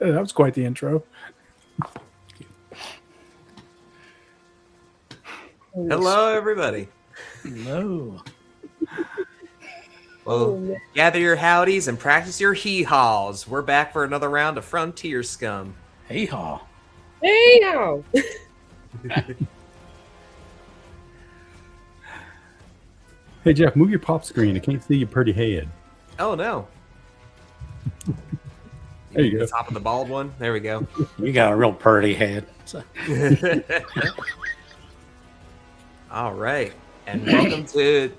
That was quite the intro. Hello, everybody. Hello. Well, gather your howdies and practice your hee-haws. We're back for another round of Frontier Scum. Hey-haw. Hey-haw. Hey, Jeff, move your pop screen. I can't see your pretty head. Oh, no. There you go. Top of the bald one. There we go. You got a real pretty head. So. All right. And welcome to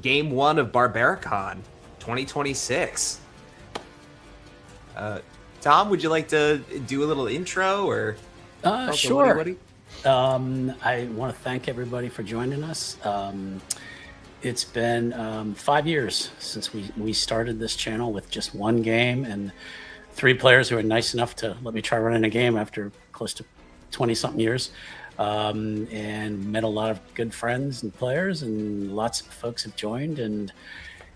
Game 1 of Barbaricon 2026. Tom, would you like to do a little intro or sure. I want to thank everybody for joining us. It's been 5 years since we started this channel with just one game and 3 players who were nice enough to let me try running a game after close to 20-something years. And met a lot of good friends and players, and lots of folks have joined, and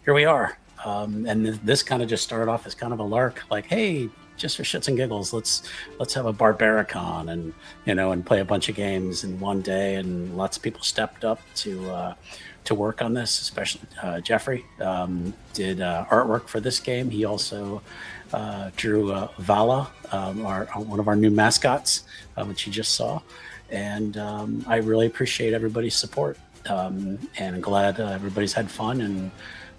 here we are. And this kind of just started off as kind of a lark, like, hey, just for shits and giggles, let's have a Barbaricon and play a bunch of games in one day. And lots of people stepped up to work on this, especially Jeffrey did artwork for this game. He also drew Vala, one of our new mascots, which you just saw. And I really appreciate everybody's support, and I'm glad everybody's had fun. And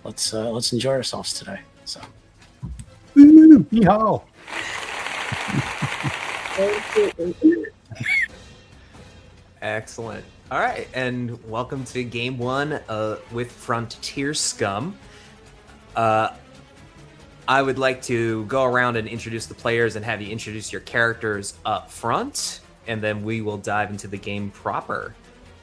let's enjoy ourselves today. So, Yeehaw! Excellent. All right, and welcome to Game 1 with Frontier Scum. I would like to go around and introduce the players and have you introduce your characters up front, and then we will dive into the game proper.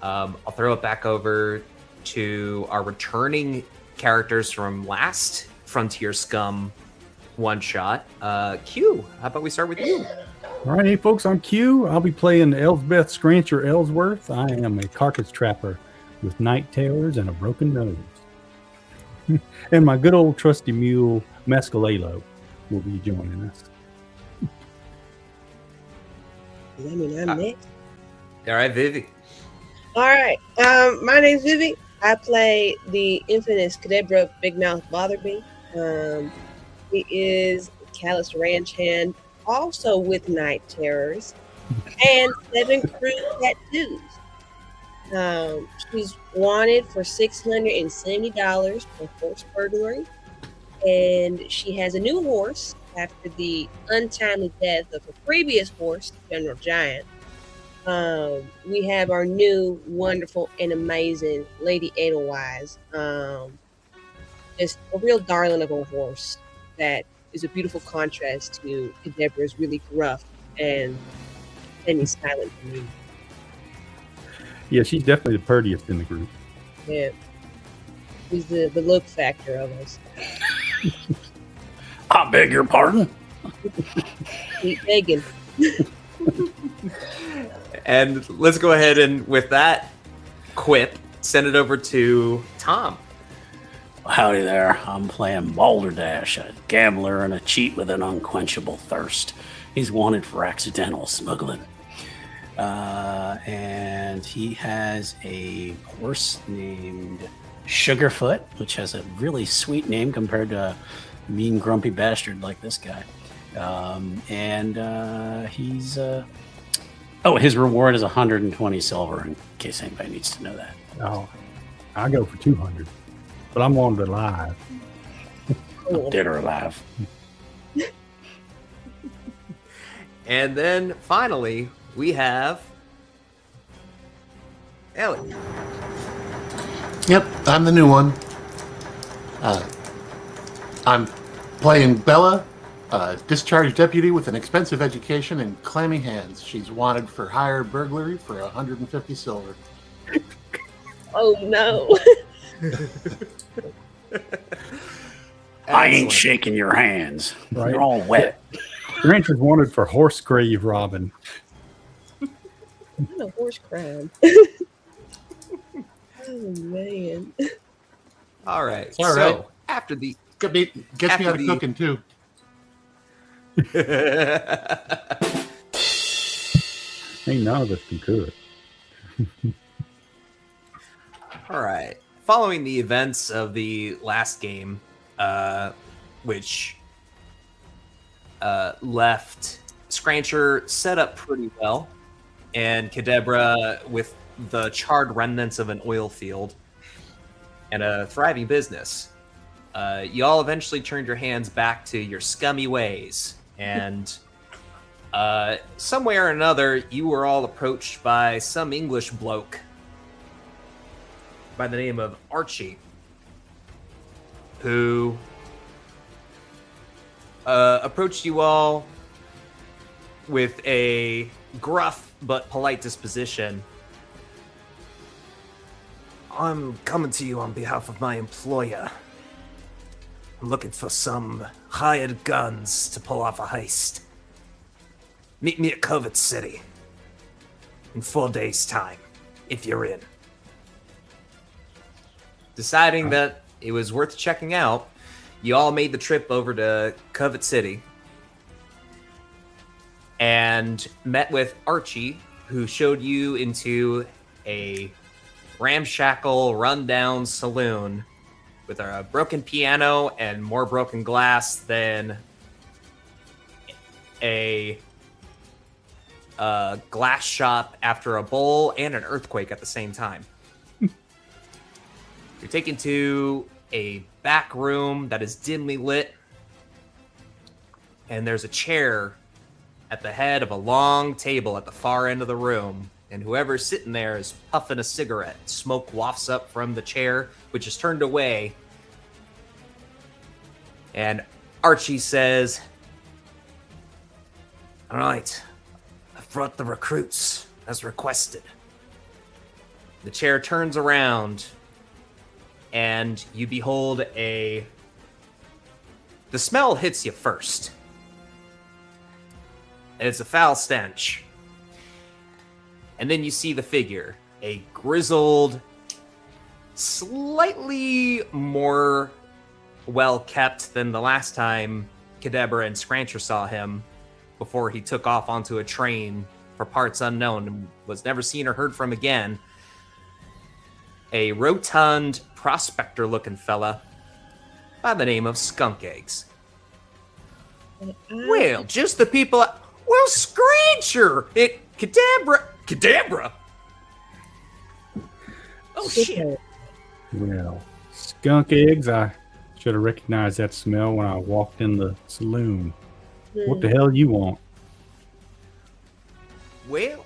I'll throw it back over to our returning characters from last Frontier Scum one-shot. Q, how about we start with you? All right, hey, folks, I'm Q. I'll be playing Elsbeth Scrancher Ellsworth. I am a carcass trapper with night terrors and a broken nose. And my good old trusty mule, Mescalelo, will be joining us. Does that mean I'm next? All right, Vivi. All right. My name's Vivi. I play the infamous Kadebra Big Mouth Botherby. He is Callous Ranch Hand, also with night terrors and 7 crude tattoos. She's wanted for $670 for horse burglary, and she has a new horse after the untimely death of her previous horse, General Giant. We have our new wonderful and amazing Lady Edelweiss. Just a real darling of a horse that is a beautiful contrast to Deborah's really gruff and semi-silent demeanor. Yeah, she's definitely the prettiest in the group. Yeah. She's the look factor of us. I beg your pardon. Keep begging. And let's go ahead and, with that quip, send it over to Tom. Howdy there. I'm playing Balderdash, a gambler and a cheat with an unquenchable thirst. He's wanted for accidental smuggling. And he has a horse named Sugarfoot, which has a really sweet name compared to a mean, grumpy bastard like this guy. He's... his reward is 120 silver, in case anybody needs to know that. Oh, I go for 200, but I'm wanted alive. Dead or alive. And then finally, we have Ellie. Yep, I'm the new one. I'm playing Bella, a discharged deputy with an expensive education and clammy hands. She's wanted for hire burglary for 150 silver. Oh, no. I ain't shaking your hands. Right. You're all wet. Rancher's wanted for horse grave robbing. What a horse crime. Oh, man. All right. All right. So after the Gets me out of cooking, too. Ain't none of us can cook. All right. Following the events of the last game, which left Scrancher set up pretty well, and Kadebra with the charred remnants of an oil field and a thriving business. You all eventually turned your hands back to your scummy ways, and some way or another, you were all approached by some English bloke by the name of Archie, who approached you all with a gruff but polite disposition. I'm coming to you on behalf of my employer. I'm looking for some hired guns to pull off a heist. Meet me at Covert City in 4 days' time, if you're in. Deciding that it was worth checking out, you all made the trip over to Covert City and met with Archie, who showed you into a ramshackle, rundown saloon with a broken piano and more broken glass than a glass shop after a bowl and an earthquake at the same time. You're taken to a back room that is dimly lit, and there's a chair at the head of a long table at the far end of the room, and whoever's sitting there is puffing a cigarette. Smoke wafts up from the chair, which is turned away, and Archie says, "All right, I've brought the recruits as requested." The chair turns around, and you behold the smell hits you first. And it's a foul stench. And then you see the figure, a grizzled, slightly more well-kept than the last time Kadebra and Scrancher saw him before he took off onto a train for parts unknown and was never seen or heard from again. A rotund, prospector-looking fella by the name of Skunk Eggs. Well, just the people... Well, Scrancher! Kadebra! Oh, shit. Well, Skunk Eggs, I should have recognized that smell when I walked in the saloon. What the hell you want? Well,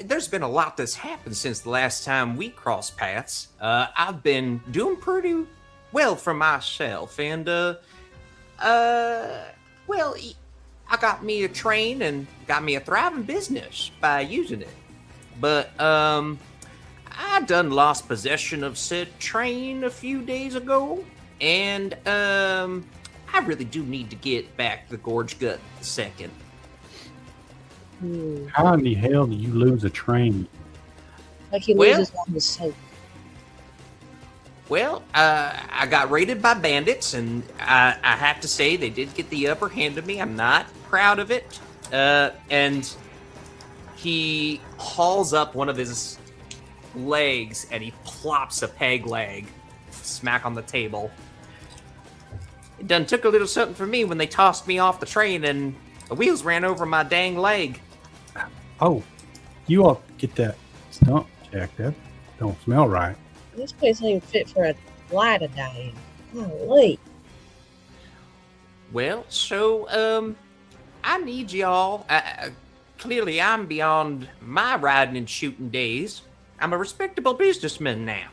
there's been a lot that's happened since the last time we crossed paths. I've been doing pretty well for myself, and, well, I got me a train and got me a thriving business by using it. But, I done lost possession of said train a few days ago, and, I really do need to get back the Gorge Gut the second. How in the hell do you lose a train? Like he loses all his soap. Well, I got raided by bandits, and I have to say they did get the upper hand of me. I'm not proud of it. And he hauls up one of his legs, and he plops a peg leg smack on the table. It done took a little something from me when they tossed me off the train, and the wheels ran over my dang leg. Oh, you ought to get that stump checked. That don't smell right. This place ain't fit for a fly to die in. Golly. Well, so, I need y'all. Clearly, I'm beyond my riding and shooting days. I'm a respectable businessman now.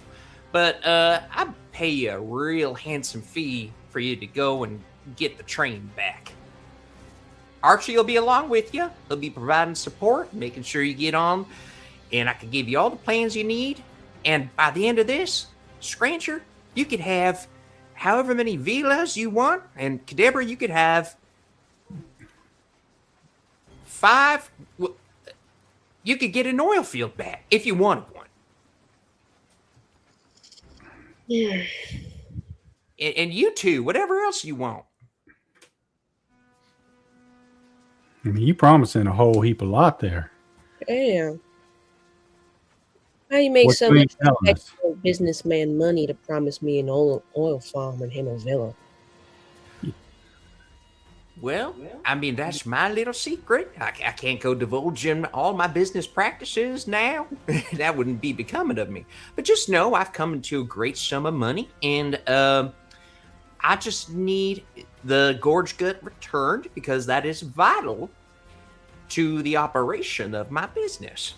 But, I pay you a real handsome fee for you to go and get the train back. Archie will be along with you. He'll be providing support, making sure you get on, and I can give you all the plans you need. And by the end of this, Scrancher, you could have however many villas you want, and Kadebra, you could have 5. You could get an oil field back if you wanted one. Yeah. And you two, whatever else you want. I mean, you promising a whole heap of lot there. Damn. How you make What so you much ain't telling us? respectable businessman money to promise me an oil farm in Hemovilla? Well, I mean, that's my little secret. I can't go divulging all my business practices now. That wouldn't be becoming of me. But just know I've come into a great sum of money, and I just need the gorge gut returned because that is vital to the operation of my business.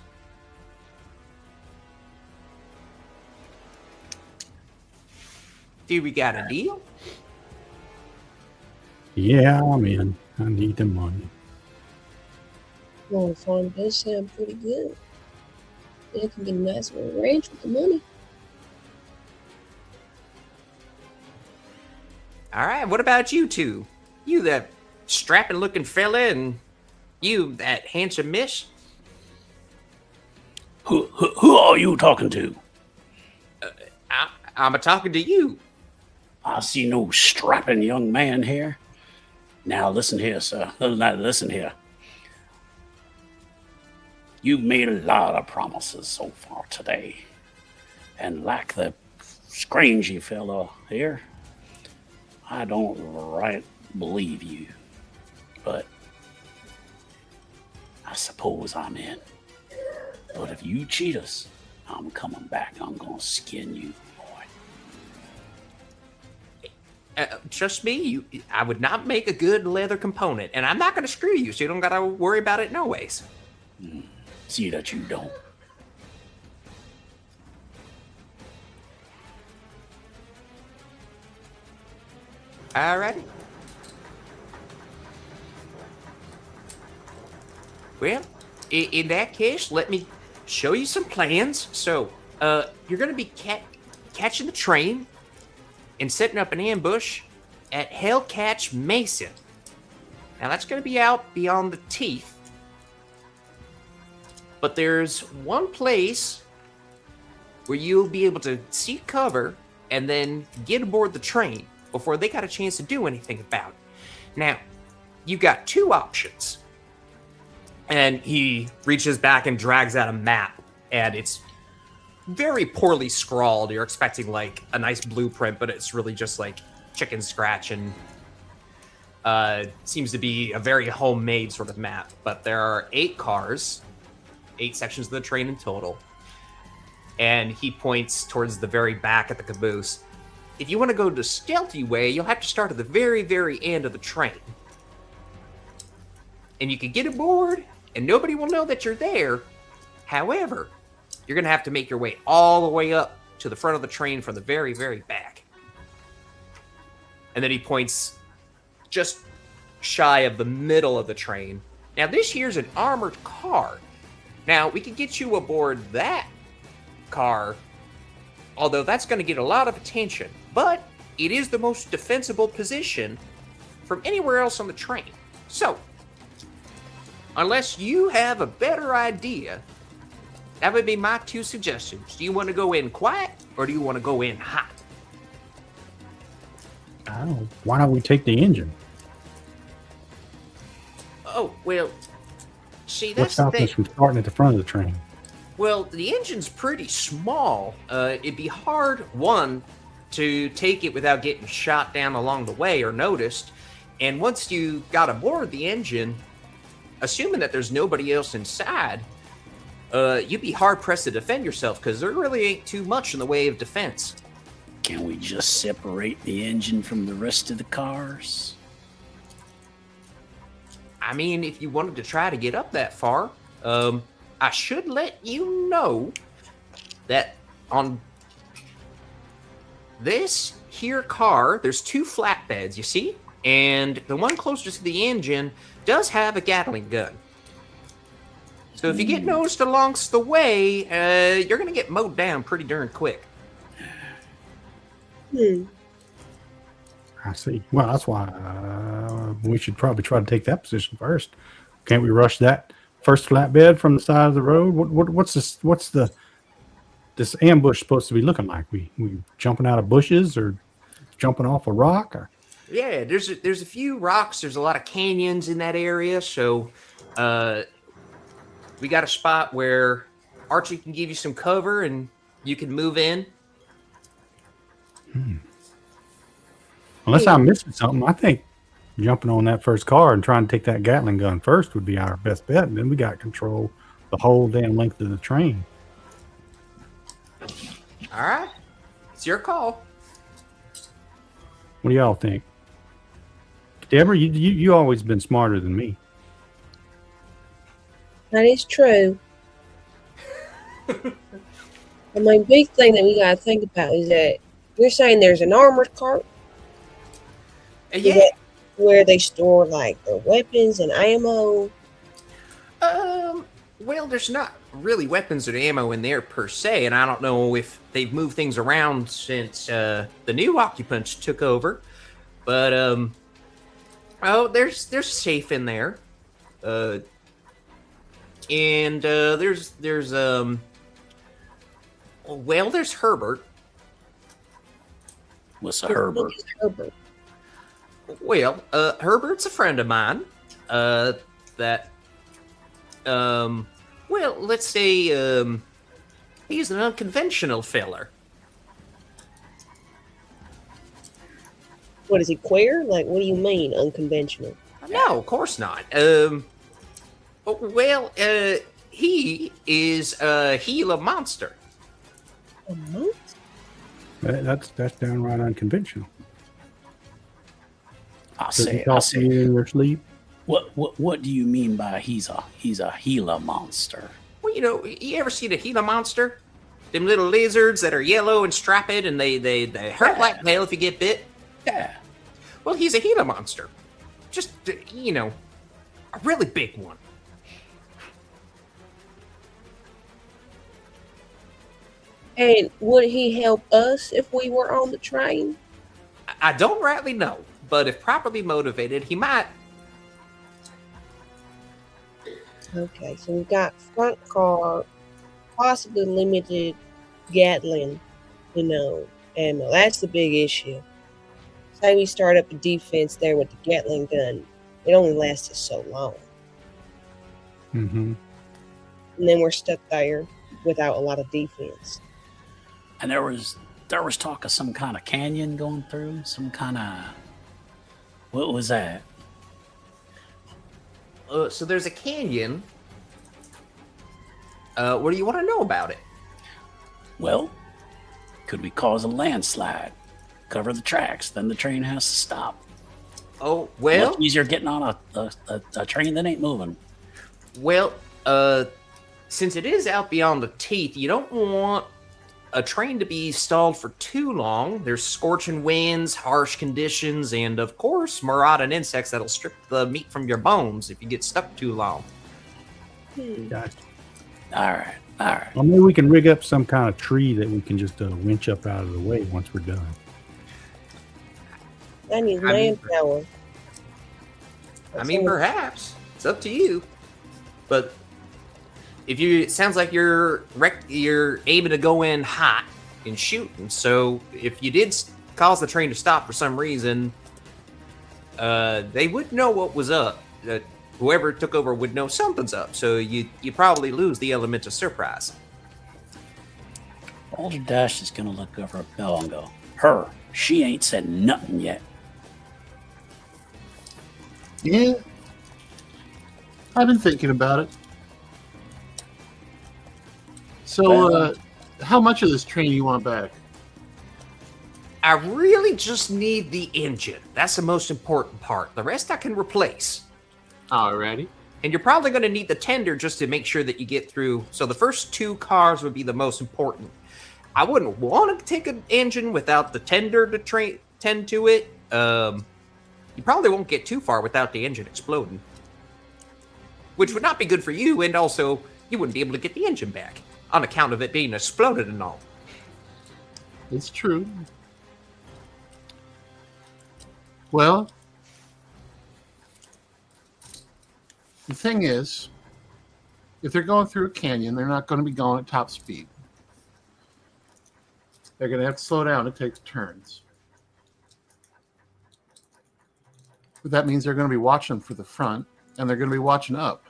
Do we got a deal? Yeah, I'm in. I need the money. Oil farm does sound pretty good. You can get a nice little ranch with the money. All right, what about you two? You that strapping looking fella and you that handsome miss? Who are you talking to? I'm a talking to you. I see no strapping young man here. Now listen here, sir. Listen here. You've made a lot of promises so far today. And like the scrangy fellow here, I don't right believe you. But I suppose I'm in. But if you cheat us, I'm coming back. I'm going to skin you. Trust me, I would not make a good leather component, and I'm not going to screw you, so you don't got to worry about it no ways. See that you don't. Alrighty. Well, in that case, let me show you some plans. So, you're going to be catching the train and setting up an ambush at Hellcatch Mesa. Now that's going to be out beyond the teeth. But there's one place where you'll be able to seek cover and then get aboard the train before they got a chance to do anything about it. Now, you've got two options. And he reaches back and drags out a map, and it's very poorly scrawled. You're expecting like a nice blueprint, but it's really just like chicken scratch and seems to be a very homemade sort of map. But there are 8 cars, 8 sections of the train in total. And he points towards the very back at the caboose. If you want to go the stealthy way, you'll have to start at the very, very end of the train. And you can get aboard, and nobody will know that you're there. However, you're going to have to make your way all the way up to the front of the train from the very, very back. And then he points just shy of the middle of the train. Now, this here's an armored car. Now, we can get you aboard that car, although that's going to get a lot of attention. But it is the most defensible position from anywhere else on the train. So, unless you have a better idea, that would be my 2 suggestions. Do you want to go in quiet, or do you want to go in hot? I don't know. Why don't we take the engine? Oh, well, see, What that's the stops thing. us from starting at the front of the train? Well, the engine's pretty small. It'd be hard, one, to take it without getting shot down along the way or noticed. And once you got aboard the engine, assuming that there's nobody else inside, you'd be hard-pressed to defend yourself because there really ain't too much in the way of defense. Can we just separate the engine from the rest of the cars? I mean, if you wanted to try to get up that far, I should let you know that on this here car, there's 2 flatbeds, you see? And the one closest to the engine does have a Gatling gun. So if you get noticed along the way, you're going to get mowed down pretty darn quick. I see. Well, that's why we should probably try to take that position first. Can't we rush that first flatbed from the side of the road? What's this? What's this ambush supposed to be looking like? We jumping out of bushes or jumping off a rock? Or Yeah, there's a few rocks. There's a lot of canyons in that area, so we got a spot where Archie can give you some cover and you can move in. Unless I'm missing something, I think jumping on that first car and trying to take that Gatling gun first would be our best bet. And then we got control the whole damn length of the train. All right, it's your call. What do y'all think? Deborah, you always been smarter than me. That is true. The main big thing that we got to think about is that you're saying there's an armored cart Yeah. where they store like their weapons and ammo. Well, there's not really weapons or ammo in there per se, and I don't know if they've moved things around since the new occupants took over. But there's safe in there, and there's Herbert. What's a Herbert? Herbert. Well, Herbert's a friend of mine. Well, let's say he's an unconventional filler. What is he, queer? Like, what do you mean unconventional? No, of course not. He is a Gila monster. A monster? That's downright unconventional. I'll Does he say, talk to you in your sleep? what do you mean by he's a Gila monster? Well, you ever seen a Gila monster? Them little lizards that are yellow and striped, and they hurt like hell if you get bit. Yeah. Well, he's a Gila monster. Just, a really big one. And would he help us if we were on the train? I don't rightly know, but if properly motivated, he might. Okay, so we've got front car, possibly limited Gatling, ammo. That's the big issue. Say we start up a defense there with the Gatling gun. It only lasted so long. Mm-hmm. And then we're stuck there without a lot of defense. And there was talk of some kind of canyon going through, some kind of, what was that? So there's a canyon. What do you want to know about it? Well, could we cause a landslide? Cover the tracks, then the train has to stop. Oh, well. Much easier getting on a train that ain't moving. Well, since it is out beyond the teeth, you don't want a train to be stalled for too long. There's scorching winds, harsh conditions, and of course, marauding insects that'll strip the meat from your bones if you get stuck too long. Gotcha. All right. Well, maybe we can rig up some kind of tree that we can just winch up out of the way once we're done. That needs manpower. Perhaps. It's up to you. But it sounds like you're aiming to go in hot and shooting. So if you did cause the train to stop for some reason, they would know what was up. Whoever took over would know something's up. So you probably lose the element of surprise. Balderdash is going to look over at Belle and go, she ain't said nothing yet. Yeah. I've been thinking about it. So, how much of this train do you want back? I really just need the engine. That's the most important part. The rest I can replace. Alrighty. And you're probably going to need the tender just to make sure that you get through. So the first 2 cars would be the most important. I wouldn't want to take an engine without the tender to tend to it. You probably won't get too far without the engine exploding. Which would not be good for you, and also you wouldn't be able to get the engine back on account of it being exploded and all. It's true. Well, the thing is, if they're going through a canyon, they're not going to be going at top speed. They're going to have to slow down and take turns. that means they're going to be watching for the front, and they're going to be watching up.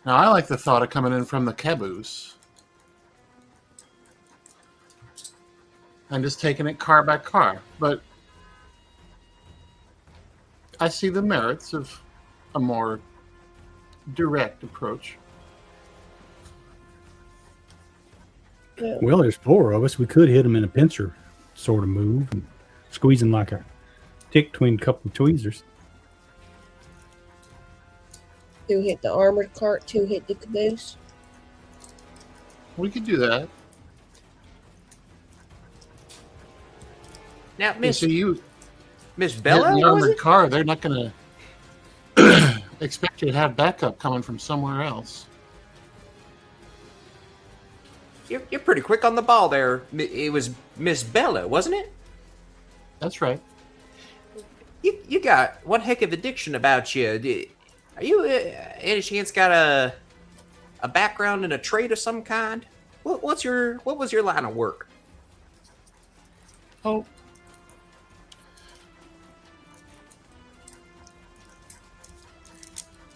Now, I like the thought of coming in from the caboose and just taking it car by car, but I see the merits of a more direct approach. Well, there's 4 of us. We could hit them in a pincer sort of move, and squeeze them like a tick between a couple of tweezers. 2 hit the armored cart, 2 hit the caboose. We could do that. Now, Miss Bella, the was armored it? car, they're not going to expect you to have backup coming from somewhere else. You're pretty quick on the ball there. It was Miss Bella, wasn't it? That's right. You got one heck of a diction about you. Are you any chance got a background in a trade of some kind? What was your line of work? Oh.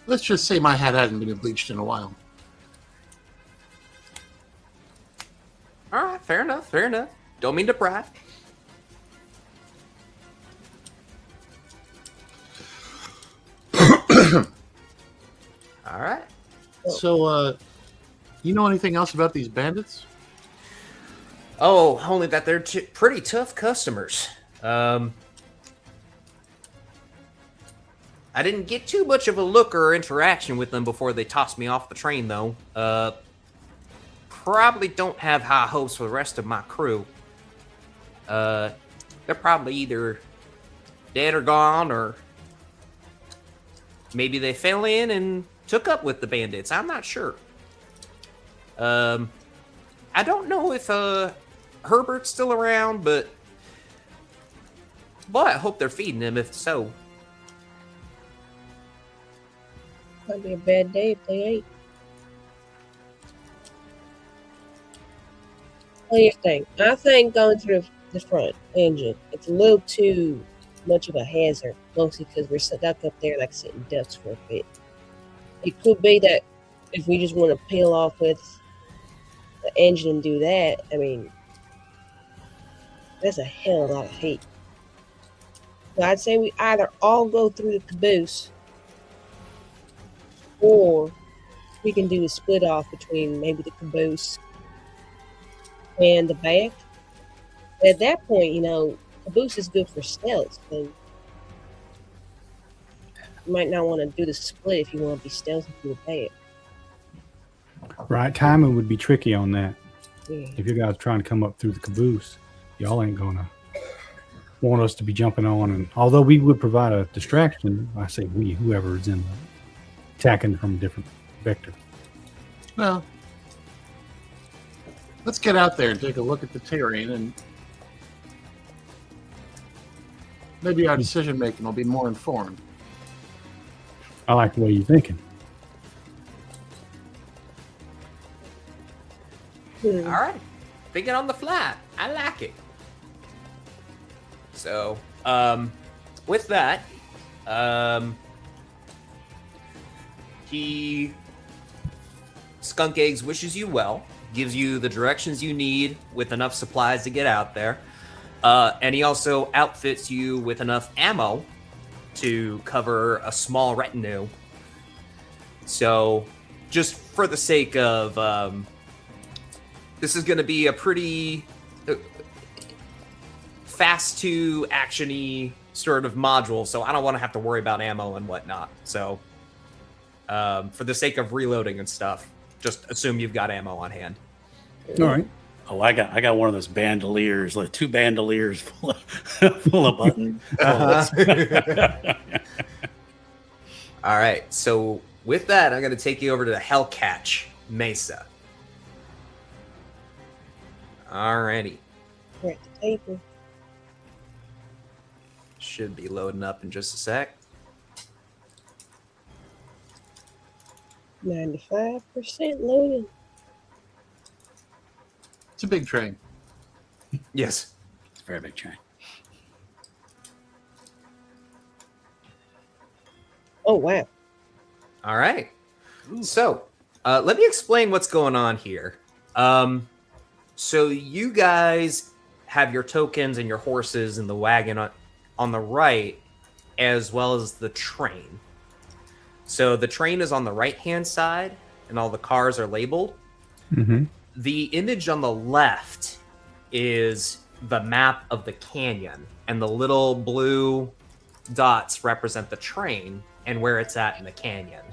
Let's just say my hat hasn't been bleached in a while. All right, fair enough. Don't mean to pry. All right. So, you know anything else about these bandits? Oh, only that they're pretty tough customers. I didn't get too much of a look or interaction with them before they tossed me off the train, though. Probably don't have high hopes for the rest of my crew. They're probably either dead or gone, or maybe they fell in and took up with the bandits. I'm not sure. I don't know if Herbert's still around, but boy, I hope they're feeding him if so. Might be a bad day if they ain't. What do you think? I think going through the front engine, it's a little too much of a hazard, mostly because we're stuck up there like sitting ducks for a bit. It could be that if we just want to peel off with the engine and do that, I mean, that's a hell of a lot of heat. So I'd say we either all go through the caboose, or we can do a split off between maybe the caboose and the back. At that point, caboose is good for stealth, so you might not want to do the split if you want to be stealthy through the back. Right, timing would be tricky on that. Yeah. If you guys are trying to come up through the caboose, y'all ain't gonna want us to be jumping on. And although we would provide a distraction, I say we, whoever is in the attacking from a different vector. Well, let's get out there and take a look at the terrain, and maybe our decision making will be more informed. I like the way you're thinking. All right. Thinking on the fly. I like it. So, with that, Skunk Eggs wishes you well, gives you the directions you need with enough supplies to get out there. And he also outfits you with enough ammo to cover a small retinue. So, just for the sake of, this is going to be a pretty fast to actiony sort of module, so I don't want to have to worry about ammo and whatnot. So, for the sake of reloading and stuff, just assume you've got ammo on hand. All right. Oh, I got one of those bandoliers, like 2 bandoliers full of buttons. All right. So with that, I'm going to take you over to the Hellcatch Mesa. Alrighty. We're at the table. Should be loading up in just a sec. 95% loaded. It's a big train. Yes. It's a very big train. Oh, wow. All right. So, let me explain what's going on here. So you guys have your tokens and your horses and the wagon on the right, as well as the train. So the train is on the right-hand side, and all the cars are labeled. Mm-hmm. The image on the left is the map of the canyon, and the little blue dots represent the train and where it's at in the canyon.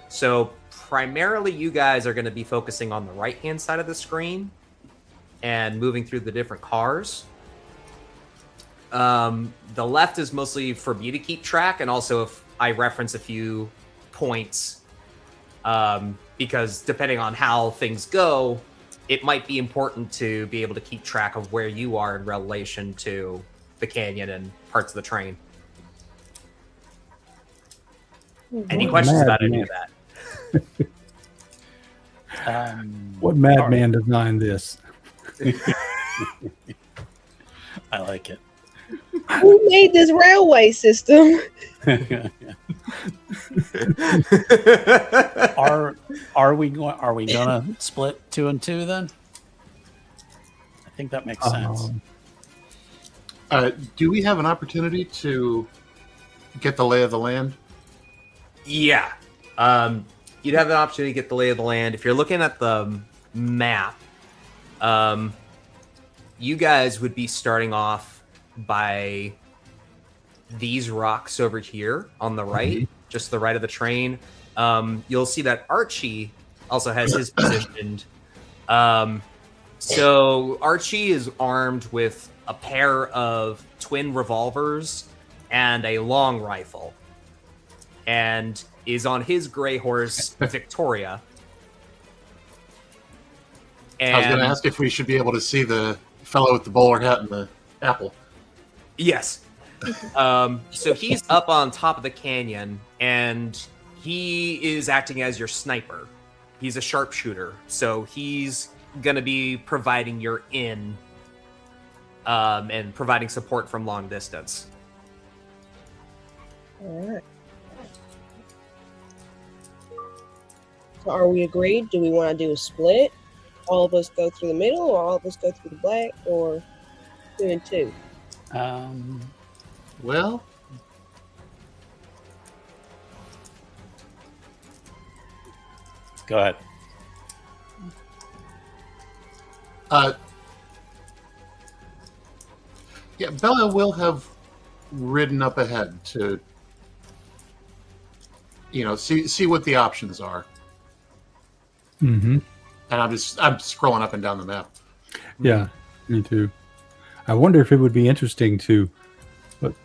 So primarily you guys are going to be focusing on the right-hand side of the screen and moving through the different cars. The left is mostly for me to keep track, and also if I reference a few points, because depending on how things go, it might be important to be able to keep track of where you are in relation to the canyon and parts of the train. Any questions about any of that? What madman designed this? I like it. Who made this railway system? Are we gonna split 2 and 2 then? I think that makes sense. Do we have an opportunity to get the lay of the land? Yeah. You'd have an opportunity to get the lay of the land. If you're looking at the map, you guys would be starting off by these rocks over here on the right, just the right of the train. You'll see that Archie also has his positioned. So Archie is armed with a pair of twin revolvers and a long rifle, and is on his gray horse, Victoria. And I was going to ask if we should be able to see the fellow with the bowler hat and the apple. Yes. So he's up on top of the canyon, and he is acting as your sniper. He's a sharpshooter, so he's going to be providing your in and providing support from long distance. All right. So are we agreed? Do we want to do a split? All of us go through the middle, or all of us go through the black, or 2 and 2? Well, Go ahead. Yeah, Bella will have ridden up ahead to, see what the options are. Mm-hmm. And I'm scrolling up and down the map. Yeah, me too. I wonder if it would be interesting to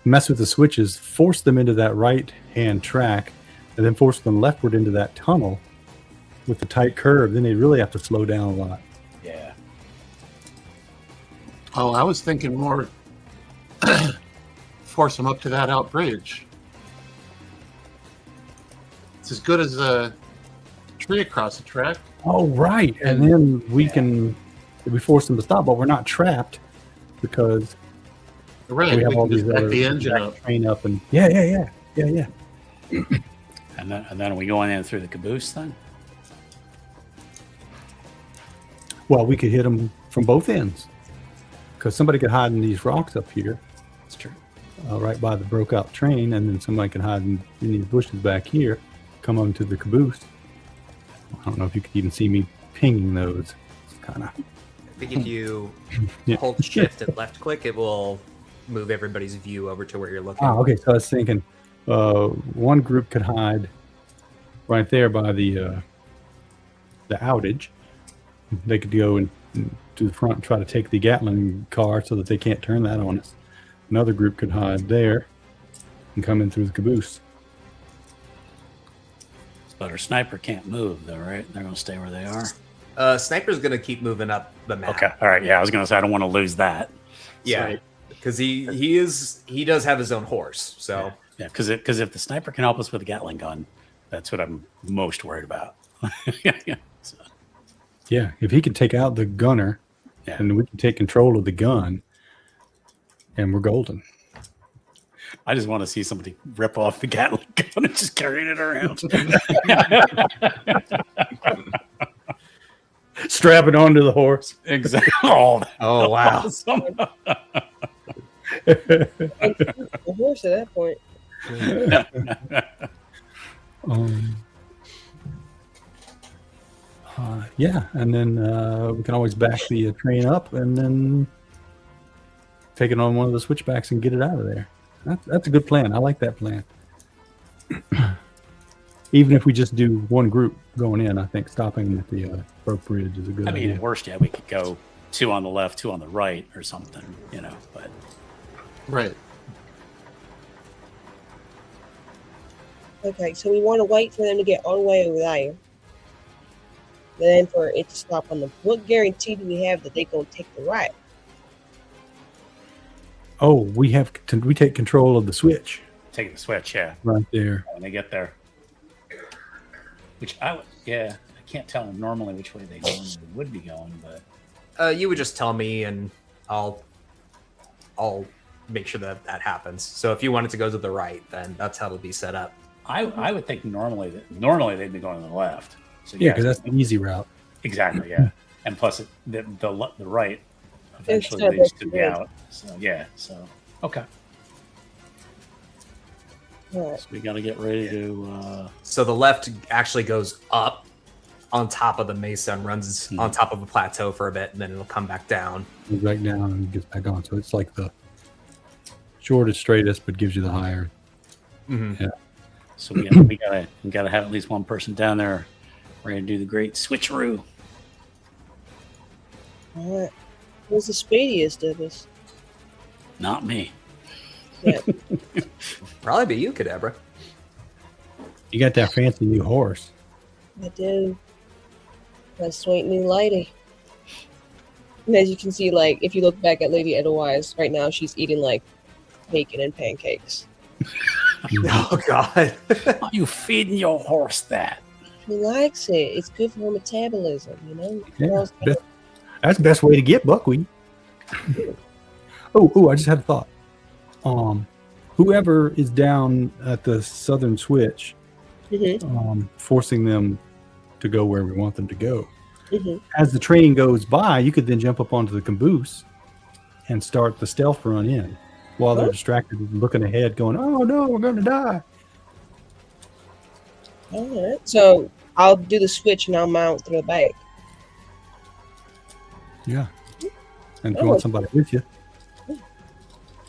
mess with the switches, force them into that right-hand track, and then force them leftward into that tunnel with the tight curve. Then they really have to slow down a lot. Yeah. Oh, I was thinking more force them up to that out bridge. It's as good as a tree across the track. Oh, right. And then we force them to stop, but we're not trapped because Right, we have all these back other the engine up. train up and yeah. And then are we going in through the caboose then? Well, we could hit them from both ends because somebody could hide in these rocks up here, That's true. right by the broke out train, and then somebody can hide in these bushes back here, come onto the caboose. I don't know if you could even see me pinging those. It's kind of. I think if you Yeah. hold shift and left click, it will move everybody's view over to where you're looking. Oh, okay. So I was thinking one group could hide right there by the outage. They could go to the front and try to take the Gatling car so that they can't turn that on us. Another group could hide there and come in through the caboose. But our sniper can't move though, right? They're going to stay where they are. Sniper's going to keep moving up the map. Okay. All right. Yeah, I was going to say I don't want to lose that. Yeah, because he does have his own horse. So Yeah, because if the sniper can help us with a Gatling gun, that's what I'm most worried about. Yeah. So, Yeah, if he could take out the gunner, Yeah. and we can take control of the gun, and we're golden. I just want to see somebody rip off the Gatling gun and just carrying it around. Strap it onto the horse. Exactly. Oh, wow. awesome. The horse at that point. Yeah, and then we can always back the train up and then take it on one of the switchbacks and get it out of there. That's a good plan. I like that plan. Even if we just do one group going in, I think stopping at the rope bridge is a good idea. At worst, we could go 2 on the left, 2 on the right or something, but. Right. Okay, so we want to wait for them to get all the way over there. Then for it to stop on the. What guarantee do we have that they're going to take the right? Oh, we take control of the switch. Take the switch, yeah. Right there. When they get there. Which I can't tell them normally which way they normally would be going, but you would just tell me, and I'll make sure that happens. So if you wanted to go to the right, then that's how it'll be set up. I would think normally they'd be going to the left. So yeah, because that's the easy route. Exactly, yeah. And plus, the right eventually leads to the out. So okay. Right. So we got to get ready to. So the left actually goes up on top of the mesa and runs on top of a plateau for a bit, and then it'll come back down. Goes back down and gets back on. So it's like the shortest, straightest, but gives you the higher. Mm-hmm. Yeah. So we gotta have at least one person down there ready to do the great switcheroo. All right. Who's the speediest of us? Not me. Yeah. Probably be you, Kadabra. You got that fancy new horse. I do. That sweet new lady. And as you can see, like, if you look back at Lady Edelweiss, right now she's eating, like, bacon and pancakes. Oh, God. Are you feeding your horse that? She likes it. It's good for her metabolism, Yeah, that's the best way to get buckwheat. Oh, I just had a thought. Whoever is down at the southern switch, forcing them to go where we want them to go. As the train goes by, you could then jump up onto the caboose and start the stealth run in while they're distracted and looking ahead going, oh no, we're going to die. All right. So I'll do the switch and I'll mount through the back. Yeah. And if you want somebody with you.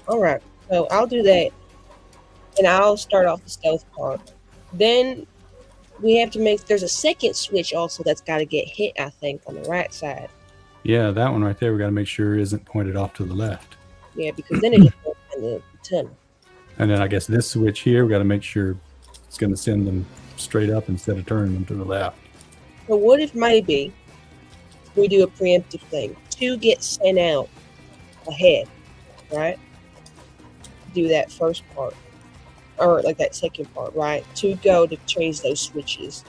All right. So I'll do that. And I'll start off the stealth part. Then we have to there's a second switch also that's got to get hit, I think, on the right side. Yeah, that one right there, we got to make sure isn't pointed off to the left. Yeah, because then it just goes in the tunnel. And then I guess this switch here, we got to make sure it's going to send them straight up instead of turning them to the left. So what if maybe we do a preemptive thing? 2 get sent out ahead, right? Do that first part. Or like that second part, right? 2 go to change those switches.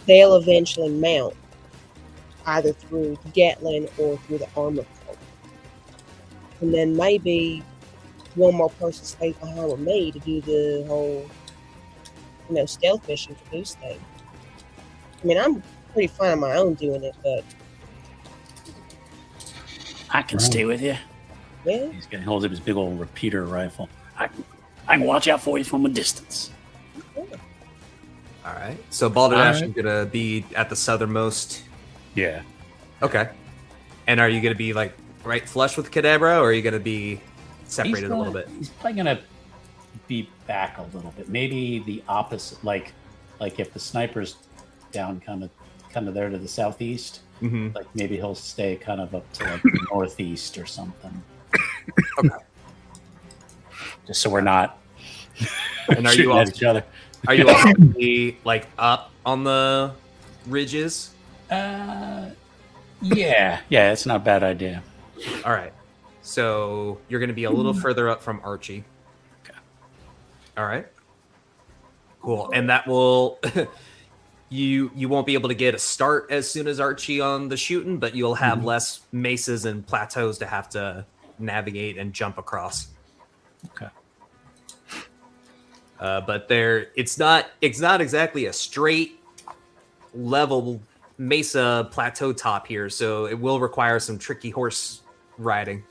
They'll eventually mount either through the Gatling or through the armor part. And then maybe one more person stays behind with me to do the whole, stealth mission caboose thing. I mean, I'm pretty fine on my own doing it, but I can stay with you. yeah, He holds up his big old repeater rifle. I can watch out for you from a distance. All right. So Balderdash is going to be at the southernmost. Yeah. Okay. And are you going to be like right flush with Kadabra, or are you going to be separated a little bit? He's probably going to be back a little bit. Maybe the opposite, like if the sniper's down kind of there to the southeast, like maybe he'll stay kind of up to like the northeast or something. Okay. Just so we're not And are shooting you at each other. Are you also going to be like up on the ridges? Yeah, it's not a bad idea. All right. So you're going to be a little further up from Archie. Okay. All right. Cool. And that will you won't be able to get a start as soon as Archie on the shooting, but you'll have less mesas and plateaus to have to navigate and jump across. Okay. But it's not exactly a straight level Mesa plateau top here, so it will require some tricky horse riding.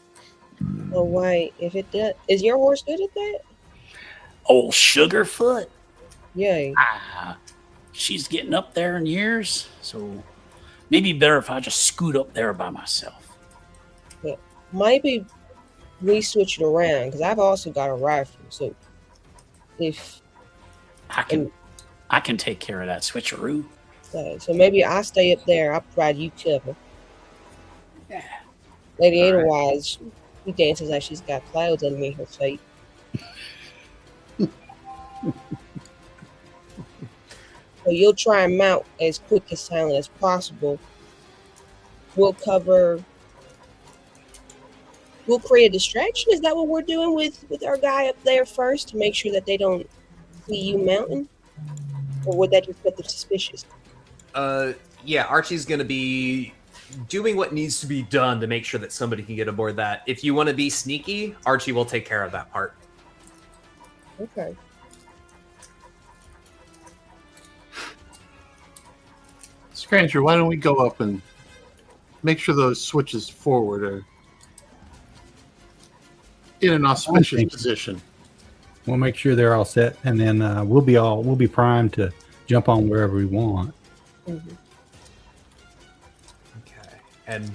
Oh, wait. If it does, is your horse good at that? Old Sugarfoot. Yay. She's getting up there in years, so maybe better if I just scoot up there by myself. Yeah. Maybe we switch it around because I've also got a rifle. So if I can take care of that switcheroo. so maybe I stay up there. I'll provide you cover. Yeah. Lady All right. Edelweiss, she dances like she's got clouds underneath her feet. So you'll try and mount as quick and silent as possible. We'll create a distraction. Is that what we're doing with our guy up there first to make sure that they don't see you mounting? Or would that just get them suspicious? Yeah, Archie's going to be doing what needs to be done to make sure that somebody can get aboard that. If you want to be sneaky, Archie will take care of that part. Okay. Scrancher, why don't we go up and make sure those switches forward are in an auspicious position? We'll make sure they're all set, and then we'll be primed to jump on wherever we want. Mm-hmm. Okay. And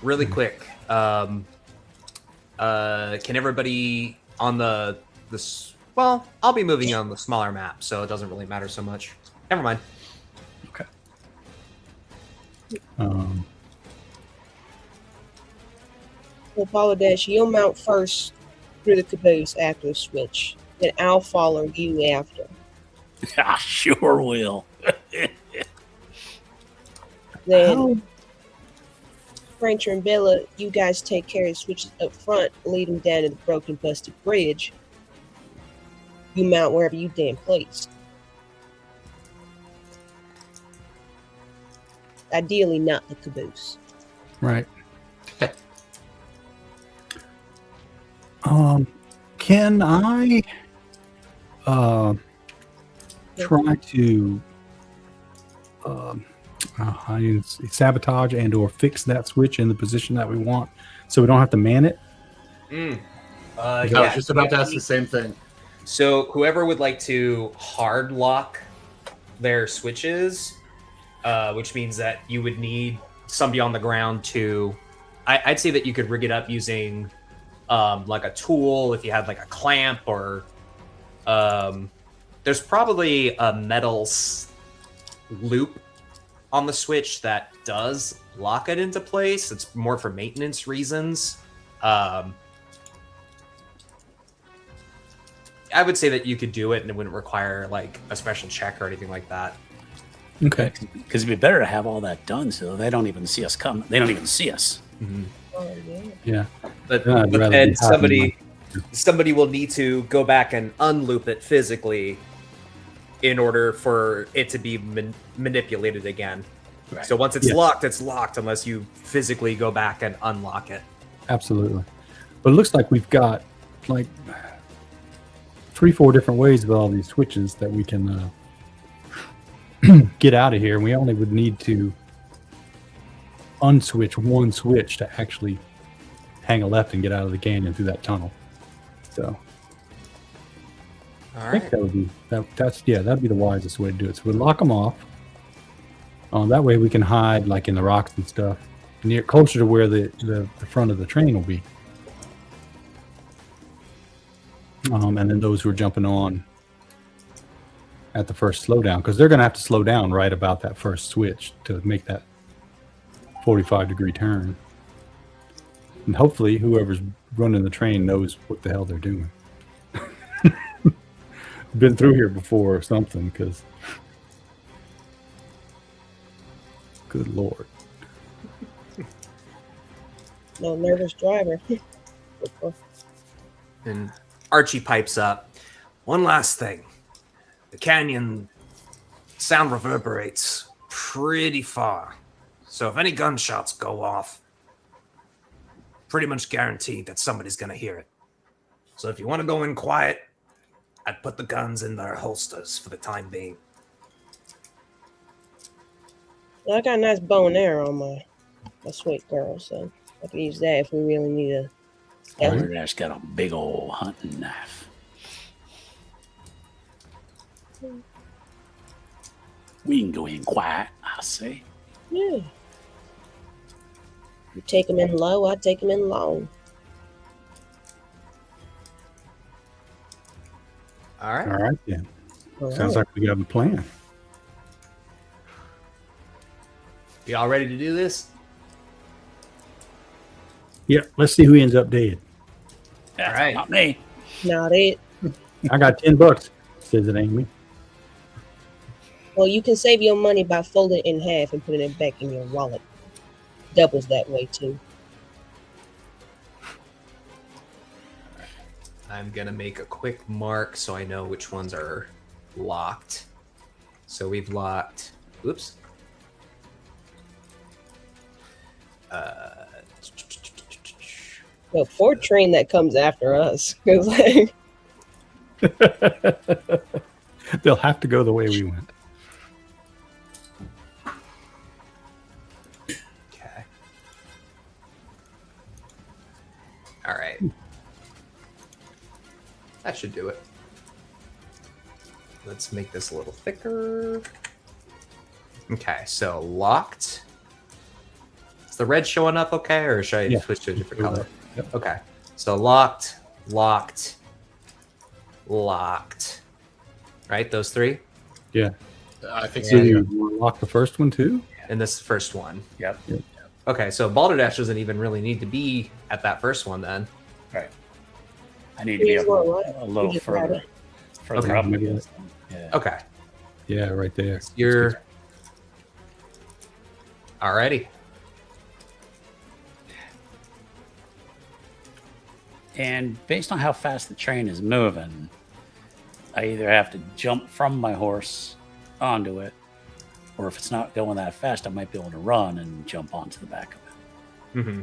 really quick, can everybody on this? Well, I'll be moving on the smaller map, so it doesn't really matter so much. Never mind. Okay. Well, Paula Dash, you'll mount first through the caboose after the switch. Then I'll follow you after. I sure will. Then Francher and Bella, you guys take care of the switches up front, lead them down to the broken, busted bridge. You mount wherever you damn place. Ideally, not the caboose. Right. Can I try to sabotage and or fix that switch in the position that we want so we don't have to man it? I was just about to ask the same thing. So whoever would like to hard lock their switches, which means that you would need somebody on the ground to... I'd say that you could rig it up using like a tool, if you had like a clamp, or there's probably a metal loop on the switch that does lock it into place. It's more for maintenance reasons. I would say that you could do it and it wouldn't require like a special check or anything like that. Okay. Because it'd be better to have all that done so they don't even see us come. They don't even see us. Mm-hmm. Oh, yeah. Yeah. But I'd rather then be hiding somebody will need to go back and unloop it physically in order for it to be manipulated again. Right. So once it's locked unless you physically go back and unlock it. Absolutely. But it looks like we've got like 3-4 different ways with all these switches that we can get out of here. And we only would need to unswitch one switch to actually hang a left and get out of the canyon through that tunnel. So All I right. think that would be that'd be the wisest way to do it. So we lock them off. That way we can hide like in the rocks and stuff, closer to where the front of the train will be. And then those who are jumping on at the first slowdown, because they're going to have to slow down right about that first switch to make that 45-degree turn. And hopefully whoever's running the train knows what the hell they're doing. Been through here before or something, because good Lord. No nervous driver. And Archie pipes up. One last thing. The canyon sound reverberates pretty far. So if any gunshots go off, pretty much guaranteed that somebody's going to hear it. So if you want to go in quiet, I'd put the guns in their holsters for the time being. Well, I got a nice bow and arrow on my sweet girl, so I can use that if we really need a. Balderdash got a big old hunting knife. We can go in quiet, I say. Yeah. You take them in low, I take them in long. All right. All right, then. All Sounds right. like we got a plan. You all ready to do this? Yeah, let's see who ends up dead. Yeah, All right. Not me. Not it. I got $10. Says it ain't me. Well, you can save your money by folding it in half and putting it back in your wallet. Doubles that way too. I'm going to make a quick mark so I know which ones are locked. So we've locked... Oops. The Ford train that comes after us. 'Cause, like, They'll have to go the way we went. Okay. All right. That should do it. Let's make this a little thicker. Okay, so locked. Is the red showing up okay, or should I Yeah. switch to a different Do color? that. Yep. Okay, so locked, locked, locked. Right, those three? Yeah. I think So so. you want to lock the first one too? And this first one. Yep. Okay, so Balderdash doesn't even really need to be at that first one then. Right. I need to be Here's a one, right? little You just grab further, it. further Okay. up against them. Yeah. Okay, Yeah, right there. you're... Alrighty. And based on how fast the train is moving, I either have to jump from my horse onto it, or if it's not going that fast, I might be able to run and jump onto the back of it. Mm-hmm.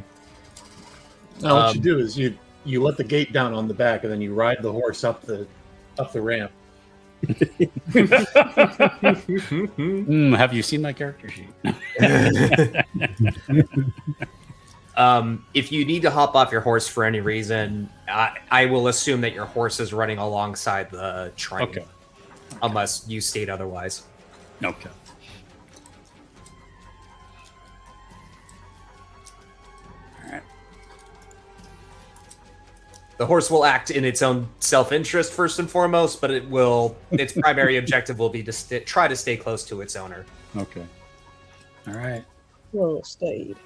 No, what you do is you let the gate down on the back, and then you ride the horse up the ramp. Have you seen my character sheet? If you need to hop off your horse for any reason, I will assume that your horse is running alongside the train. Okay. Unless you state otherwise. Okay. All right. The horse will act in its own self-interest first and foremost, but its primary objective will be to try to stay close to its owner. Okay. All right. Well, stayed.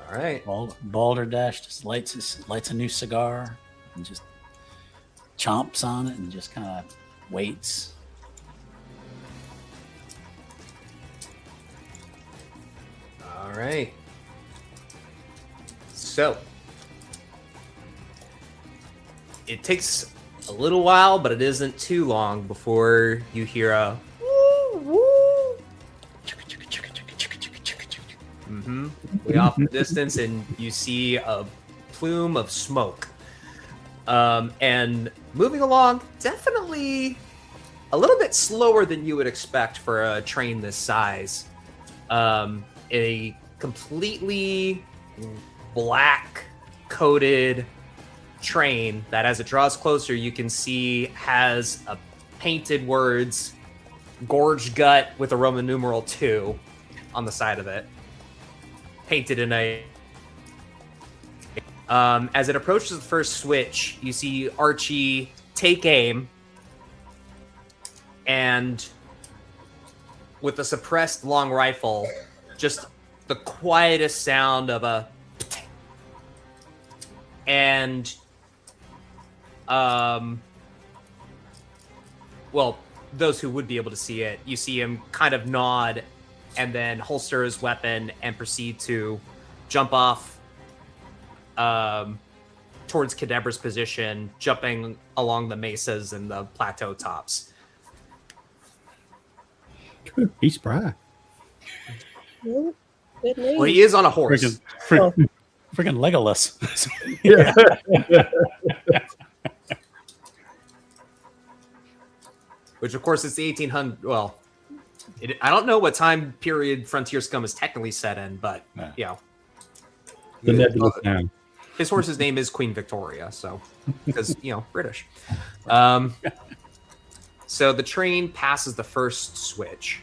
All right. Balderdash just lights a new cigar and just chomps on it and just kind of waits. All right. So it takes a little while, but it isn't too long before you hear a woo woo. Mm-hmm. Way off in the distance, and you see a plume of smoke. And moving along, definitely a little bit slower than you would expect for a train this size. A completely black coated train that, as it draws closer, you can see has a painted words "Gorge Gut" with a Roman numeral 2 on the side of it, painted in a. As it approaches the first switch, you see Archie take aim, and with a suppressed long rifle, just the quietest sound of a, and well, those who would be able to see it, you see him kind of nod and then holster his weapon and proceed to jump off towards Cadebra's position, jumping along the mesas and the plateau tops. He's spry. Well, good news. Well, he is on a horse. Freaking Legolas. Yeah. which of course is the 1800. Well, I don't know what time period Frontier Scum is technically set in, but you know, The nebulous time. his horse's name is Queen Victoria, so because you know British. So the train passes the first switch.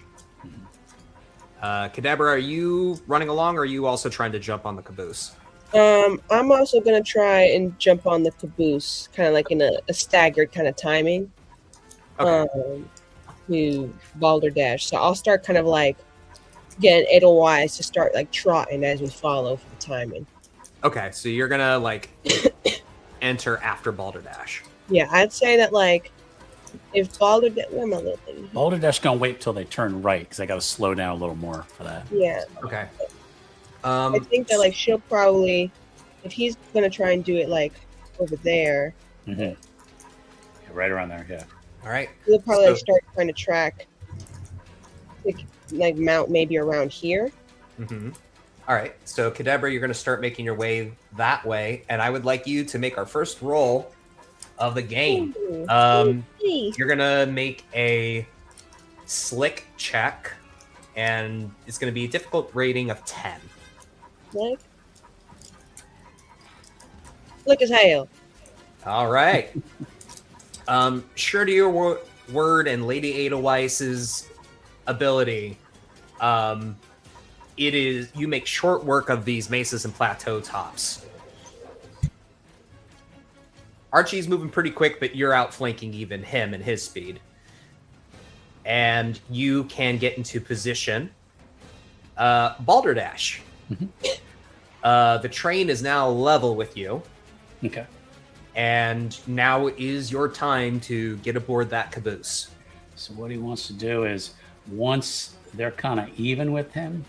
Kadabra, are you running along, or are you also trying to jump on the caboose? I'm also gonna try and jump on the caboose, kind of like in a staggered kind of timing. Okay. To balderdash. So I'll start kind of like getting Edelweiss to start like trotting as we follow for the timing. Okay, so you're gonna like enter after Balderdash. Yeah, I'd say that like if Balderdash, where am I looking? Balderdash gonna wait till they turn right because I got to slow down a little more for that. Yeah, Okay. I think that like she'll probably, if he's gonna try and do it like over there, Yeah, right around there. Yeah. All right. he'll probably like, So- start trying to track, like mount maybe around here. Mm-hmm. All right. So Kadabra, you're gonna start making your way that way, and I would like you to make our first roll of the game. Hey. You're gonna make a slick check, and it's gonna be a difficult rating of 10. Like, look as hell. All right. Sure to your word and Lady Edelweiss's ability, it is you make short work of these mesas and plateau tops. Archie's moving pretty quick, but you're outflanking even him and his speed. And you can get into position. Balderdash. The train is now level with you. Okay. And now is your time to get aboard that caboose. So what he wants to do is once they're kind of even with him,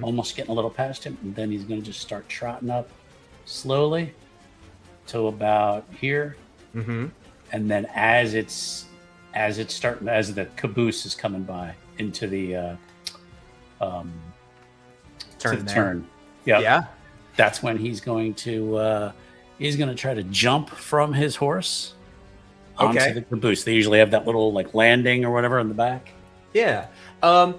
almost getting a little past him, and then he's going to just start trotting up slowly to about here, and then as the caboose is coming by into the turn, Yeah. that's when he's going to try to jump from his horse onto the caboose. They usually have that little like landing or whatever in the back. Yeah.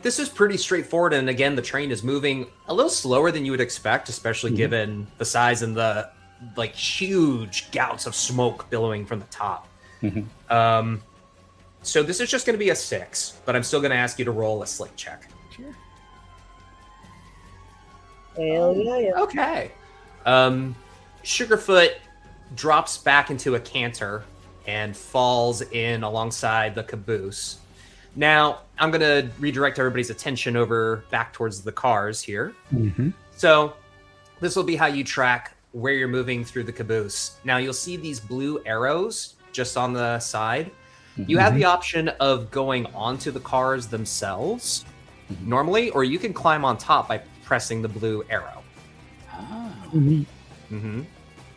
This is pretty straightforward, and again, the train is moving a little slower than you would expect, especially given the size and the like huge gouts of smoke billowing from the top. So this is just going to be a 6, but I'm still going to ask you to roll a slick check. Sure. Hell yeah. Okay. Sugarfoot drops back into a canter and falls in alongside the caboose. Now, I'm going to redirect everybody's attention over back towards the cars here. So this will be how you track where you're moving through the caboose. Now, you'll see these blue arrows just on the side. You have the option of going onto the cars themselves normally, or you can climb on top by pressing the blue arrow.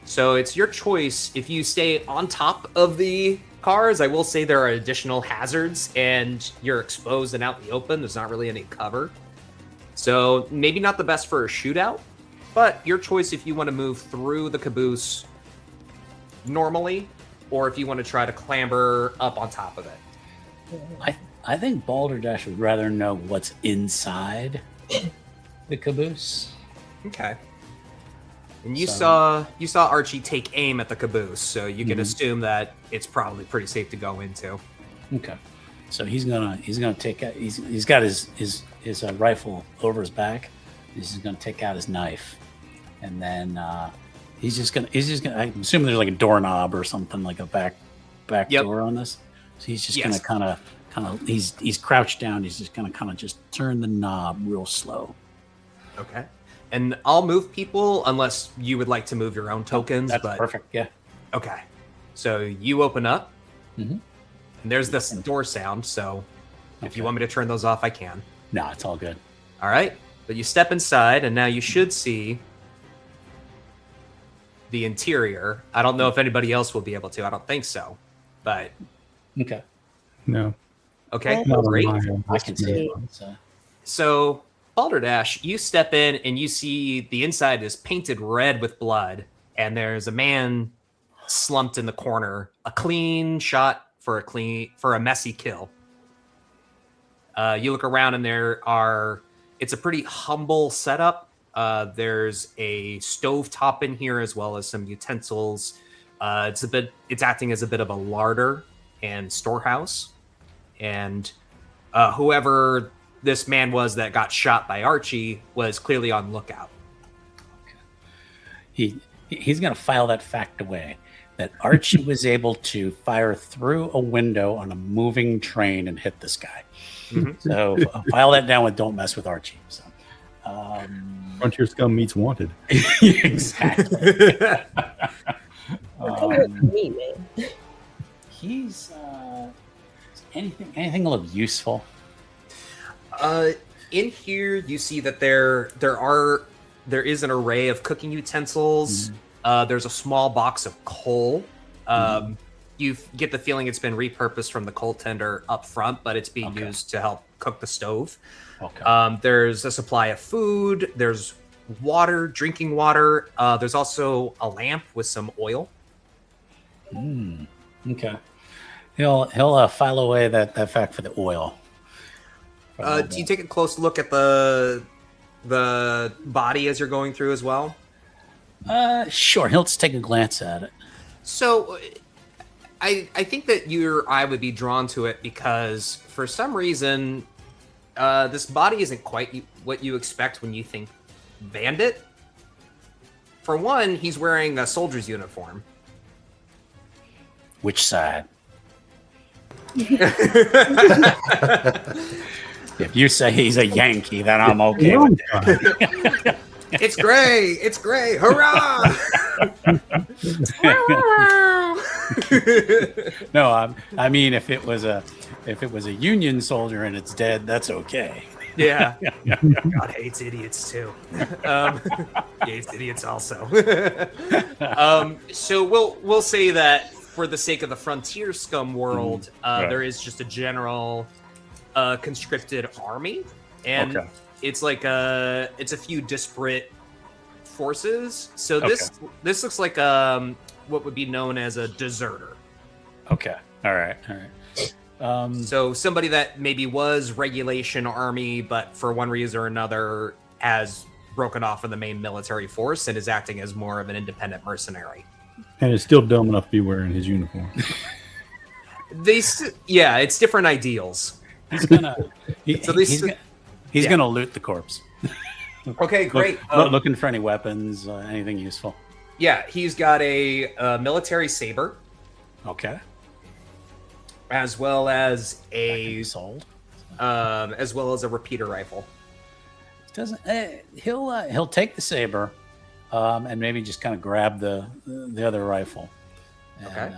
So it's your choice. If you stay on top of the cars, I will say there are additional hazards and you're exposed and out in the open. There's not really any cover. So maybe not the best for a shootout, but your choice if you want to move through the caboose normally, or if you want to try to clamber up on top of it. I think Balderdash would rather know what's inside the caboose. Okay. And you saw Archie take aim at the caboose, so you can assume that it's probably pretty safe to go into. Okay. So he's gonna take out. He's got his rifle over his back. He's just gonna take out his knife, and then he's just gonna. I'm assuming there's like a doorknob or something like a back door on this. So he's just gonna kind of. He's crouched down. He's just gonna kind of just turn the knob real slow. Okay. And I'll move people unless you would like to move your own tokens. That's but perfect. Yeah. Okay. So you open up, and there's this door sound. So if you want me to turn those off, I can. No, it's all good. All right. But you step inside, and now you should see the interior. I don't know if anybody else will be able to. I don't think so. But Okay. No. okay, Not on great. my end. I can see it. So Balderdash, you step in and you see the inside is painted red with blood, and there's a man slumped in the corner. A clean shot for a messy kill. You look around and it's a pretty humble setup. There's a stove top in here as well as some utensils. It's acting as a bit of a larder and storehouse. And whoever this man was that got shot by Archie was clearly on lookout. He's going to file that fact away, that Archie was able to fire through a window on a moving train and hit this guy. Mm-hmm. So file that down with don't mess with Archie. So, Frontier Scum meets Wanted. exactly. Come with me, man. He's anything look useful? In here, you see that there is an array of cooking utensils. There's a small box of coal. You get the feeling it's been repurposed from the coal tender up front, but it's being used to help cook the stove. Okay. There's a supply of food. There's water, drinking water. There's also a lamp with some oil. Okay. He'll file away that fact for the oil. Do you take a close look at the body as you're going through as well? Sure. He'll just take a glance at it. So, I think that your eye would be drawn to it because for some reason, this body isn't quite what you expect when you think bandit. For one, he's wearing a soldier's uniform. Which side? If you say he's a Yankee, then I'm okay with it. It's gray! It's gray! Hurrah! No, I mean if it was a Union soldier and it's dead, that's okay. Yeah. God hates idiots too. He hates idiots also. So we'll say that for the sake of the Frontier Scum world, there is just a general conscripted army, and it's like it's a few disparate forces. So this looks like what would be known as a deserter. Okay. All right. So somebody that maybe was regulation army, but for one reason or another has broken off from the main military force and is acting as more of an independent mercenary. And is still dumb enough to be wearing his uniform. It's different ideals. He's gonna loot the corpse. Okay, great. Looking for any weapons, anything useful. Yeah, he's got a military saber. Okay. As well as sold. As well as a repeater rifle. He'll take the saber, and maybe just kind of grab the other rifle. And,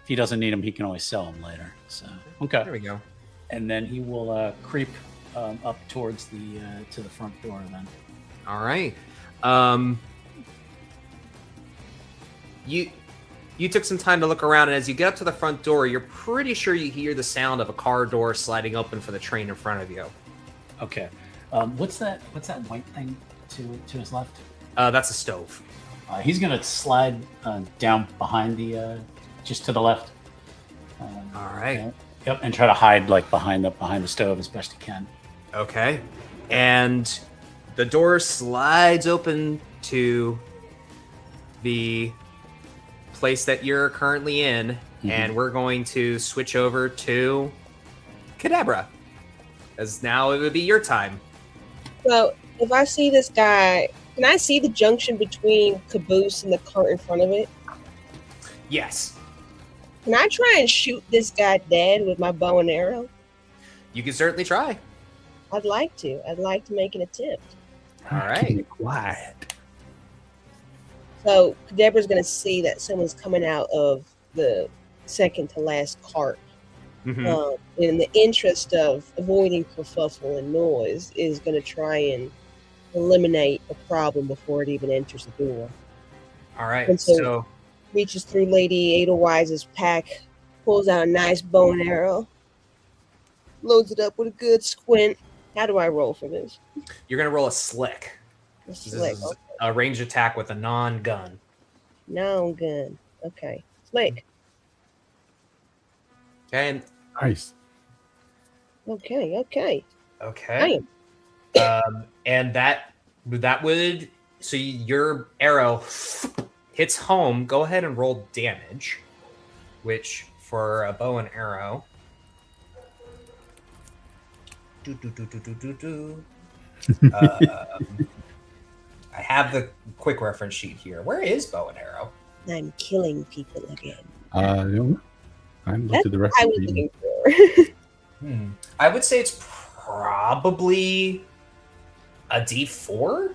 if he doesn't need them, he can always sell them later. So there we go. And then he will creep up towards to the front door. Then. All right. You took some time to look around, and as you get up to the front door, you're pretty sure you hear the sound of a car door sliding open for the train in front of you. Okay. What's that white thing to his left? That's a stove. He's gonna slide down behind just to the left. All right. Yep, and try to hide behind the stove as best he can. Okay. And the door slides open to the place that you're currently in, and we're going to switch over to Kadabra, as now it would be your time. So if I see this guy, can I see the junction between Caboose and the cart in front of it? Yes. Can I try and shoot this guy dead with my bow and arrow? You can certainly try. I'd like to make an attempt. All right. Quiet. So Deborah's going to see that someone's coming out of the second to last cart. In the interest of avoiding kerfuffle and noise, is going to try and eliminate a problem before it even enters the door. All right. And so reaches through Lady Edelwise's pack, pulls out a nice bow and arrow, loads it up with a good squint. How do I roll for this? You're going to roll a slick. This is a ranged attack with a non-gun. Non-gun. Okay. Slick. Okay. Nice. Okay. Okay. And that would so your arrow hits home. Go ahead and roll damage, which for a bow and arrow. I have the quick reference sheet here. Where is bow and arrow? I'm killing people again. I don't know. I'm That's looking at the what rest I of was the looking for. I would say it's probably a D4.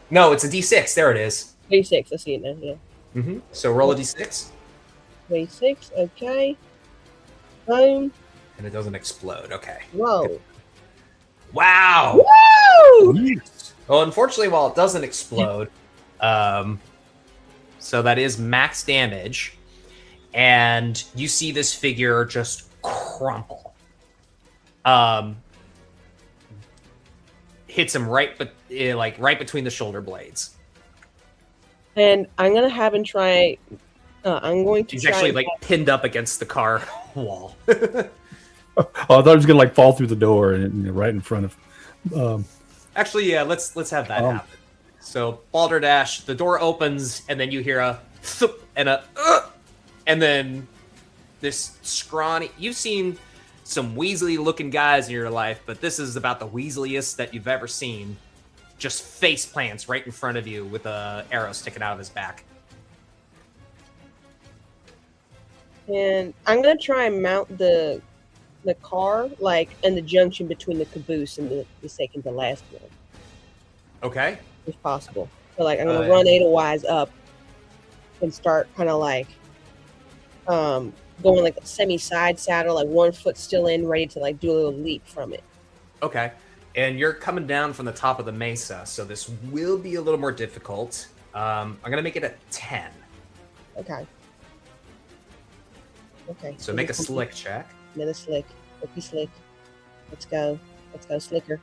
No, it's a D6. There it is. 26. I see it now. Yeah. So roll a D6. 26. Okay. Boom. And it doesn't explode. Okay. Whoa. Wow. Woo! Well, unfortunately, while it doesn't explode, so that is max damage, and you see this figure just crumple. Hits him right between the shoulder blades. And I'm gonna have him try. I'm going to. He's try actually pinned up against the car wall. Oh, I thought it was gonna fall through the door and right in front of. Actually, yeah, let's have that happen. So Balderdash, the door opens, and then you hear a thup and a and then this scrawny. You've seen some Weasley-looking guys in your life, but this is about the Weasliest that you've ever seen. Just face plants right in front of you with a arrow sticking out of his back. And I'm gonna try and mount the car in the junction between the caboose and the second to last one, Okay. if possible. So I'm gonna run Edelweiss up and start kind of going a semi-side saddle, one foot still in, ready to do a little leap from it. Okay. And you're coming down from the top of the mesa, so this will be a little more difficult. I'm gonna make it a 10. Okay. So make a slick check. Another slick. Cookie slick. Let's go, slicker.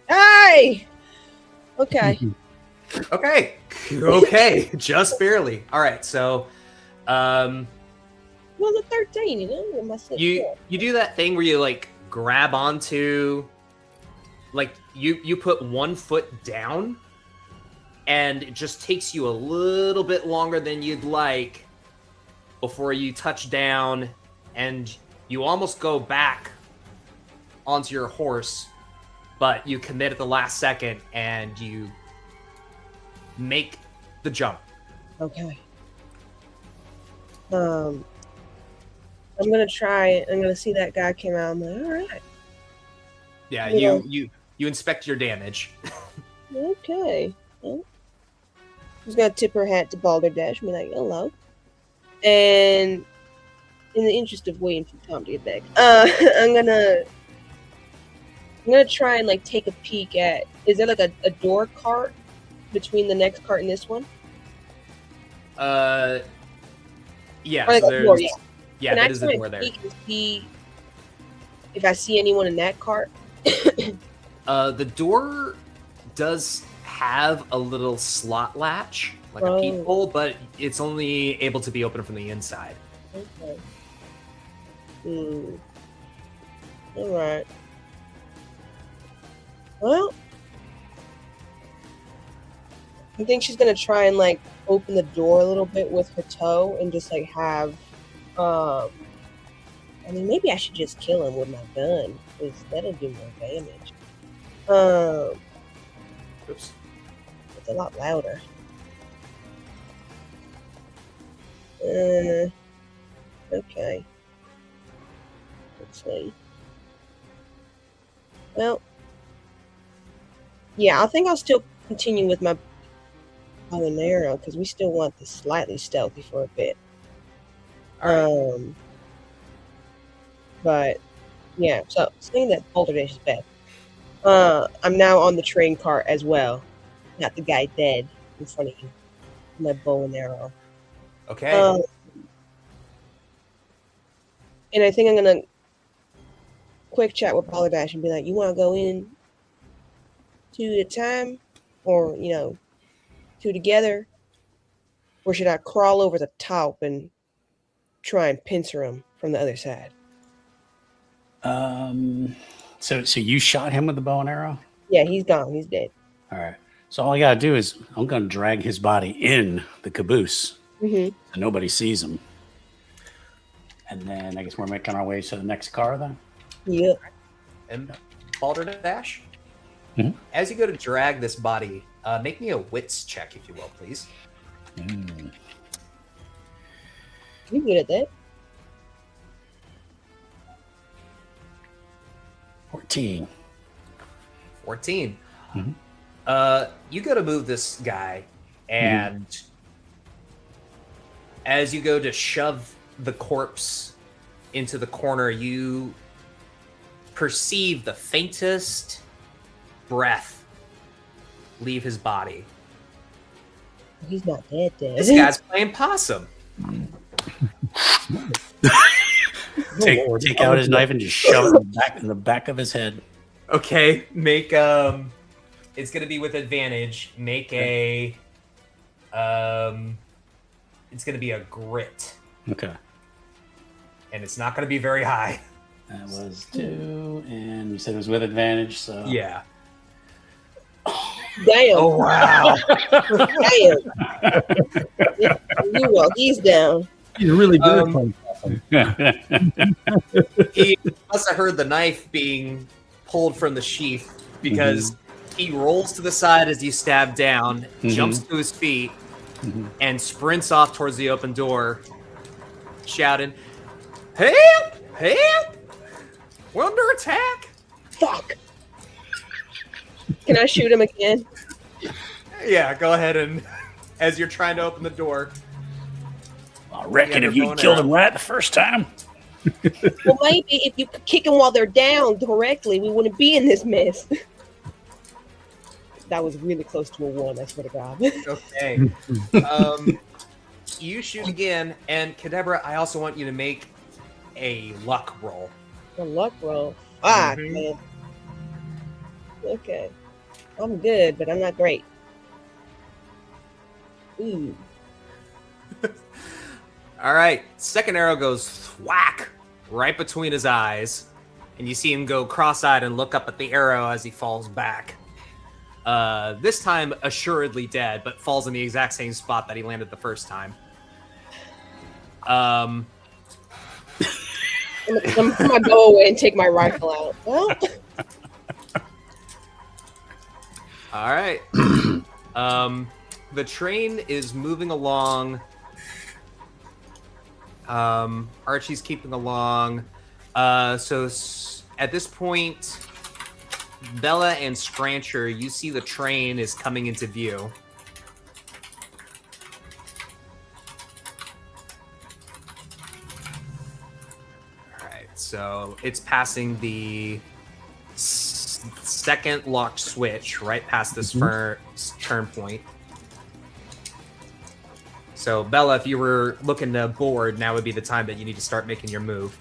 Hey! Okay. Okay. Just barely. All right. So, Well, the 13, you do that thing where you grab onto, you put 1 foot down, and it just takes you a little bit longer than you'd like before you touch down, and you almost go back onto your horse, but you commit at the last second and you make the jump. Okay. I'm gonna try. I'm gonna see that guy came out. I'm like, all right. Yeah, Yeah. you inspect your damage. Okay. Well, she's gonna tip her hat to Balderdash and be like, hello. And in the interest of waiting for Tom to get back, I'm gonna try and take a peek at. Is there a door cart between the next cart and this one? Yeah. Or So a door, there's, yeah, that is the door there. Peek and see if I see anyone in that cart. The door does have a little slot latch, a peephole, but it's only able to be opened from the inside. Okay. All right. Well, I think she's gonna try and open the door a little bit with her toe and just have. I mean, maybe I should just kill him with my gun because that'll do more damage. Oops. It's a lot louder. Okay. Let's see. Well, yeah, I think I'll still continue with my bow and arrow because we still want this slightly stealthy for a bit. All right. But yeah, so saying that Balderdash is bad. I'm now on the train cart as well, not the guy dead in front of you. My bow and arrow. Okay. And I think I'm gonna quick chat with Balderdash and be like, "You want to go in two at a time, or two together, or should I crawl over the top and try and pincer him from the other side?" So you shot him with the bow and arrow? Yeah, he's gone. He's dead. All right. So all I gotta do is I'm gonna drag his body in the caboose, Mm-hmm. so nobody sees him. And then I guess we're making our way to the next car then. Yep. And Balderdash, Mhm. as you go to drag this body, make me a wits check, if you will, please. You good at that? 14. 14. Mhm. You go to move this guy, and as you go to shove the corpse into the corner, you perceive the faintest breath leave his body. He's not dead. This guy's playing possum. Take out his knife and just shove it in the back of his head. Okay, make it's gonna be with advantage. Make a it's gonna be a grit, Okay. and it's not gonna be very high. That was 2, and you said it was with advantage, so Yeah. Damn. Oh wow. Damn. Well, he's down. He's really good at playing possum. He must have heard the knife being pulled from the sheath because he rolls to the side as you stab down, jumps to his feet, and sprints off towards the open door, shouting, "Help! Help! We're under attack!" Fuck. Can I shoot him again? Yeah, go ahead and as you're trying to open the door. I reckon Yeah, if you they're killed going him right the first time. Well, maybe if you could kick them while they're down correctly, we wouldn't be in this mess. That was really close to a 1, I swear to God. Okay. You shoot again, and Kadebra, I also want you to make a luck roll. A luck roll. Fuck, Mhm. man. Okay. I'm good, but I'm not great. Ooh. All right, second arrow goes thwack right between his eyes, and you see him go cross-eyed and look up at the arrow as he falls back. This time, assuredly dead, but falls in the exact same spot that he landed the first time. I'm gonna go away and take my rifle out. Well, All right. The train is moving along. Archie's keeping along. So at this point, Bella and Scrancher, you see the train is coming into view. All right, so it's passing the second locked switch right past this first turn point. So, Bella, if you were looking to board, now would be the time that you need to start making your move.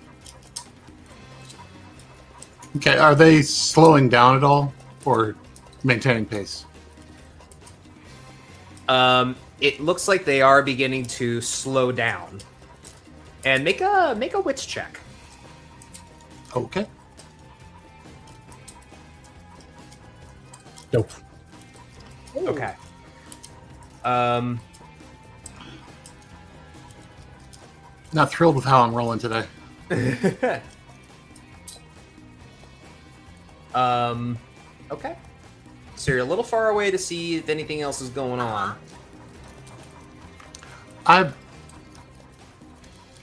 Okay, are they slowing down at all or maintaining pace? It looks like they are beginning to slow down. And make a wits check. Okay. Dope. ooh. Okay. Not thrilled with how I'm rolling today. Okay. So you're a little far away to see if anything else is going on. I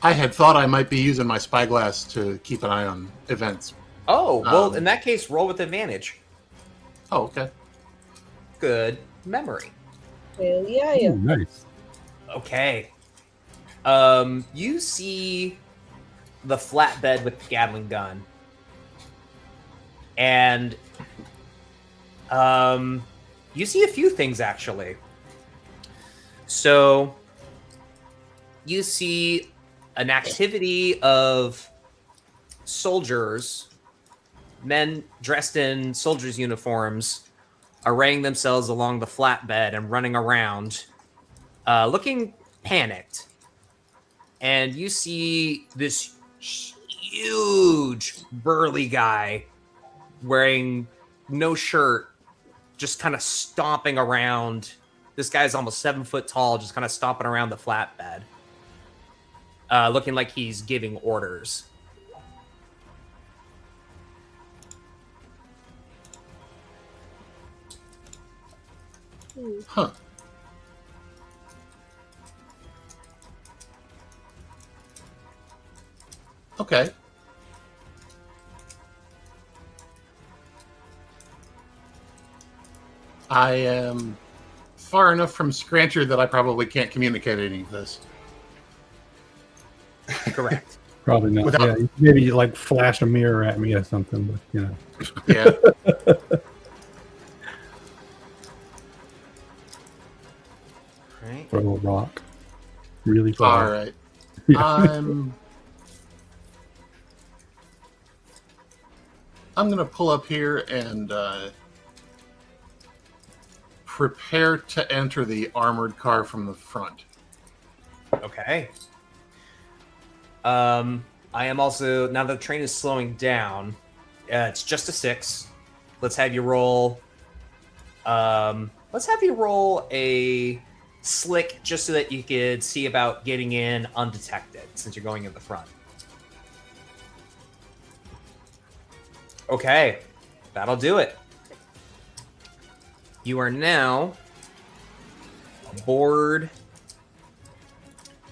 had thought I might be using my spyglass to keep an eye on events. Oh, well, Um, in that case, roll with advantage. Oh, okay. Good memory. Hell yeah, Ooh, yeah. nice. Okay. You see the flatbed with the Gatling gun. And you see a few things actually. So you see an activity of soldiers, men dressed in soldiers' uniforms, arraying themselves along the flatbed and running around, looking panicked. And you see this huge burly guy wearing no shirt, just kind of stomping around. This guy's almost 7 foot tall, just kind of stomping around the flatbed, looking like he's giving orders. Huh. Okay. I am far enough from Scrancher that I probably can't communicate any of this. Correct. Probably not. Without- Yeah, maybe you like flash a mirror at me or something, but you know. Yeah. Right. Throw a rock. Really far. All right. Yeah. I'm going to pull up here and prepare to enter the armored car from the front. Okay. I am also, now the train is slowing down. It's just a 6. Let's have you roll. Let's have you roll a slick just so that you could see about getting in undetected since you're going in the front. Okay, that'll do it. You are now aboard,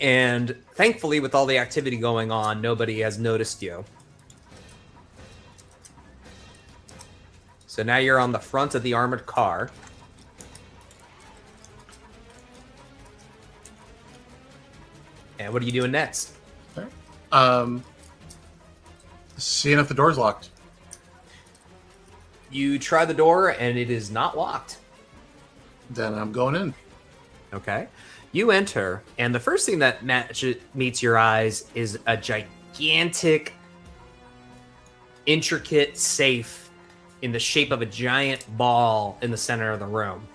and thankfully, with all the activity going on, nobody has noticed you. So now you're on the front of the armored car. And what are you doing next? Seeing if the door's locked. You try the door, and it is not locked. Then I'm going in. Okay. You enter, and the first thing that meets your eyes is a gigantic, intricate safe in the shape of a giant ball in the center of the room.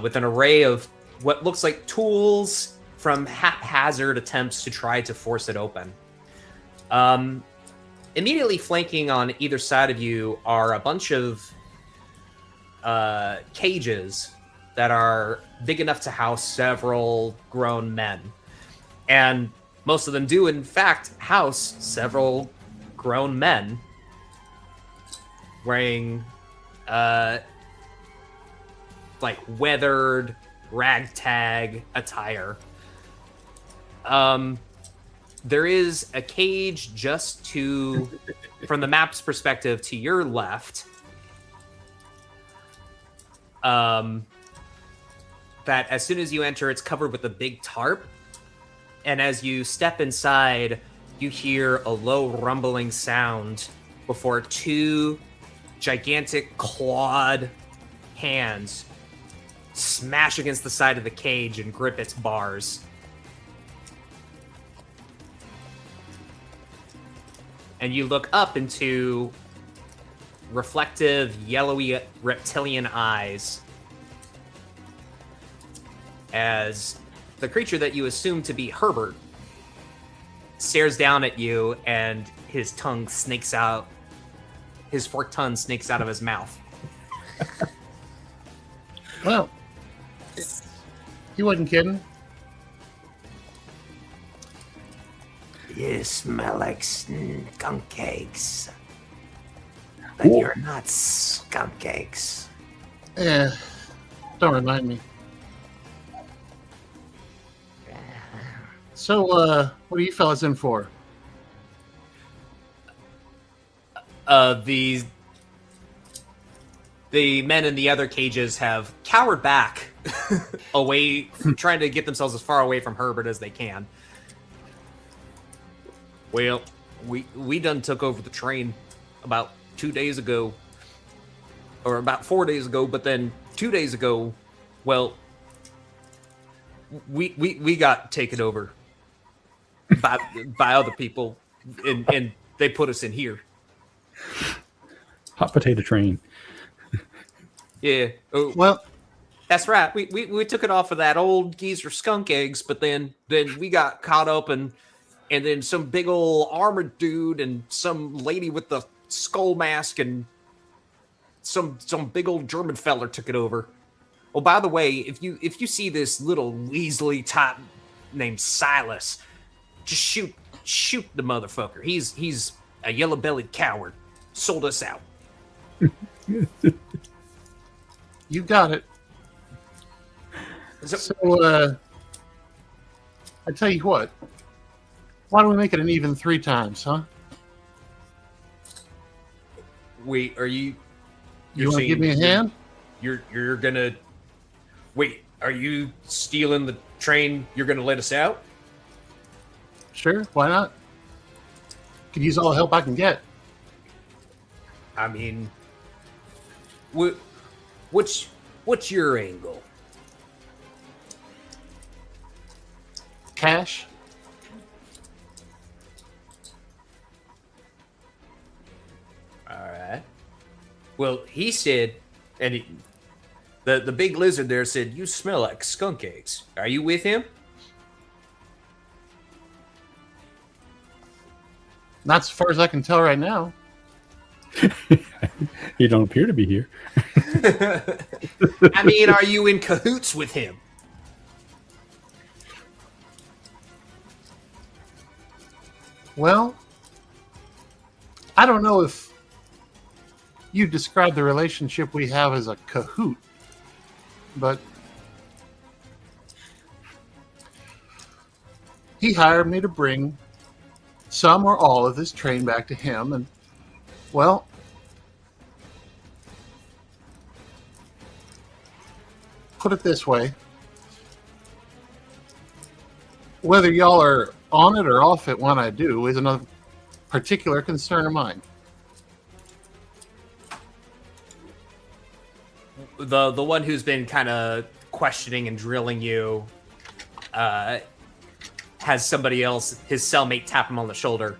With an array of what looks like tools from haphazard attempts to try to force it open. Immediately flanking on either side of you are a bunch of cages that are big enough to house several grown men. And most of them do, in fact, house several grown men wearing like weathered ragtag attire. There is a cage just to, from the map's perspective, to your left. That as soon as you enter, it's covered with a big tarp. And as you step inside, you hear a low rumbling sound before 2 gigantic clawed hands smash against the side of the cage and grip its bars. And you look up into reflective, yellowy reptilian eyes as the creature that you assume to be Herbert stares down at you, and his tongue snakes out. His forked tongue snakes out of his mouth. Well, he wasn't kidding. You smell like skunk eggs. But you're not skunk eggs. Eh, don't remind me. So, what are you fellas in for? The men in the other cages have cowered back away, trying to get themselves as far away from Herbert as they can. Well, we done took over the train about 2 days ago, or about 4 days ago, but then 2 days ago, well, we got taken over by other people, and they put us in here. Hot potato train. Yeah. Oh, Well, that's right. We took it off of that old geezer skunk eggs, but then we got caught up in and then some big old armored dude and some lady with the skull mask and some big old German feller took it over. Oh, by the way, if you see this little Weasley type named Silas, just shoot the motherfucker. He's a yellow-bellied coward. Sold us out. You got it. So, I tell you what. Why don't we make it an even 3 times, huh? Wait, are you? You want to give me a hand? You're gonna. Wait, are you stealing the train? You're gonna let us out? Sure, why not? Could use all the help I can get. I mean, what's your angle? Cash? All right. Well, he said, and the big lizard there said, "You smell like skunk eggs." Are you with him? Not as far as I can tell right now. You don't appear to be here. I mean, are you in cahoots with him? Well, I don't know if you describe the relationship we have as a cahoot, but he hired me to bring some or all of this train back to him, and, well, put it this way. Whether y'all are on it or off it when I do is another particular concern of mine. The one who's been kind of questioning and drilling you has somebody else, his cellmate, tap him on the shoulder.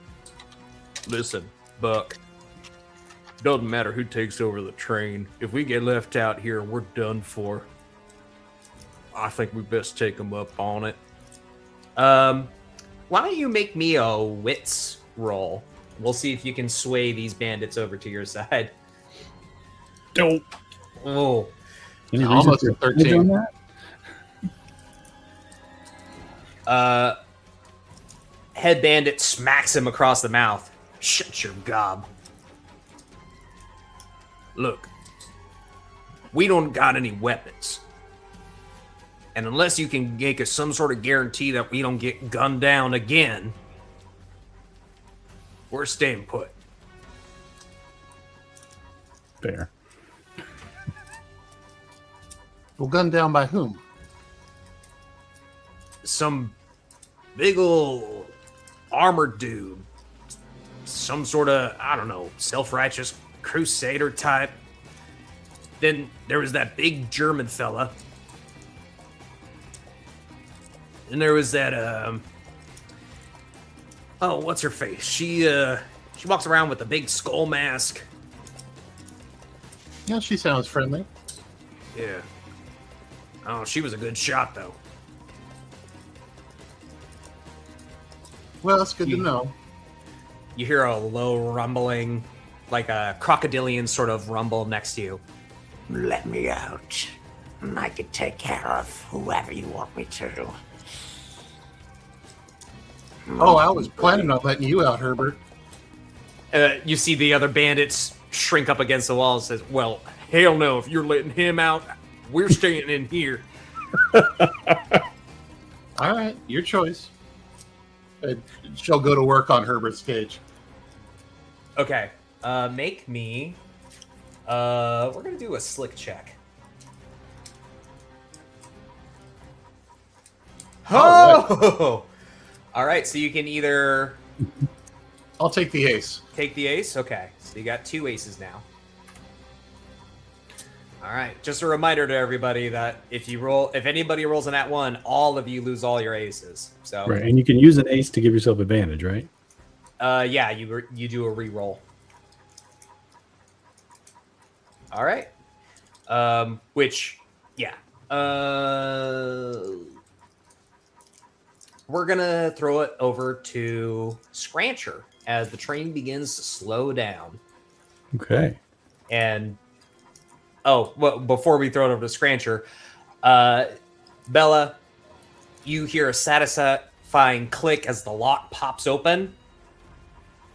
Listen, Buck. Doesn't matter who takes over the train. If we get left out here, we're done for. I think we best take them up on it. Why don't you make me a wits roll? We'll see if you can sway these bandits over to your side. Dope. Oh. Any reason Almost for a 13. on that? Head bandit smacks him across the mouth. Shut your gob. Look, we don't got any weapons. And unless you can make us some sort of guarantee that we don't get gunned down again, we're staying put. Fair. Well, gunned down by whom? Some big ol' armored dude. Some sort of, I don't know, self-righteous crusader type. Then there was that big German fella. And there was that, oh, what's her face? She walks around with a big skull mask. Yeah, she sounds friendly. Yeah. Oh, she was a good shot, though. Well, that's good to know. You hear a low rumbling, like a crocodilian sort of rumble next to you. Let me out, and I can take care of whoever you want me to. Oh, I was planning on letting you out, Herbert. You see the other bandits shrink up against the wall and says, well, hell no, if you're letting him out, we're staying in here. All right, your choice. She'll go to work on Herbert's cage. Okay, make me, we're going to do a slick check. Oh! All right, so you can either I'll take the ace. take the ace. Okay, so you got 2 aces now. All right, just a reminder to everybody that if anybody rolls an at 1, all of you lose all your aces. So Right, and you can use an ace to give yourself advantage, right? yeah, you do a re-roll. All right, which yeah, we're gonna throw it over to Scrancher as the train begins to slow down. Okay. And well, before we throw it over to Scrancher, Bella, you hear a satisfying click as the lock pops open,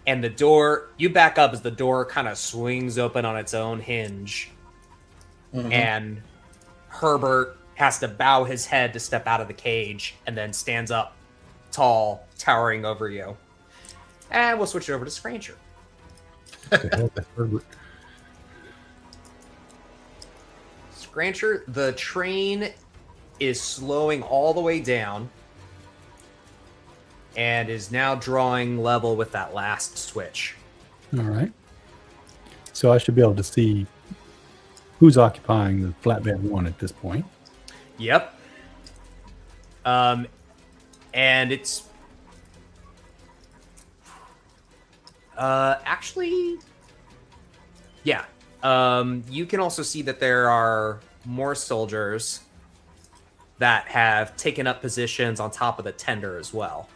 and the door. You back up as the door kind of swings open on its own hinge, and Herbert has to bow his head to step out of the cage, and then stands up, tall, towering over you. And we'll switch it over to Scrancher. What the hell, that's Herbert. Scrancher, the train is slowing all the way down and is now drawing level with that last switch. All right. So I should be able to see who's occupying the flatbed 1 at this point. Yep. And it's actually, yeah. You can also see that there are more soldiers that have taken up positions on top of the tender as well.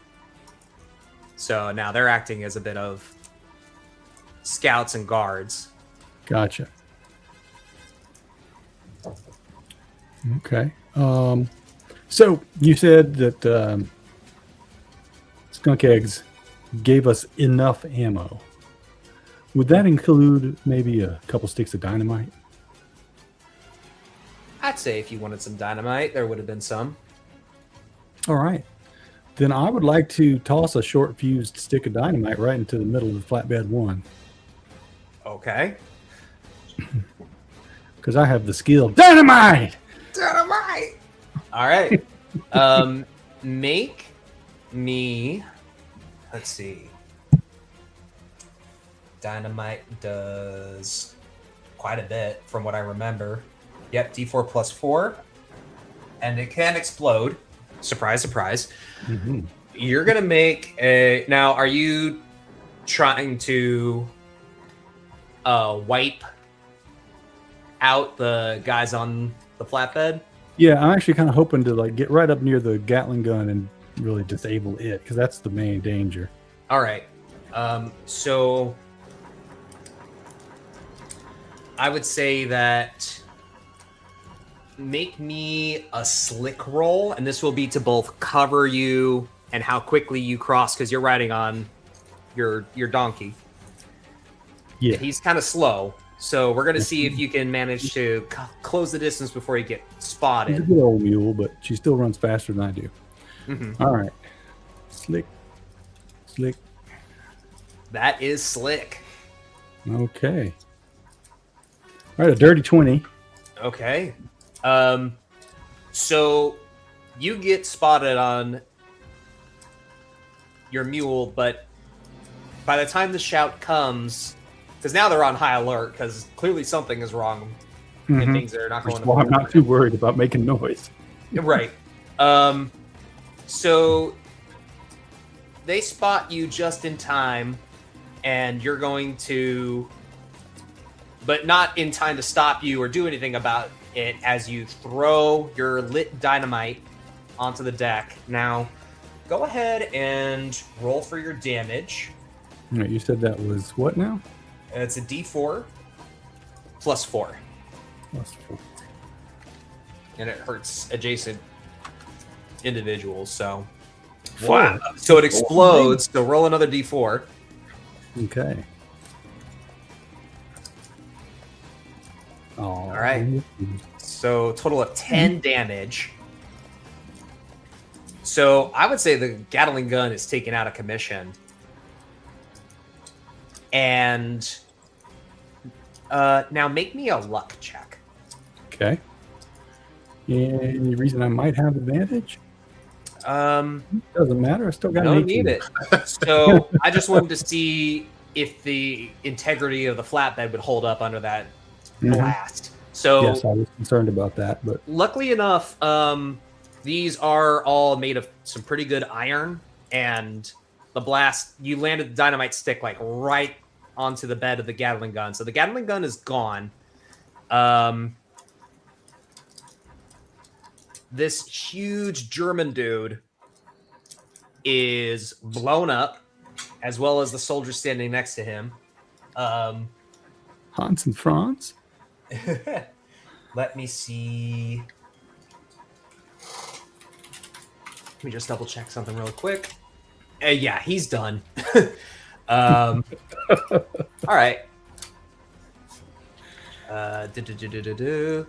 So now they're acting as a bit of scouts and guards. Gotcha. Okay. So you said that skunk eggs gave us enough ammo. Would that include maybe a couple sticks of dynamite? I'd say if you wanted some dynamite, there would have been some. All right. Then I would like to toss a short fused stick of dynamite right into the middle of the flatbed 1. Okay. Because I have the skill. Dynamite! Dynamite! All right. Make me... Let's see. Dynamite does quite a bit from what I remember. Yep, D4 plus 4. And it can explode. Surprise, surprise. Mm-hmm. You're going to make a... Now, are you trying to wipe out the guys on the flatbed? Yeah, I'm actually kind of hoping to like get right up near the Gatling gun and really disable it, because that's the main danger. All right. So I would say that make me a slick roll, and this will be to both cover you and how quickly you cross, because you're riding on your donkey. Yeah. He's kind of slow, so we're going to see if you can manage to close the distance before you get She's a spotted. good old mule, but she still runs faster than I do. Mhm. All right. Slick. Slick. That is slick. Okay. All right, a dirty 20. Okay. So you get spotted on your mule, but by the time the shout comes, because now they're on high alert, because clearly something is wrong and Mhm. things are not going to Well, I'm not too worried about making noise. Right. So they spot you just in time, and you're going to, but not in time to stop you or do anything about it, as you throw your lit dynamite onto the deck. Now, go ahead and roll for your damage. All right, you said that was what now? It's a D4 plus 4, Plus 4. and it hurts adjacent individuals. So, Wow. So it explodes. So roll another D4. Okay. All right. So total of 10 damage. So I would say the Gatling gun is taken out of commission. And now make me a luck check. Okay. Any reason I might have advantage? Doesn't matter. I still got an Don't 18. need it. So I just wanted to see if the integrity of the flatbed would hold up under that blast. So Yes, I was concerned about that, but luckily enough, these are all made of some pretty good iron, and the blast, you landed the dynamite stick like right onto the bed of the Gatling gun. So the Gatling gun is gone. This huge German dude is blown up, as well as the soldier standing next to him. Hans and Franz. Let me see. Let me just double check something real quick. Yeah, he's done. All right.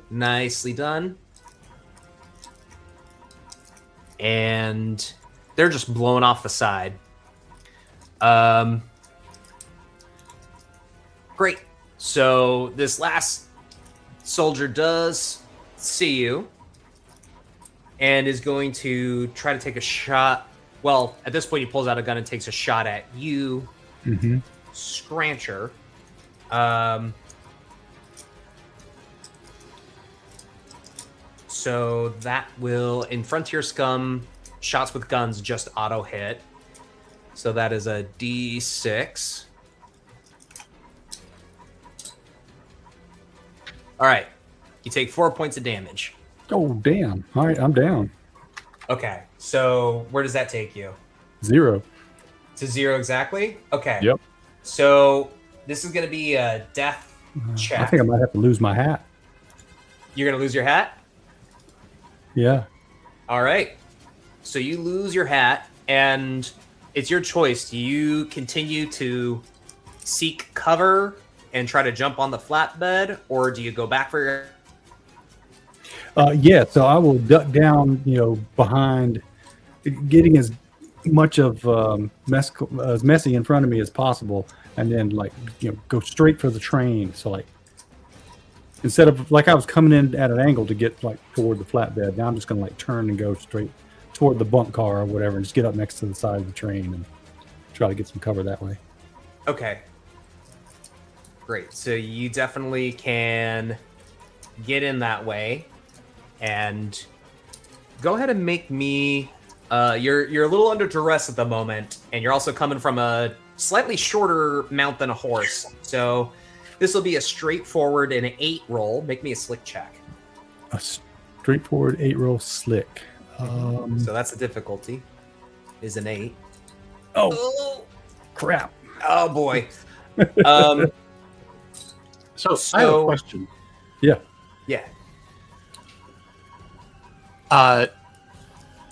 Nicely done. And they're just blown off the side. Great. So this last soldier does see you and is going to try to take a shot. Well, at this point, he pulls out a gun and takes a shot at you, Scrancher. So that will, in Frontier Scum, shots with guns just auto hit. So that is a D6. All right. You take 4 points of damage. Oh, damn. All right, I'm down. Okay. So where does that take you? 0. To 0 exactly? Okay. Yep. So this is going to be a death check. I think I might have to lose my hat. You're going to lose your hat? Yeah. All right. So you lose your hat, and it's your choice. Do you continue to seek cover and try to jump on the flatbed, or do you go back for your... Yeah, so I will duck down, behind, getting as much of as messy in front of me as possible, and then go straight for the train. So instead of I was coming in at an angle to get toward the flatbed, now I'm just gonna turn and go straight toward the bunk car or whatever, and just get up next to the side of the train and try to get some cover that way. Okay. Great. So you definitely can get in that way. And go ahead and make me. You're a little under duress at the moment, and you're also coming from a slightly shorter mount than a horse. So this will be a straightforward and an 8 roll. Make me a slick check. A straightforward 8 roll slick. So that's the difficulty. Is an 8. Oh crap! Oh boy. So I have a question. Yeah. Yeah.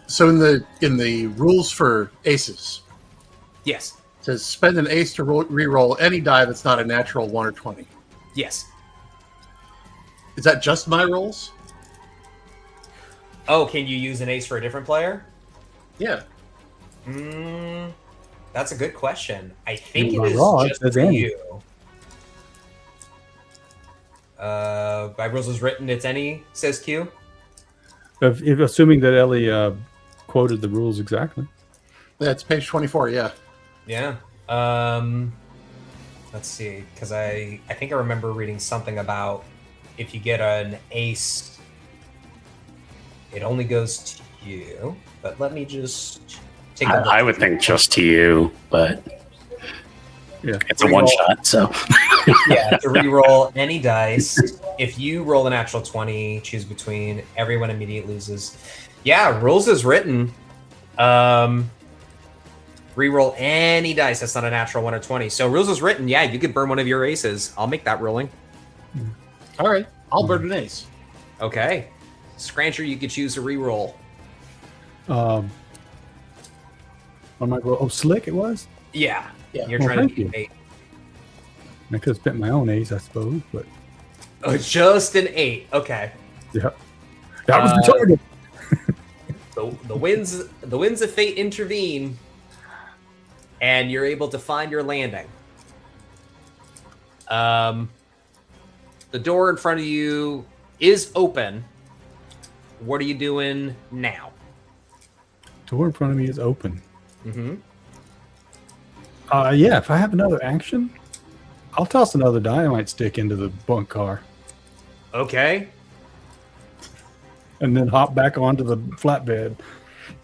So in the rules for aces, Yes. it says spend an ace to re-roll any die that's not a natural 1 or 20. Yes. Is that just my rolls? Oh, can you use an ace for a different player? Yeah. That's a good question. I think In it my is law, it just says for any. you. By rules as written, it's any, says Q. If assuming that Ellie quoted the rules exactly. That's page 24, yeah. Yeah. Let's see, because I think I remember reading something about if you get an ace, it only goes to you. But let me just take a look. I would think just to you, but Yeah. it's a one shot, so Yeah, to re-roll any dice. If you roll a natural 20, choose between. Everyone immediately loses. Yeah, rules as written. Re-roll any dice that's not a natural 1 or 20. So rules as written, yeah, you could burn one of your aces. I'll make that rolling. All right. I'll burn an ace. Okay. Scrancher, you could choose a re-roll. On my roll, slick it was. Yeah. Yeah. You're Well, trying thank to you. do 8. I could have spent my own ace, I suppose, but Oh, just an 8. Okay. yeah, that was the target. The winds of fate intervene, and you're able to find your landing. The door in front of you is open. What are you doing now? Door in front of me is open. Mm-hmm. Yeah, if I have another action, I'll toss another dynamite stick into the bunk car Okay. and then hop back onto the flatbed.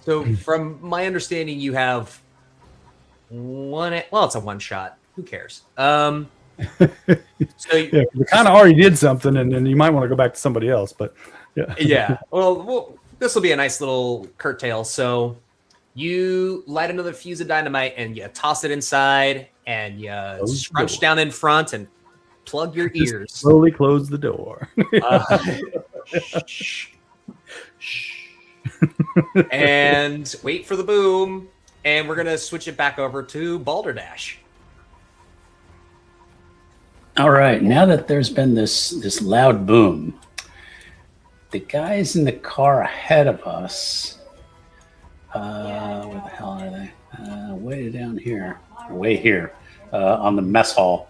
So, from my understanding, you have one. Well, it's a one shot. Who cares? So, Yeah, you kind of already did something, and then you might want to go back to somebody else. But yeah, yeah. Well, this will be a nice little curtail. So, You light another fuse of dynamite and you toss it inside and you Close the scrunch door. down in front and plug your Just ears. slowly close the door. Shh. And wait for the boom. And we're going to switch it back over to Balderdash. All right. Now that there's been this loud boom, the guys in the car ahead of us. Where the hell are they? Way down here. Way here. On the mess hall.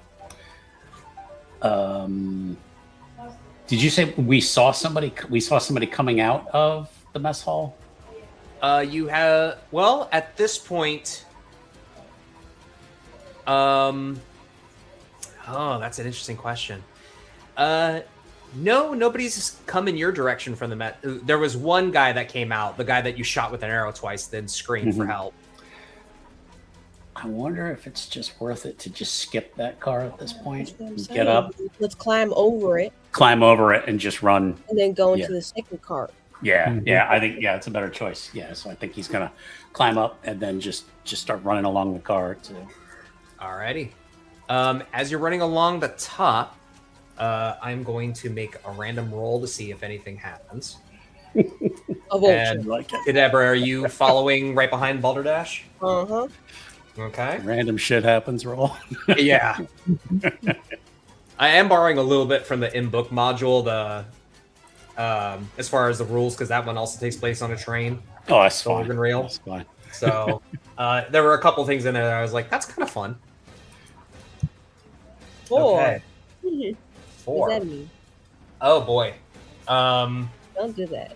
Did you say we saw somebody? We saw somebody coming out of the mess hall. You have at this point. Oh, that's an interesting question. No, nobody's come in your direction from the Met. There was one guy that came out, the guy that you shot with an arrow twice, then screamed for help. I wonder if it's just worth it to just skip that car at this point. That's what I'm Get saying. up, Let's climb over it climb over it, and just run. and then go into Yeah. the second cart. Yeah, yeah. I think it's a better choice. Yeah, so I think he's gonna climb up and then just start running along the car. Alrighty. As you're running along the top, I'm going to make a random roll to see if anything happens. A vulture. And Deborah, are you following right behind Balderdash? Uh-huh. Okay. Random shit happens. Roll. Yeah. I am borrowing a little bit from the in-book module, as far as the rules, because that one also takes place on a train. Oh, that's fine. Oregon Rail. That's fine. So there were a couple things in there that I was like, that's kind of fun. 4. Okay. What 4. does that mean? Oh boy. Don't do that.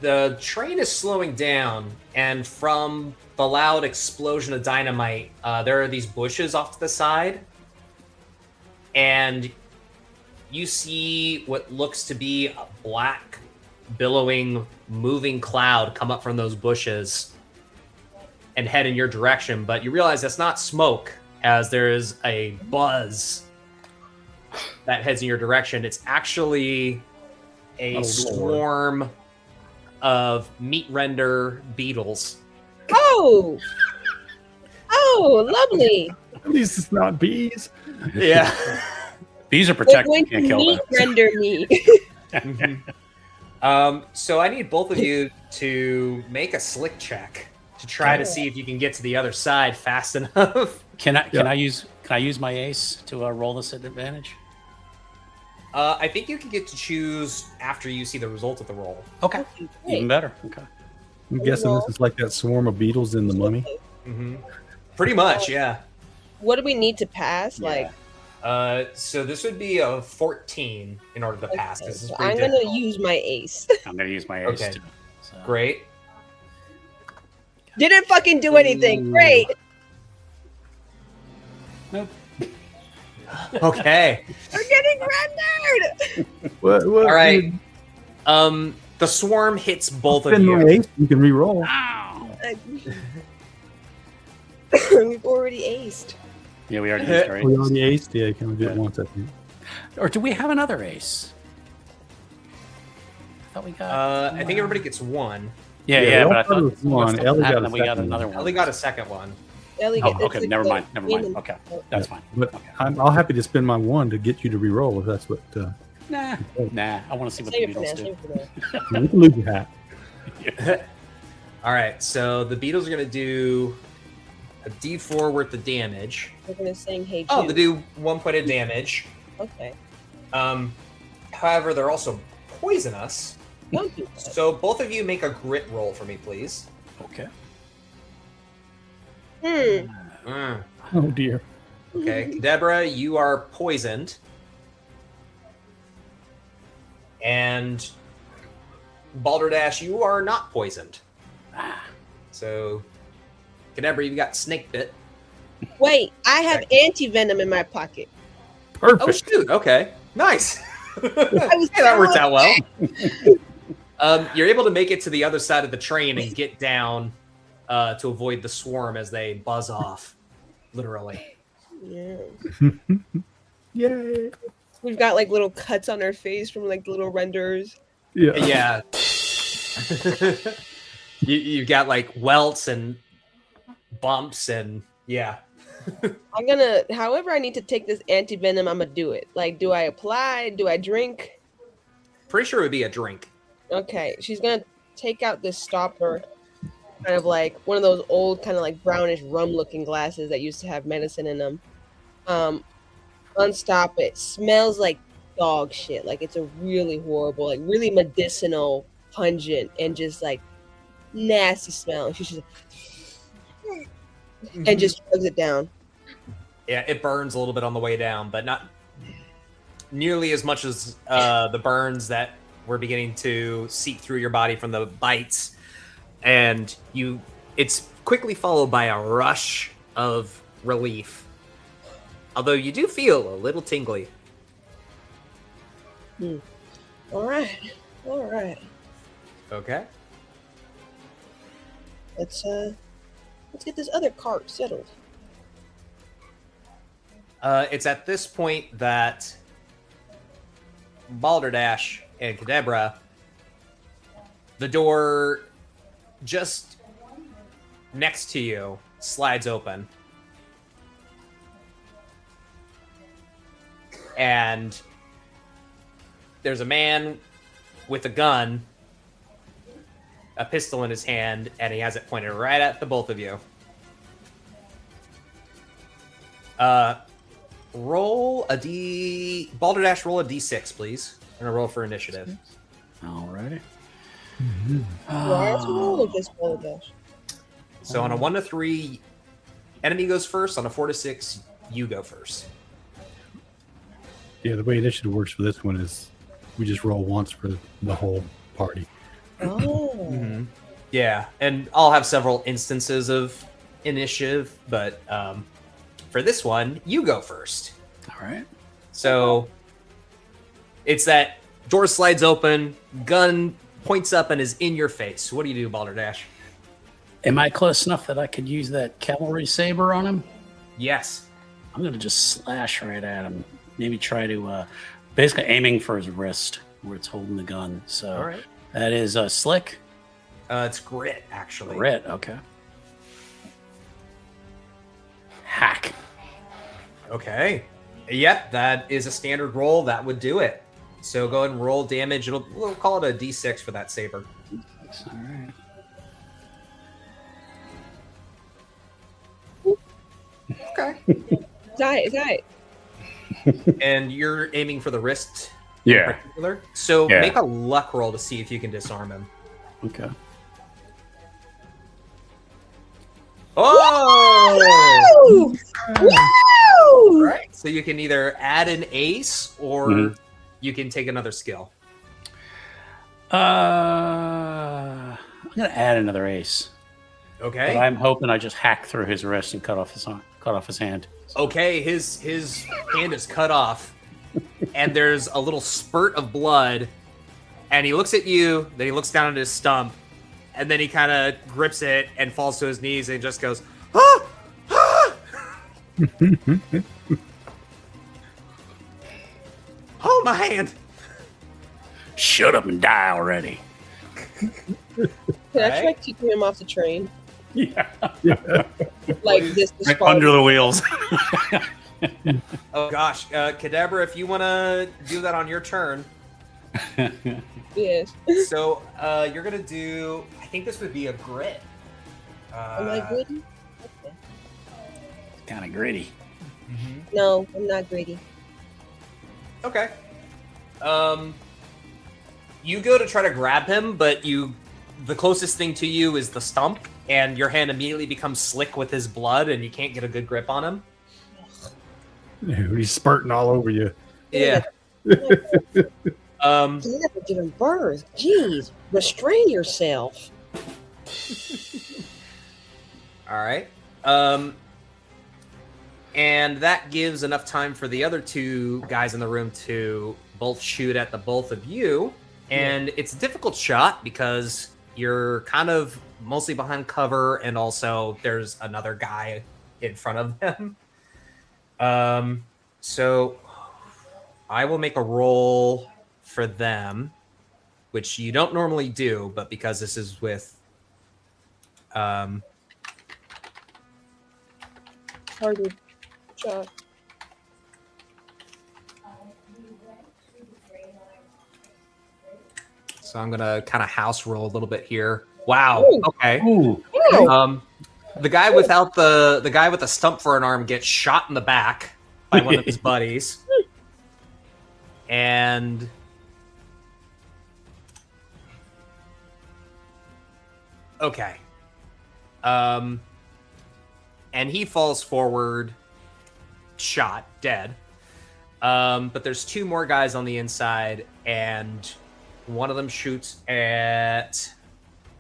The train is slowing down, and from the loud explosion of dynamite, there are these bushes off to the side, and you see what looks to be a black, billowing, moving cloud come up from those bushes and head in your direction, but you realize that's not smoke, as there is a buzz that heads in your direction. It's actually a swarm of meat render beetles. Oh! Oh, lovely. At least it's not bees. Yeah. These are They're protected. going Can't to kill meat them. render me. So I need both of you to make a slick check to try to see if you can get to the other side fast enough. Can I use my ace to roll this at advantage? I think you can get to choose after you see the result of the roll. Okay. Even better. Okay. I'm guessing this is like that swarm of beetles in The Mummy. Pretty much, yeah. What do we need to pass? Like, So this would be a 14 in order to pass. This is so pretty I'm going to difficult. use my ace. I'm gonna use my ace Okay. too. So. Great. Didn't fucking do anything. Great. Nope. Okay. We're getting rendered. What, All right. The swarm hits both of Spin my you. ace, you can re-roll. We've already aced. Yeah, we already used our Oh, you ace. already aced? Yeah, you can only do it once, I think. Or do we have another ace? I thought we got. I think everybody gets one. Yeah, we but I all thought it thought was one. something Ellie got happened a and we got second another one. one. Ellie got a second one. Ellie, Oh, it's okay, like never the mind. in- Okay, that's fine. But Okay. I'm all happy to spend my one to get you to re-roll if that's what. Nah, I want to see what the Save it for now. Beatles Save do. it for now. You can lose your hat. All right, so the beetles are going to do a D4 worth of damage. We're going to sing Hey Jude. Oh, they do 1 point of damage. Okay. However, they're also poisonous. Don't do that. So both of you make a grit roll for me, please. Okay. Oh dear. Okay, Deborah, you are poisoned. And Balderdash, you are not poisoned. So, Deborah, you've got snake bit. Wait, I have anti-venom in my pocket. Perfect. Oh, shoot. Okay. Nice. was Hey, that worked so out well. You're able to make it to the other side of the train and get down to avoid the swarm as they buzz off, literally. Yeah. Yay. We've got like little cuts on our face from like the little renders. Yeah. Yeah. You've got like welts and bumps and yeah. I'm gonna, however I need to take this anti-venom, I'm gonna do it. Like, do I apply? Do I drink? Pretty sure it would be a drink. Okay, she's gonna take out this stopper, kind of like one of those old, kind of like brownish rum-looking glasses that used to have medicine in them. Unstop it. Smells like dog shit. Like it's a really horrible, like really medicinal, pungent, and just like nasty smell. And she's just and just chugs it down. Yeah, it burns a little bit on the way down, but not nearly as much as the burns that were beginning to seep through your body from the bites. And it's quickly followed by a rush of relief. Although you do feel a little tingly. All right. Okay. Let's get this other cart settled. It's at this point that Balderdash and Kadebra, the door just next to you slides open. And there's a man with a gun, a pistol in his hand, and he has it pointed right at the both of you. Balderdash, roll a d6, please. I'm gonna roll for initiative. Alrighty. Last roll or just Balderdash? So on a 1 to 3, enemy goes first. On a 4 to 6, you go first. Yeah, the way initiative works for this one is we just roll once for the whole party. Oh. Yeah, and I'll have several instances of initiative, but for this one, you go first. All right. So it's that door slides open, gun points up and is in your face. What do you do, Balderdash? Am I close enough that I could use that cavalry saber on him? Yes. I'm going to just slash right at him. Maybe try to, basically aiming for his wrist where it's holding the gun. So All right. that is slick. It's grit, actually. Grit, okay. Hack. Okay. Yep, that is a standard roll. That would do it. So go ahead and roll damage. We'll call it a d6 for that saber. All right. Okay. It's all right. And you're aiming for the wrist Yeah. in particular? So Yeah. make a luck roll to see if you can disarm him. Okay. Oh! Woo! Woo! Right. So you can either add an ace or you can take another skill. I'm going to add another ace. Okay. But I'm hoping I just hack through his wrist and cut off his hand. Okay, his hand is cut off, and there's a little spurt of blood, and he looks at you, then he looks down at his stump, and then he kind of grips it and falls to his knees and just goes, ah! Ah! Oh, my hand! Shut up and die already. Can I try keeping him off the train? Yeah. Like this is Right under the wheels. Oh, gosh. Kadabra, if you want to do that on your turn. Yes. So you're going to do, I think this would be a grit. Am I greedy? Okay. Kind of gritty. No, I'm not greedy. Okay. You go to try to grab him, but the closest thing to you is the stump, and your hand immediately becomes slick with his blood, and you can't get a good grip on him. Dude, he's spurting all over you. Yeah. You never given birth. Jeez, restrain yourself. All right. And that gives enough time for the other two guys in the room to both shoot at the both of you. And it's a difficult shot because you're kind of mostly behind cover, and also there's another guy in front of them. So I will make a roll for them, which you don't normally do, but because this is with Target shot. So I'm gonna kind of house roll a little bit here. Wow. Ooh. Okay. Ooh. Oh, The guy without the guy with a stump for an arm gets shot in the back by one of his buddies, and okay, and he falls forward, shot, dead. But there's two more guys on the inside, and one of them shoots at,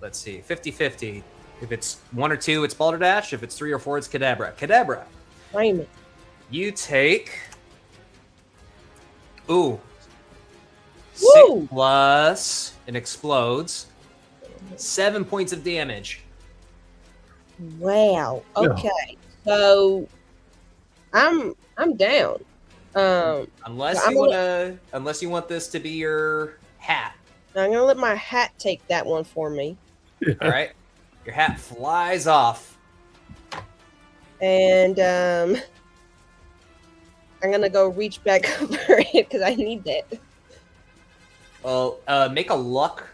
let's see, 50-50. If it's 1 or 2, it's Balderdash. If it's 3 or 4, it's Kadabra. Kadabra, Raymond. you take... Ooh. Woo! 6 plus... It explodes. 7 points of damage. Wow. Okay. So I'm down. Unless I'm you want this to be your hat. I'm gonna let my hat take that one for me. All right. Your hat flies off. And I'm gonna go reach back over it because I need that. Well, make a luck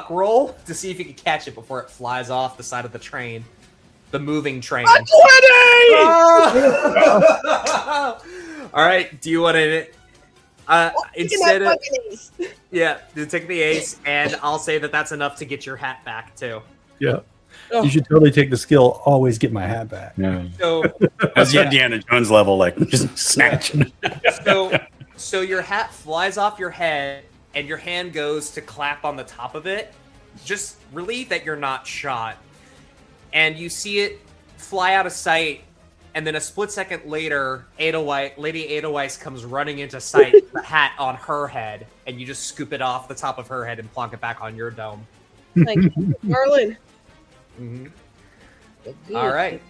roll to see if you can catch it before it flies off the side of the train, the moving train. A 20! All right. Do you want to instead of to take the ace, and I'll say that that's enough to get your hat back too. Yeah. Oh. You should totally take the skill. Always get my hat back. Yeah. So That's the Indiana Jones level, like just snatching. So your hat flies off your head, and your hand goes to clap on the top of it, just relieved that you're not shot. And you see it fly out of sight, and then a split second later, Lady Edelweiss comes running into sight with the hat on her head, and you just scoop it off the top of her head and plonk it back on your dome. Thank you, Marlon. Mm-hmm. Good. All right.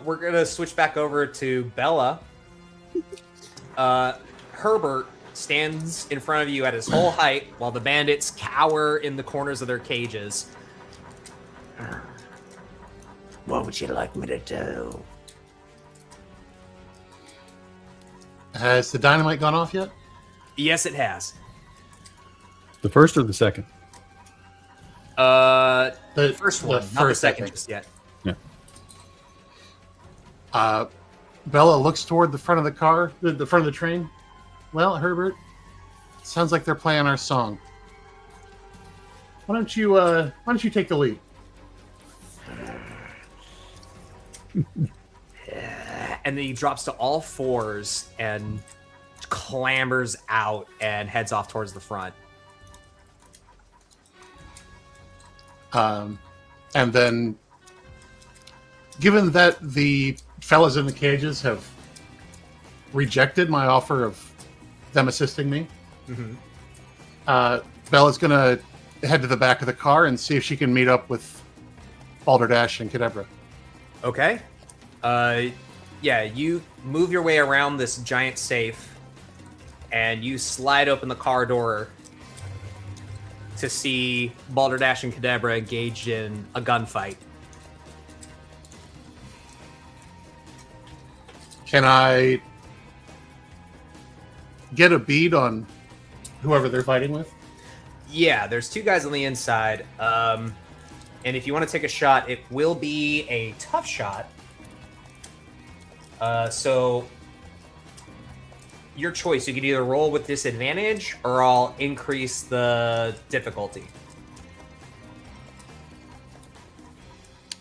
We're going to switch back over to Bella. Herbert stands in front of you at his whole height while the bandits cower in the corners of their cages. What would you like me to do? Has the dynamite gone off yet? Yes, it has. The first or the second? The first one, not the first, second okay. just yet. Bella looks toward the front of the car, the front of the train. Well, Herbert, sounds like they're playing our song. Why don't you take the lead? And then he drops to all fours and clambers out and heads off towards the front. And then, given that the fellas in the cages have rejected my offer of them assisting me, Bella's going to head to the back of the car and see if she can meet up with Balderdash and Kadabra. Okay. Yeah, you move your way around this giant safe, and you slide open the car door to see Balderdash and Kadabra engaged in a gunfight. Can I get a bead on whoever they're fighting with? Yeah, there's 2 guys on the inside. And if you want to take a shot, it will be a tough shot. So your choice. You can either roll with disadvantage, or I'll increase the difficulty.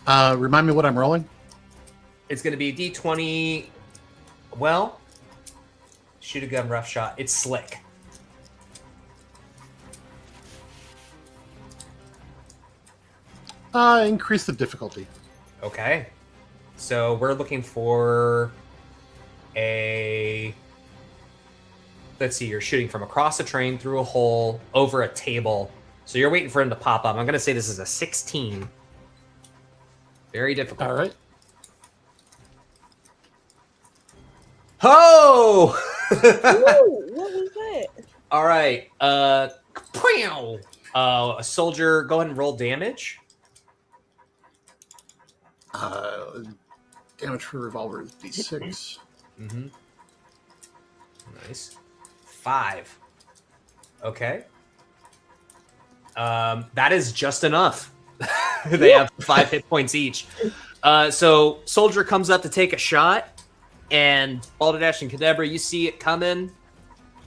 Remind me what I'm rolling. It's going to be D20. Well, shoot a gun, rough shot. It's slick. Increase the difficulty. Okay. So we're looking for a... Let's see, you're shooting from across a train, through a hole, over a table. So you're waiting for him to pop up. I'm going to say this is a 16. Very difficult. All right. Ho! Ooh, what was that? All right. A soldier, go ahead and roll damage. Damage for revolver is D6. Mm-hmm. Nice. 5. Okay. That is just enough. They have 5 hit points each. So soldier comes up to take a shot, and Balderdash and Kadabra, you see it coming,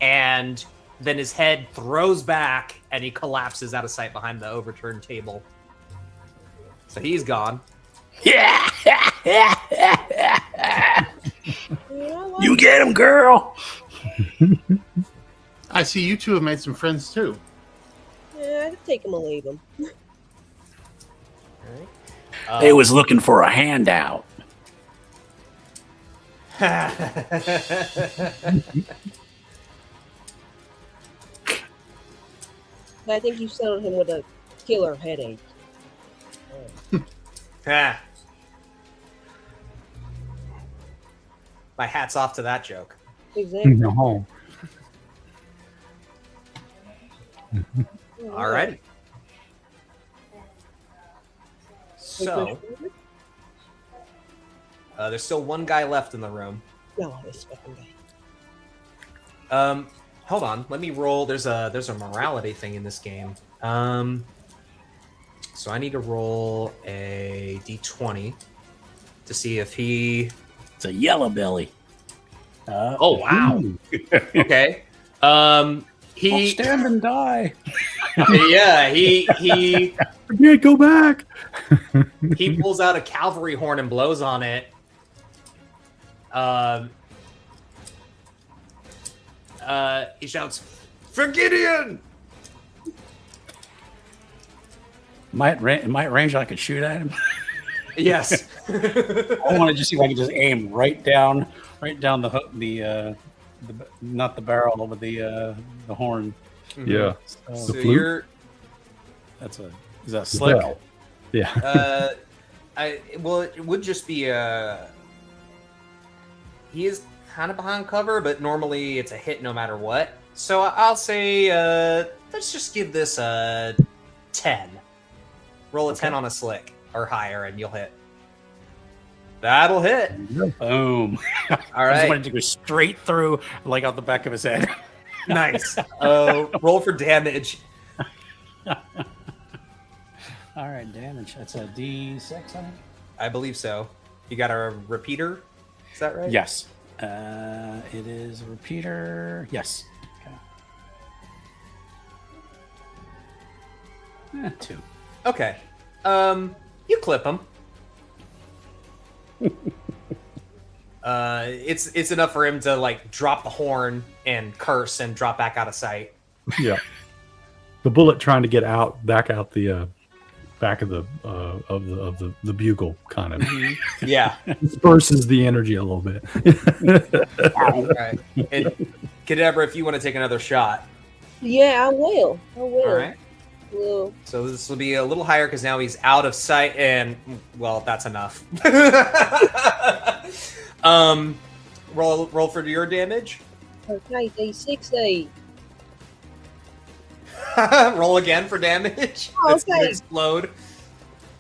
and then his head throws back, and he collapses out of sight behind the overturned table. So he's gone. Yeah. You get him, girl. I see you two have made some friends too. Yeah, I'd take him or leave him. They was looking for a handout. I think you settled him with a killer headache. My hat's off to that joke. Exactly. No. All right. So, there's still one guy left in the room. No, this fucking guy. Hold on. Let me roll. There's a morality thing in this game. So I need to roll a d20 to see if he. It's a yellow belly. Oh wow. Okay. He I'll stand and die. Yeah. He Yeah, go back. he pulls out a cavalry horn and blows on it. He shouts, "For Gideon!" Might range I could shoot at him. Yes. I want to just see if I can just aim right down the hook, the not the barrel, but the horn. Yeah. So flute? you're. Is that slick? bell. Yeah. Well, it would just be he is kind of behind cover, but normally it's a hit no matter what. So I'll say let's just give this a 10. Roll a 10 on a slick or higher, and you'll hit. That'll hit. Boom. All I right. just wanted to go straight through, like out the back of his head. Nice. Roll for damage. All right, damage. That's a D6, I think. I believe so. You got a repeater? Is that right? Yes. It is a repeater. Yes. Okay. 2. Okay. You clip him. It's enough for him to like drop the horn and curse and drop back out of sight. Yeah. The bullet trying to get back out the back of the bugle, kind of Yeah. disperses the energy a little bit. All right. And Kadabra, if you want to take another shot. Yeah, I will. All right. Well, So this will be a little higher because now he's out of sight, and well, that's enough. Roll for your damage. okay, D6. Roll again for damage. Oh, It's gonna okay. explode.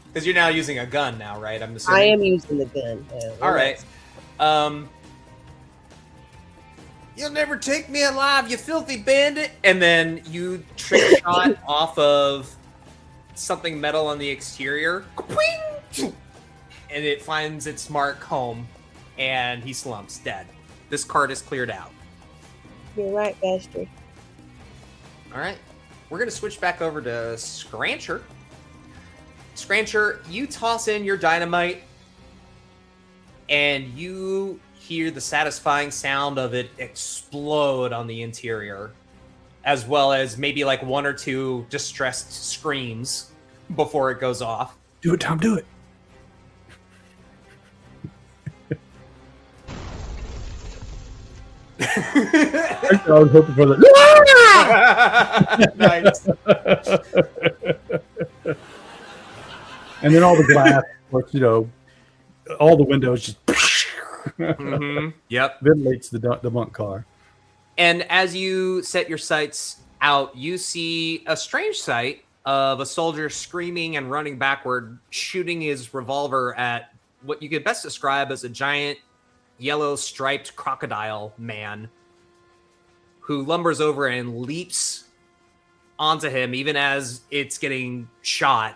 Because you're now using a gun now, right? I'm assuming. I am using the gun. All right. You'll never take me alive, you filthy bandit! And then you trick shot off of something metal on the exterior. And it finds its mark home, and he slumps dead. This card is cleared out. You're right, bastard. All right. We're going to switch back over to Scrancher. Scrancher, you toss in your dynamite, and you hear the satisfying sound of it explode on the interior, as well as maybe like 1 or 2 distressed screams before it goes off. Do it, Tom. Do it. I was hoping for the. Nice. And then all the glass, all the windows just Yep. ventilates the bunk car. And as you set your sights out, you see a strange sight of a soldier screaming and running backward, shooting his revolver at what you could best describe as a giant yellow striped crocodile man who lumbers over and leaps onto him even as it's getting shot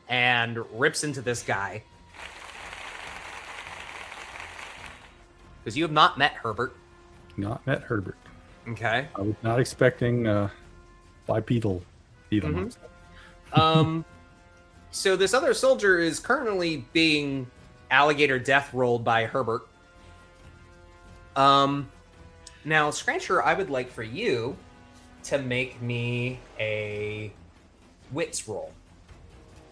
and rips into this guy. Because you have not met Herbert. Not met Herbert. Okay. I was not expecting bipedal monster. So this other soldier is currently being alligator death rolled by Herbert. Now, Scrancher, I would like for you to make me a wits roll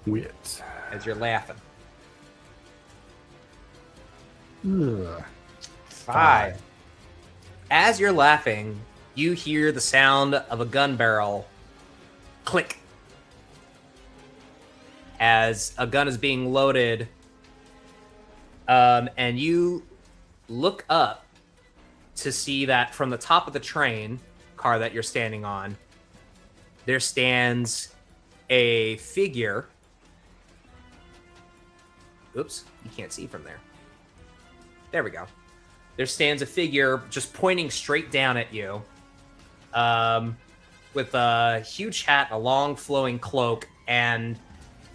Wits. as you're laughing. Ugh. 5. As you're laughing, you hear the sound of a gun barrel click as a gun is being loaded. And you look up to see that from the top of the train car that you're standing on, there stands a figure. Oops, you can't see from there. There we go. There stands a figure just pointing straight down at you, with a huge hat, a long flowing cloak, and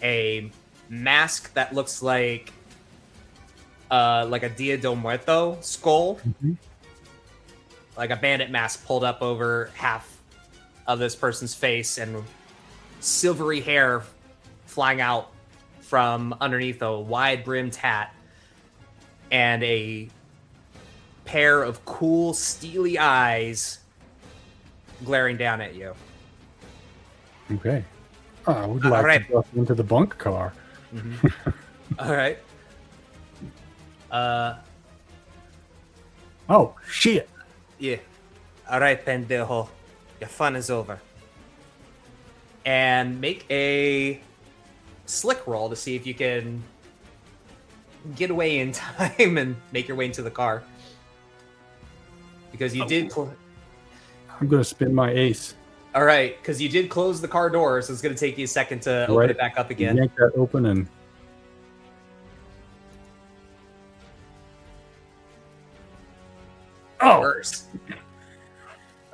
a mask that looks like a Dia del Muerto skull, like a bandit mask pulled up over half of this person's face, and silvery hair flying out from underneath a wide-brimmed hat, and a pair of cool, steely eyes glaring down at you. Okay. I would like right. to go into the bunk car. All right. Oh, shit. Yeah. All right, pendejo. Your fun is over. And make a slick roll to see if you can get away in time and make your way into the car. Because you did... I'm going to spin my ace. All right, because you did close the car door, so it's going to take you a second to open it back up again. Yank that open and... Oh! First.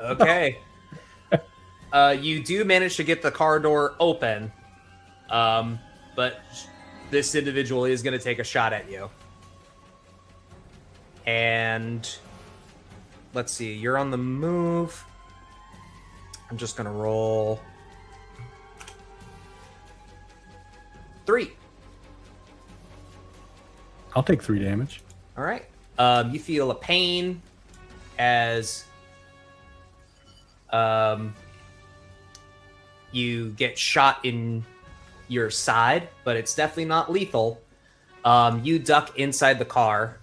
Okay. You do manage to get the car door open, but this individual is going to take a shot at you. And let's see, you're on the move. I'm just going to roll 3. I'll take 3 damage. All right. You feel a pain as you get shot in your side, but it's definitely not lethal. You duck inside the car.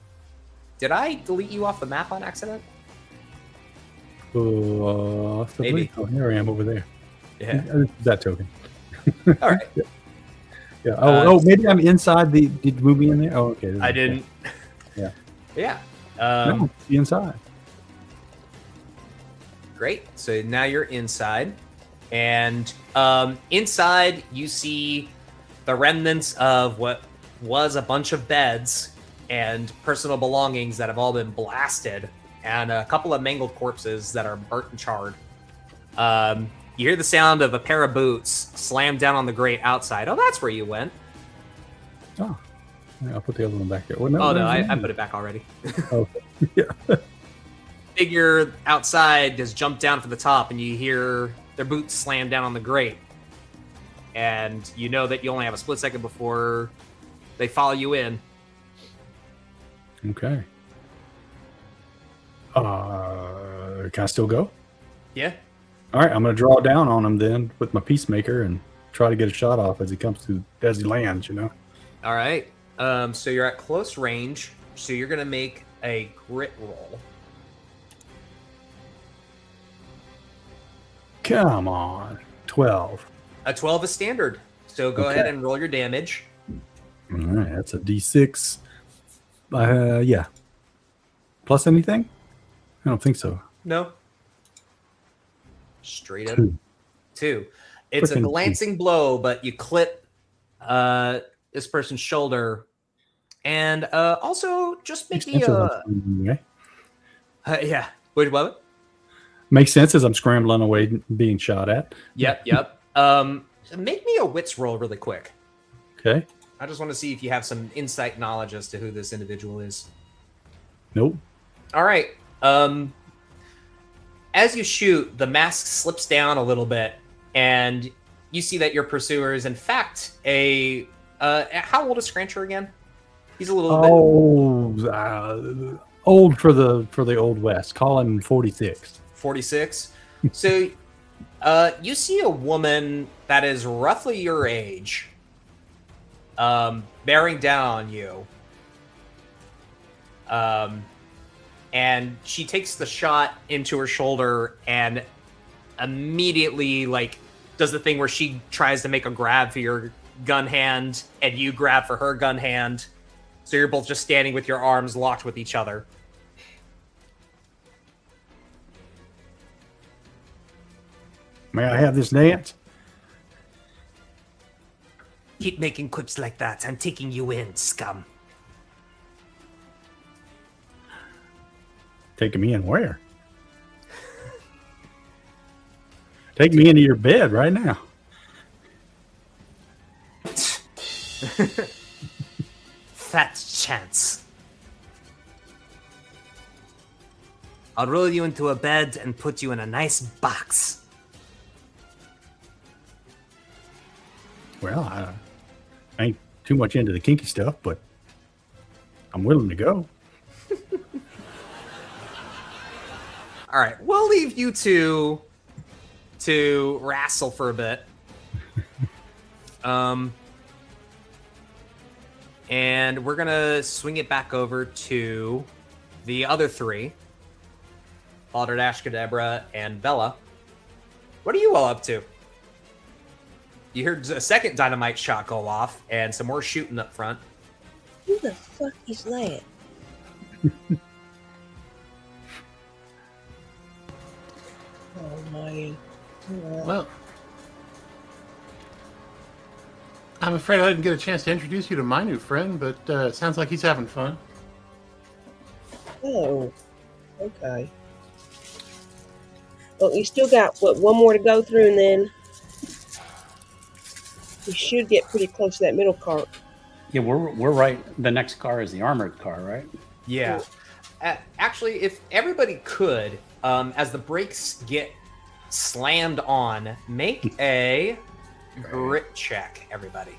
Did I delete you off the map on accident? Maybe. Oh, here I am over there. Yeah. That token. All right. Yeah. Oh, maybe I'm inside the... Did you move me in there? Oh, okay. I didn't. Yeah. Yeah. No, the inside. Great. So now you're inside. And inside, you see the remnants of what was a bunch of beds and personal belongings that have all been blasted, and a couple of mangled corpses that are burnt and charred. You hear the sound of a pair of boots slam down on the grate outside. Oh, that's where you went. Oh, yeah, I'll put the other one back there. Well, No, I put it back already. Okay. Yeah. Figure outside just jumped down from the top, and you hear their boots slam down on the grate. And you know that you only have a split second before they follow you in. Okay. Can I still go? Yeah. All right, I'm going to draw down on him then with my peacemaker and try to get a shot off as he lands, you know? All right. So you're at close range. So you're going to make a grit roll. Come on. 12. A 12 is standard. So go ahead and roll your damage. All right, that's a D6. Yeah. Plus anything? I don't think so. No. Straight up. 2. 2. It's a Frickin' glancing blow, but you clip this person's shoulder, And also, just make me Anyway. yeah. Wait, what? Makes sense as I'm scrambling away being shot at. Yep. Make me a wits roll really quick. Okay. I just want to see if you have some insight knowledge as to who this individual is. Nope. All right. As you shoot, the mask slips down a little bit, and you see that your pursuer is in fact a. How old is Scrancher again? He's a little bit old for the old west. Call him 46. 46. So, you see a woman that is roughly your age, bearing down on you. And she takes the shot into her shoulder and immediately does the thing where she tries to make a grab for your gun hand and you grab for her gun hand. So you're both just standing with your arms locked with each other. May I have this dance? Keep making quips like that. I'm taking you in, scum. Taking me in where? Take me into your bed right now. Fat chance. I'll roll you into a bed and put you in a nice box. Well, I ain't too much into the kinky stuff, but I'm willing to go. All right, we'll leave you two to wrestle for a bit. And we're gonna swing it back over to the other three. Balderdash, Kadabra, and Bella. What are you all up to? You heard a second dynamite shot go off and some more shooting up front. Who the fuck is that? Oh my. Well, I'm afraid I didn't get a chance to introduce you to my new friend, but it sounds like he's having fun. Oh, okay. Well, you still got one more to go through, and then you should get pretty close to that middle cart. Yeah, we're right. The next car is the armored car, right? Yeah. Actually, if everybody could, as the brakes get slammed on, make a grit check, everybody.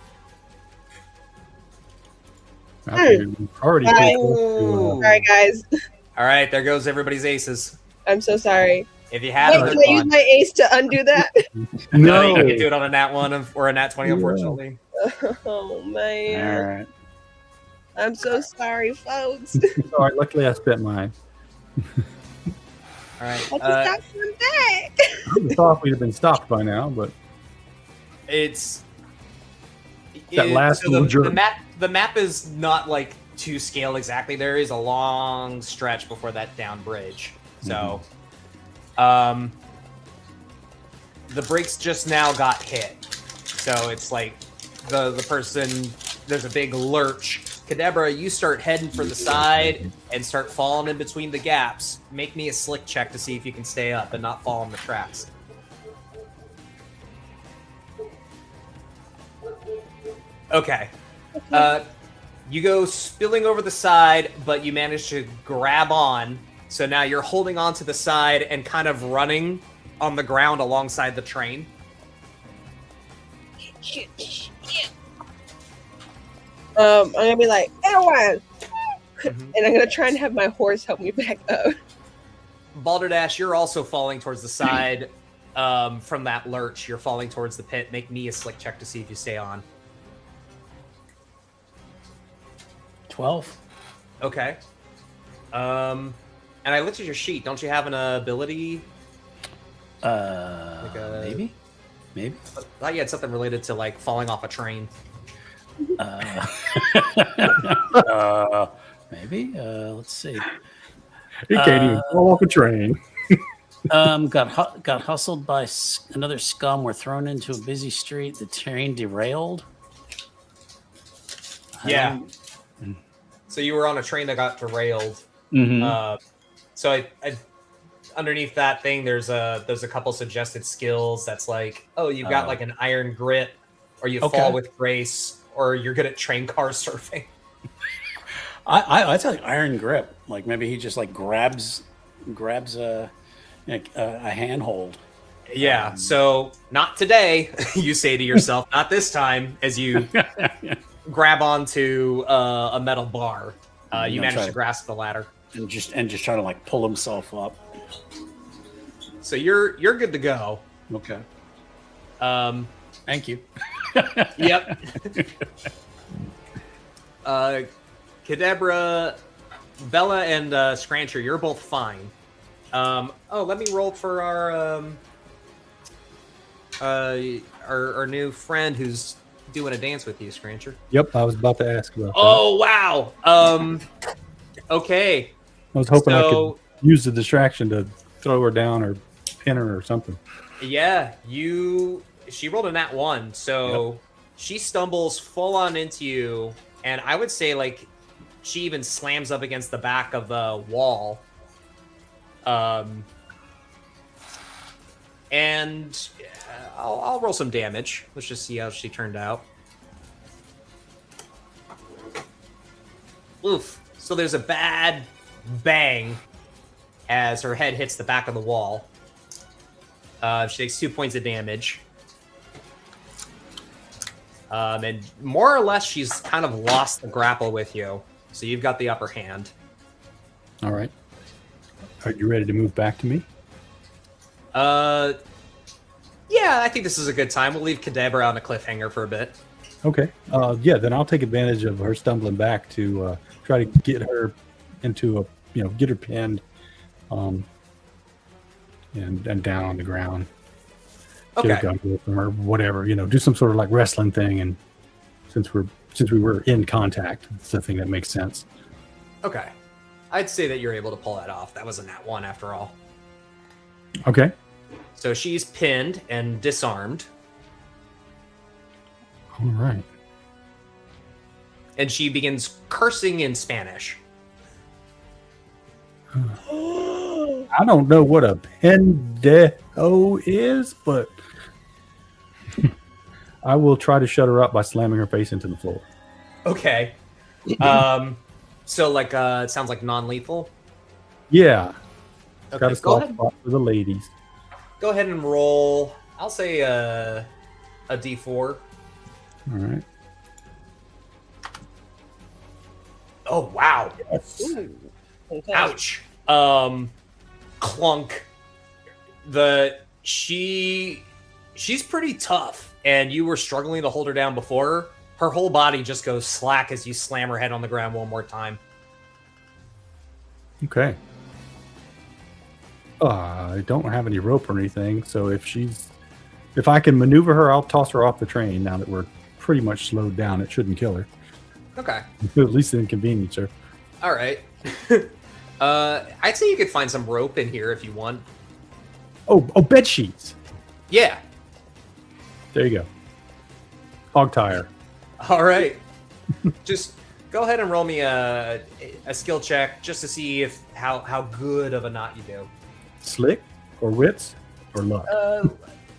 Already Bye. close Sorry, guys. All right, there goes everybody's aces. I'm so sorry. If you have Wait, it, can I use my ace to undo that? no, you can do it on a nat 1 or a nat 20, unfortunately. Oh, man. All right. I'm so sorry, folks. All right, luckily I spent mine. All right. I just got one back. I would have thought we'd have been stopped by now, but that last so little jerk. the map is not to scale exactly. There is a long stretch before that down bridge. So the brakes just now got hit. So it's the person, there's a big lurch. Kadabra, you start heading for the side and start falling in between the gaps. Make me a slick check to see if you can stay up and not fall on the tracks. Okay. You go spilling over the side, but you manage to grab on. So now you're holding on to the side and kind of running on the ground alongside the train. Shit. I'm gonna be like, Erwan! And I'm gonna try and have my horse help me back up. Balderdash, you're also falling towards the side from that lurch. You're falling towards the pit. Make me a slick check to see if you stay on. 12. Okay. And I looked at your sheet. Don't you have an ability? Maybe. I thought you had something related to falling off a train. Maybe. Let's see. He can't even fall off a train. Got hustled by another scum. Were thrown into a busy street. The train derailed. Yeah. So you were on a train that got derailed. Mhm. So I underneath that thing, there's a couple suggested skills. That's like, oh, you've got like an iron grip, or you fall with grace, or you're good at train car surfing. I tell you, iron grip. Like maybe he just like grabs a handhold. Yeah. So not today, you say to yourself. Not this time, as you grab onto a metal bar. You manage to grasp the ladder and just try to like pull himself up. So you're good to go. Okay. Thank you. Yep. Kadabra, Bella, and Scrancher, you're both fine. Let me roll for our new friend who's doing a dance with you, Scrancher. Yep, I was about to ask about that. Oh wow. Okay. I was hoping I could use the distraction to throw her down or pin her or something. Yeah, she rolled a nat 1, so she stumbles full on into you, and I would say like she even slams up against the back of the wall. And I'll roll some damage. Let's just see how she turned out. Oof. So there's a bad bang as her head hits the back of the wall. She takes 2 points of damage. And more or less, she's kind of lost the grapple with you. So you've got the upper hand. All right. Are you ready to move back to me? Yeah, I think this is a good time. We'll leave Kadabra on a cliffhanger for a bit. Okay. Then I'll take advantage of her stumbling back to try to get her into get her pinned, and down on the ground. Okay. Get a gun grip from her, whatever, do some sort of like wrestling thing. And since we were in contact, it's the thing that makes sense. Okay. I'd say that you're able to pull that off. That was a nat 1 after all. Okay. So she's pinned and disarmed. All right. And she begins cursing in Spanish. I don't know what a pendejo is, but I will try to shut her up by slamming her face into the floor. Okay. So like it sounds like non-lethal. Yeah. Okay, Got a soft spot for the ladies. Go ahead and roll. I'll say a D4. All right. Oh wow. Yes. Ooh. Okay. Ouch. Clunk. She's pretty tough, and you were struggling to hold her down before. Her whole body just goes slack as you slam her head on the ground one more time. Okay. I don't have any rope or anything, so if I can maneuver her, I'll toss her off the train. Now that we're pretty much slowed down, it shouldn't kill her. Okay. At least inconvenience her. All right. I'd say you could find some rope in here if you want. Oh, bed sheets. Yeah. There you go. Hog tire. All right. Just go ahead and roll me a skill check just to see how good of a knot you do. Slick or wits or luck?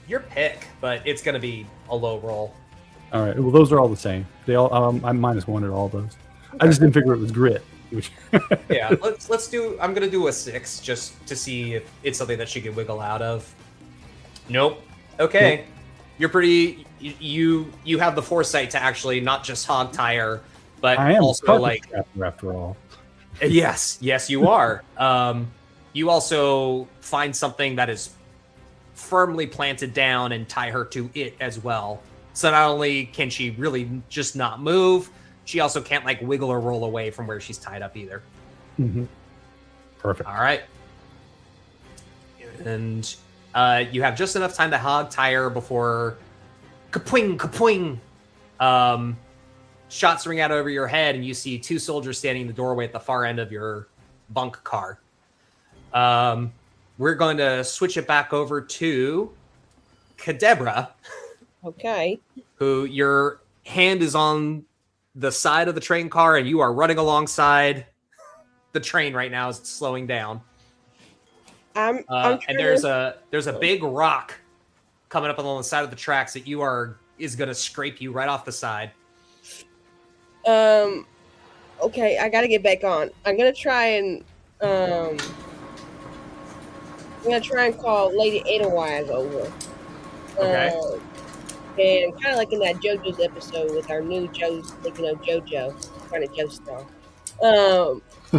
Your pick, but it's going to be a low roll. All right. Well, those are all the same. They all. I'm -1 at all those. Okay. I just didn't figure it was grit. Yeah. Let's do. I'm going to do a 6 just to see if it's something that she can wiggle out of. Nope. Okay. Nope. You're pretty. You have the foresight to actually not just hog tire, but I am also like after all. Yes, you are. You also find something that is firmly planted down and tie her to it as well. So not only can she really just not move, she also can't like wiggle or roll away from where she's tied up either. Mm-hmm. Perfect. All right. And you have just enough time to hog tire before kapwing, kapwing. Shots ring out over your head, and you see 2 soldiers standing in the doorway at the far end of your bunk car. We're going to switch it back over to Kadabra. Okay. Who your hand is on the side of the train car, and you are running alongside the train right now as it's slowing down. I'm And there's a big rock coming up along the side of the tracks that is going to scrape you right off the side. Okay, I gotta get back on. I'm gonna try and call Lady Edelweiss over. Okay. And kind of like in that JoJo's episode with our new JoJo, kind of Joe Star.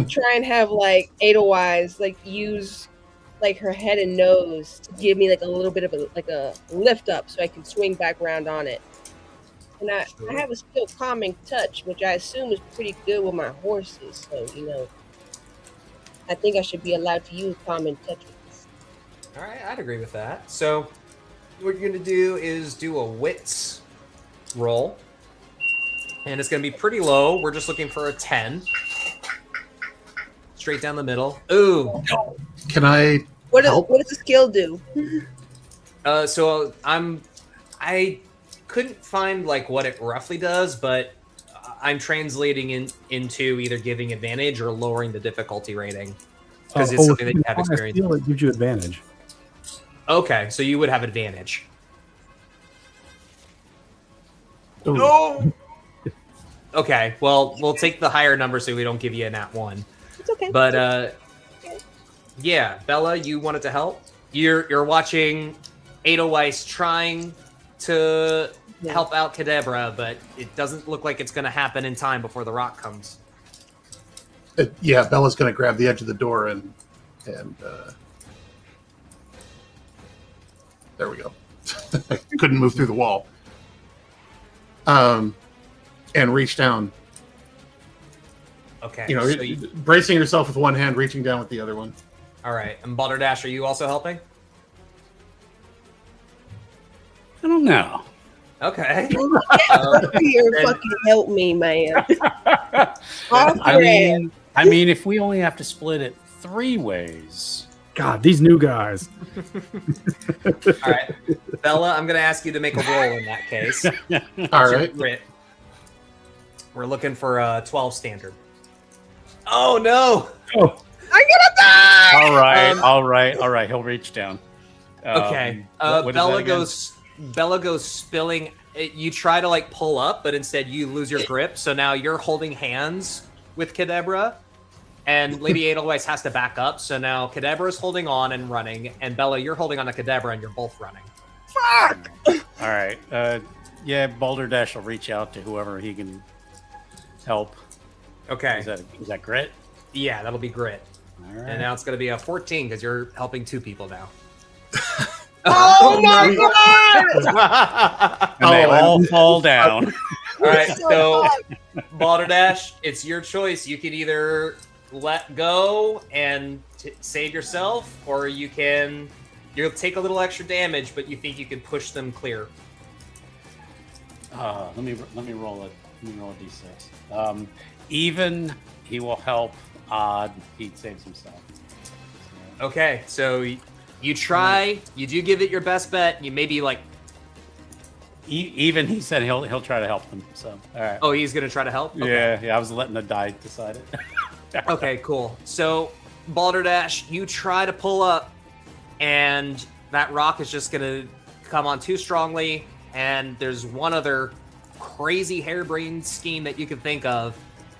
Try and have like Edelweiss use like her head and nose to give me like a little bit of a lift up so I can swing back around on it. And I have a skill calming touch, which I assume is pretty good with my horses. So, I think I should be allowed to use calming touch with this. All right, I'd agree with that. So what you're going to do is do a wits roll. And it's going to be pretty low. We're just looking for a 10. Straight down the middle. Ooh. Can I What help? does the skill do? So I couldn't find like what it roughly does, but I'm translating into either giving advantage or lowering the difficulty rating because it's something that you have experience. Skill, it gives you advantage. Okay, so you would have advantage. Ooh. No. Okay, well we'll take the higher number so we don't give you a nat 1. It's okay. But yeah, Bella, you wanted to help. You're watching Edelweiss trying to help out Kadabra, but it doesn't look like it's going to happen in time before the rock comes. Yeah, Bella's going to grab the edge of the door and there we go. I couldn't move through the wall. And reach down. Okay. Bracing yourself with one hand, reaching down with the other one. All right. And Balderdash, are you also helping? I don't know. Okay. You're fucking help me, man. I mean, if we only have to split it 3 ways. God, these new guys. All right. Bella, I'm going to ask you to make a roll in that case. All right. Grit. We're looking for a 12 standard. Oh, no. Oh, I'm gonna die! All right. He'll reach down. Okay. What is that again? Bella goes spilling. You try to like pull up, but instead you lose your grip. So now you're holding hands with Kadabra, and Lady Edelweiss has to back up. So now Kadabra is holding on and running, and Bella, you're holding on to Kadabra, and you're both running. Fuck! All right. Yeah, Balderdash will reach out to whoever he can help. Okay. Is that grit? Yeah, that'll be grit. All right. And now it's going to be a 14 because you're helping 2 people now. Oh my god! And they all fall down. All right, so Balderdash, it's your choice. You can either let go and save yourself, or you'll take a little extra damage, but you think you can push them clear. Let me roll a d6. Even he will help. Odd, he saves himself. Okay, so you try. You do give it your best bet. You maybe like. Even he said he'll try to help them. So all right. Oh, he's gonna try to help. Okay. Yeah. I was letting the die decide it. Okay, cool. So Balderdash, you try to pull up, and that rock is just gonna come on too strongly. And there's one other crazy harebrained scheme that you can think of,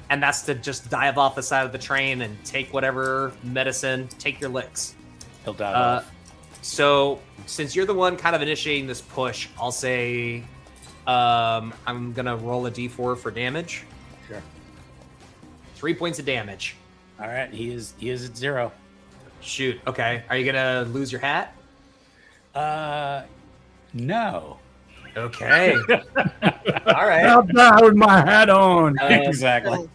and that's to just dive off the side of the train and take whatever medicine, take your licks. He'll dive off. So since you're the one kind of initiating this push, I'll say I'm gonna roll a d4 for damage. Sure. 3 points of damage. All right, he is at 0. Shoot. Okay. Are you gonna lose your hat? No. Okay. All right. I'll die with my hat on. Exactly.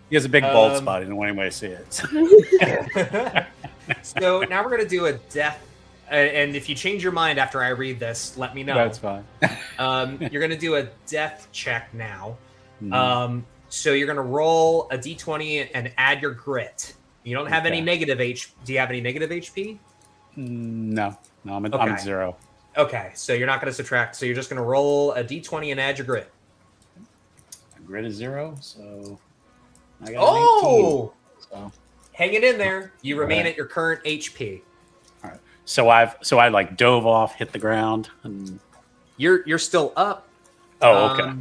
He has a big bald spot. He didn't want anybody to see it. So now we're gonna do a death. And if you change your mind after I read this, let me know. That's fine. You're gonna do a death check now. Mhm. So you're gonna roll a d20 and add your grit. You don't have any Okay. negative HP. Do you have any negative HP? No, I'm Okay. at 0. Okay, so you're not gonna subtract. So you're just gonna roll a d20 and add your grit. grid is 0, so I got an 18. So hanging in there. You remain Right. at your current HP. all right. So I like dove off, hit the ground, and You're still up. okay.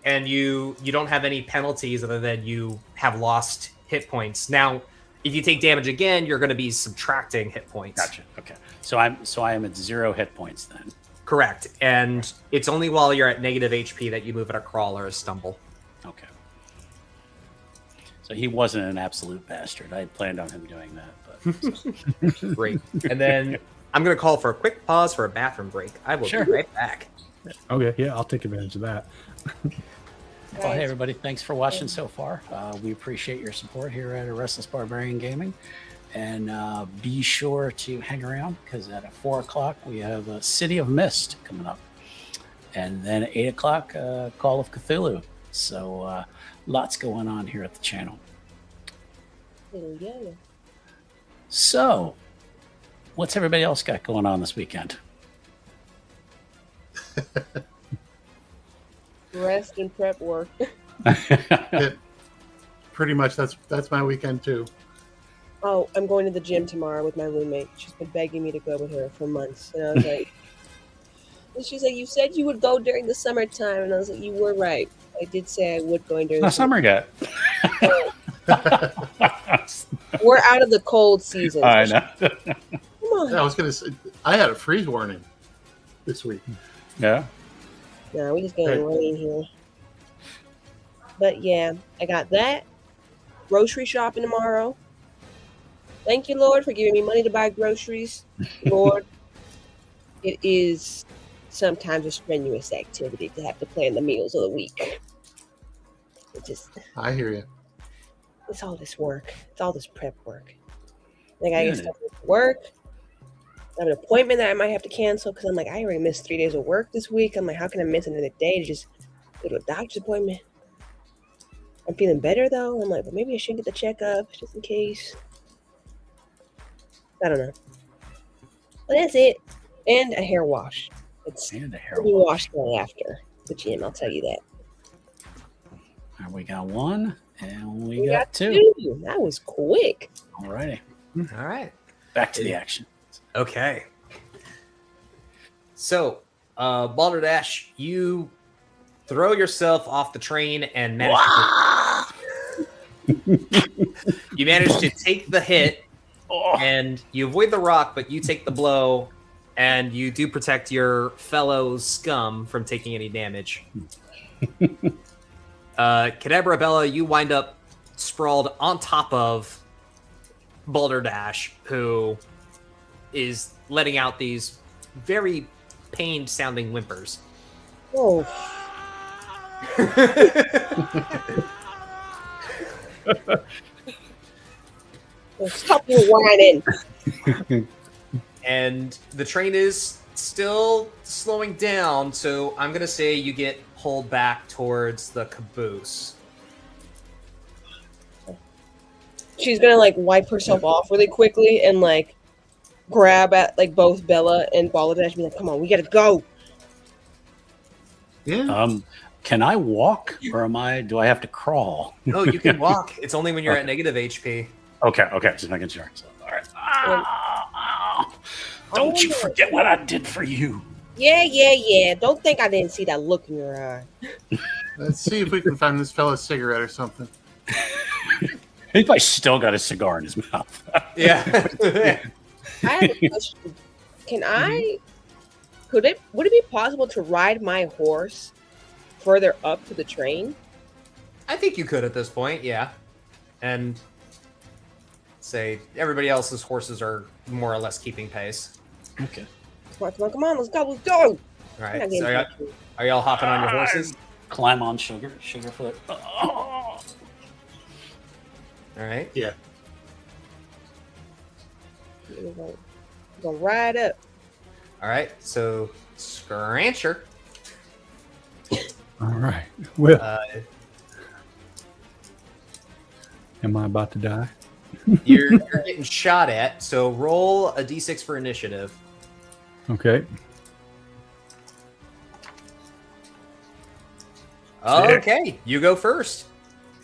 And you don't have any penalties other than you have lost hit points. Now, if you take damage again, you're going to be subtracting hit points. Gotcha. Okay. So I am at 0 hit points then. Correct. And it's only while you're at negative HP that you move at a crawl or a stumble. Okay. So he wasn't an absolute bastard. I had planned on him doing that, but Great. And then I'm going to call for a quick pause for a bathroom break. I will Sure. be right back. Okay, yeah, I'll take advantage of that. well, hey everybody, thanks for watching so far. We appreciate your support here at Restless Barbarian Gaming, and be sure to hang around because at 4 o'clock we have City of Mist coming up, and then at 8 o'clock Call of Cthulhu. So lots going on here at the channel. Yeah. So, what's everybody else got going on this weekend? Rest and prep work. Pretty much that's my weekend too. Oh, I'm going to the gym tomorrow with my roommate. She's been begging me to go with her for months. And I was like, and she's like, you said you would go during the summertime. And I was like, you were right. I did say I would go during the Summer yet. We're out of the cold season. I know. Come on. I was gonna say I had a freeze warning this week. Yeah. No, we just getting rain here. But yeah, I got that. Grocery shopping tomorrow. Thank you, Lord, for giving me money to buy groceries. Lord, it is sometimes a strenuous activity to have to plan the meals of the week. It just, I hear you. it's all this work. It's all this prep work. Like I get stuff with work. I have an appointment that I might have to cancel because I'm like, I already missed 3 days of work this week. I'm like, how can I miss another day to just go to a doctor's appointment? I'm feeling better though. I'm like, well, maybe I should get the checkup just in case. I don't know. But that's it. And a hair wash. It's And a hair we wash. wash day after the gym, I'll tell you that. And we got 1, and we We got 2. Two. That was quick. All righty. All right. Back to the action. Okay. So, Balderdash, you throw yourself off the train and manage you manage to take the hit, and you avoid the rock, but you take the blow, and you do protect your fellow scum from taking any damage. Kadabra Bella, you wind up sprawled on top of Balderdash, who is letting out these very pained sounding whimpers. Oh, stop your whining. And the train is still slowing down, so I'm gonna say you get pulled back towards the caboose. She's gonna like wipe herself off really quickly and like grab at like both Bella and Balderdash and be like, come on, we gotta go. Yeah. Can I walk, or do I have to crawl? No, you can walk. It's only when you're at negative HP. Okay, just making sure. So, all right. Don't you forget what I did for you. Yeah. Don't think I didn't see that look in your eye. Let's see if we can find this fella a cigarette or something. He probably still got a cigar in his mouth. Yeah. I have a question. Would it be possible to ride my horse further up to the train? I think you could at this point, yeah. And say everybody else's horses are more or less keeping pace. Okay. Come on, let's go. All right. So are y'all hopping on your horses? Climb on sugar for the. All right. Yeah. We're gonna ride up. All right. So Scrancher. All right. Well, am I about to die? You're getting shot at, so roll a d6 for initiative. Okay. Okay, you go first.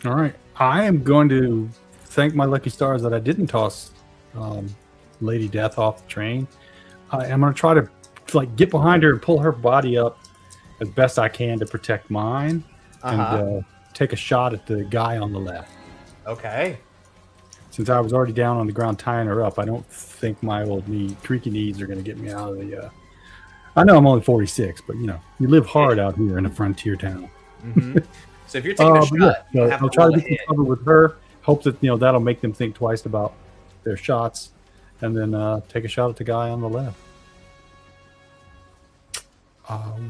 All right. I am going to thank my lucky stars that I didn't toss Lady Death off the train. I'm going to try to get behind her and pull her body up as best I can to protect mine, and take a shot at the guy on the left. Okay. Since I was already down on the ground tying her up, I don't think my old creaky knees are going to get me out of the. I know I'm only 46, but you live hard out here in a frontier town. Mm-hmm. So if you're taking a shot, so I'll try to get some cover with her. Hope that that'll make them think twice about their shots, and then take a shot at the guy on the left.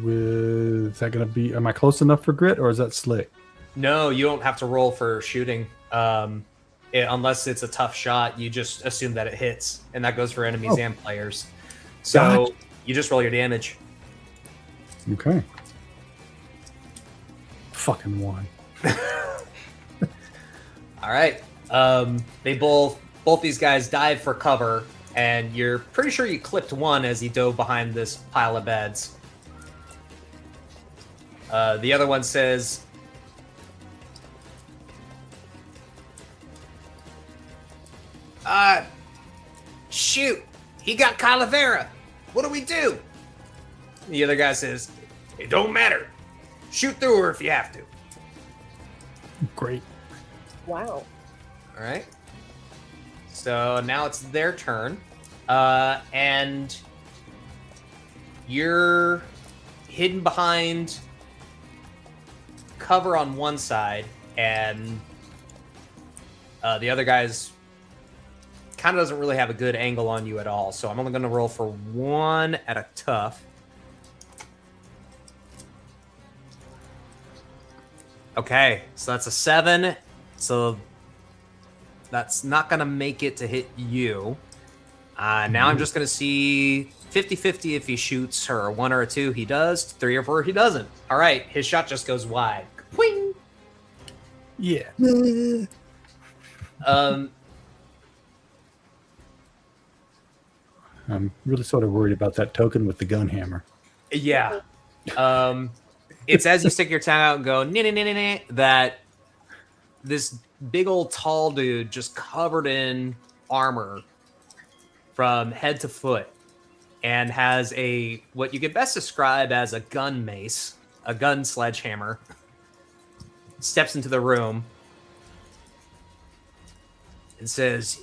Is that going to be? Am I close enough for grit, or is that slick? No, you don't have to roll for shooting. Unless it's a tough shot, you just assume that it hits, and that goes for enemies and players. So you just roll your damage. Okay. Fucking one. All right. They both these guys dive for cover, and you're pretty sure you clipped one as he dove behind this pile of beds. The other one says, shoot, he got Calavera. What do we do? The other guy says, it don't matter. Shoot through her if you have to. Great. Wow. All right. So now it's their turn. And you're hidden behind cover on one side, and the other guy's kind of doesn't really have a good angle on you at all. So I'm only going to roll for one at a tough. Okay, so that's a 7. So that's not going to make it to hit you. Now I'm just going to see 50-50 if he shoots her. 1 or a 2, he does. 3 or 4, he doesn't. All right, his shot just goes wide. Wing! Yeah. I'm really sort of worried about that token with the gun hammer. Yeah. It's as you stick your tongue out and go, nah, that this big old tall dude just covered in armor from head to foot and has what you could best describe as a gun mace, a gun sledgehammer, steps into the room and says,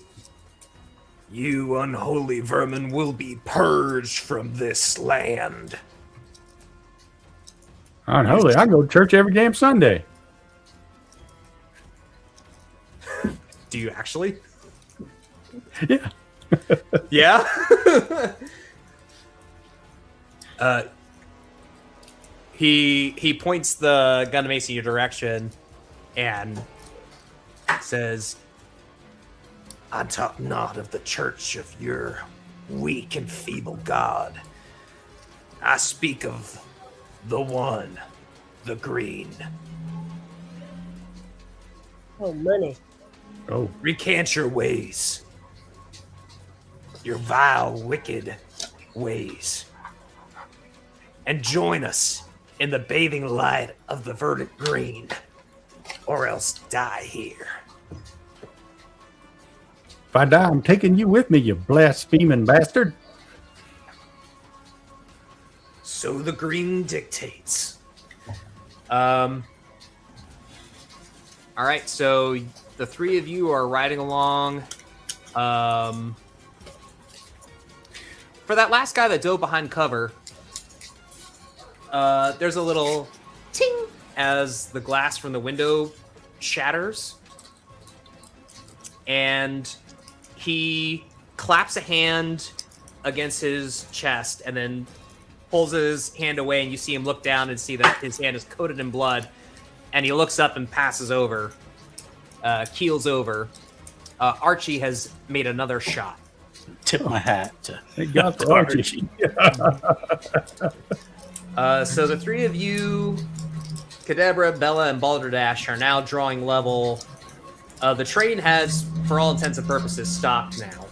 "You unholy vermin will be purged from this land." Unholy, I go to church every damn Sunday. Do you actually? Yeah. Yeah? He points the gun mace in your direction and says, "I talk not of the church of your weak and feeble god. I speak of the one, the green. Oh, money. Oh. Recant your ways. Your vile, wicked ways. And join us in the bathing light of the verdant green, or else die here." If I die, I'm taking you with me, you blaspheming bastard. So the green dictates. All right, so the three of you are riding along. For that last guy that dove behind cover, there's a little ting as the glass from the window shatters. And he claps a hand against his chest and then pulls his hand away, and you see him look down and see that his hand is coated in blood. And he looks up and passes over, keels over. Archie has made another shot. Tip my hat to Thank God for Archie. So the three of you, Kadabra, Bella, and Balderdash, are now drawing level. The train has, for all intents and purposes, stopped now.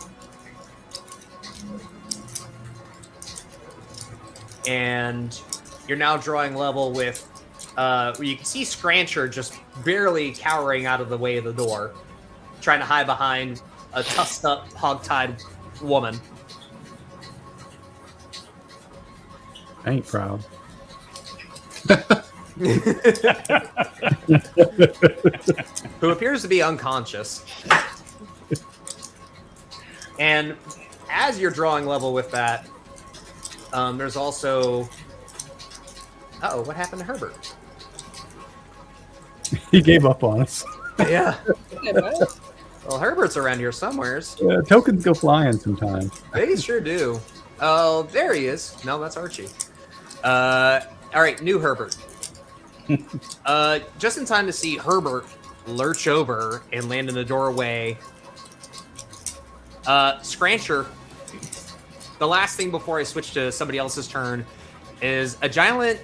And you're now drawing level with you can see Scrancher just barely cowering out of the way of the door, trying to hide behind a tussed up, hog-tied woman. I ain't proud. Who appears to be unconscious. And as you're drawing level with that, there's also... Uh-oh, what happened to Herbert? He gave up on us. Yeah. Well, Herbert's around here somewheres. Tokens go flying sometimes. They sure do. Oh, there he is. No, that's Archie. All right, new Herbert. Just in time to see Herbert lurch over and land in the doorway. Scrancher, the last thing before I switch to somebody else's turn is a giant...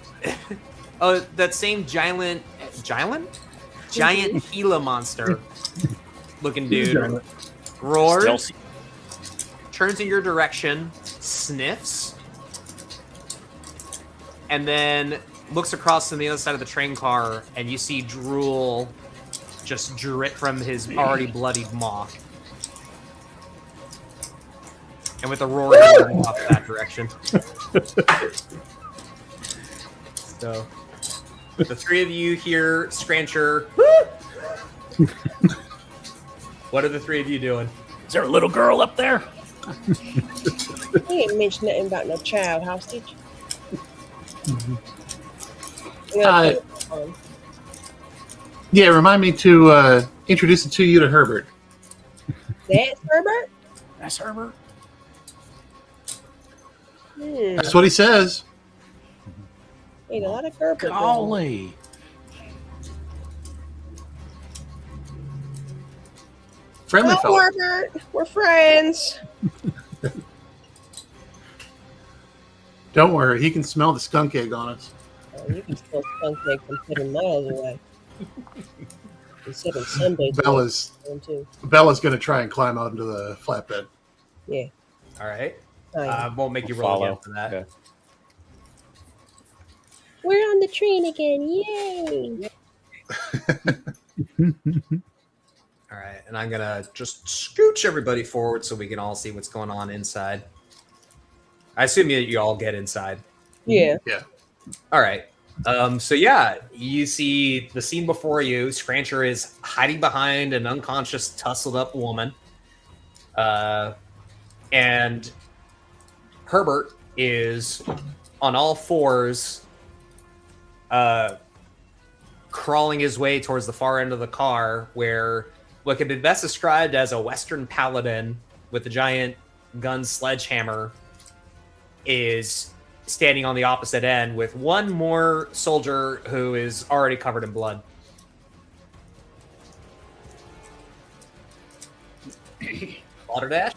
that same giant Gila monster looking dude roars, turns in your direction, sniffs, and then looks across to the other side of the train car, and you see drool just drip from his already bloodied maw. And with a roar, he runs off that direction. So, the three of you hear Scrancher. What are the three of you doing? Is there a little girl up there? He didn't mention nothing about no child hostage. Yeah, remind me to introduce it to you to Herbert. That's Herbert? That's Herbert. That's what he says. Ain't a lot of Herbert. Golly. Friendly Oh, fellow. Herbert, we're friends. Don't worry, he can smell the skunk egg on us. Oh, you can still skunk egg from 7 miles away. Instead of Sundays. Bella's going to try and climb out into the flatbed. Yeah. All right. Fine. Won't make you roll again for that. Okay. We're on the train again. Yay. All right, and I'm gonna just scooch everybody forward so we can all see what's going on inside. I assume you all get inside. Yeah. All right. So yeah, you see the scene before you. Scrancher is hiding behind an unconscious, tussled up woman, and Herbert is on all fours, crawling his way towards the far end of the car, where what could be best described as a Western paladin with a giant gun sledgehammer is standing on the opposite end with one more soldier who is already covered in blood. Balderdash?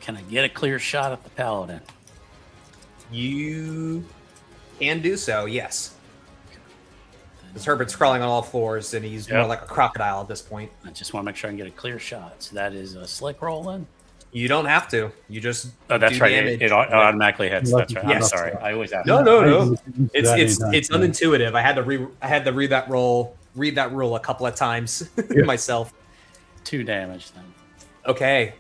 Can I get a clear shot at the paladin? You can do so, yes. Because Herbert's crawling on all fours, and he's more like a crocodile at this point. I just want to make sure I can get a clear shot. So that is a slick roll then? You don't have to. You just that's do right. damage. It automatically hits. That's right. I'm Yes. sorry. I always ask. No. It's It's unintuitive. I had to read that rule a couple of times myself. 2 damage then. Okay.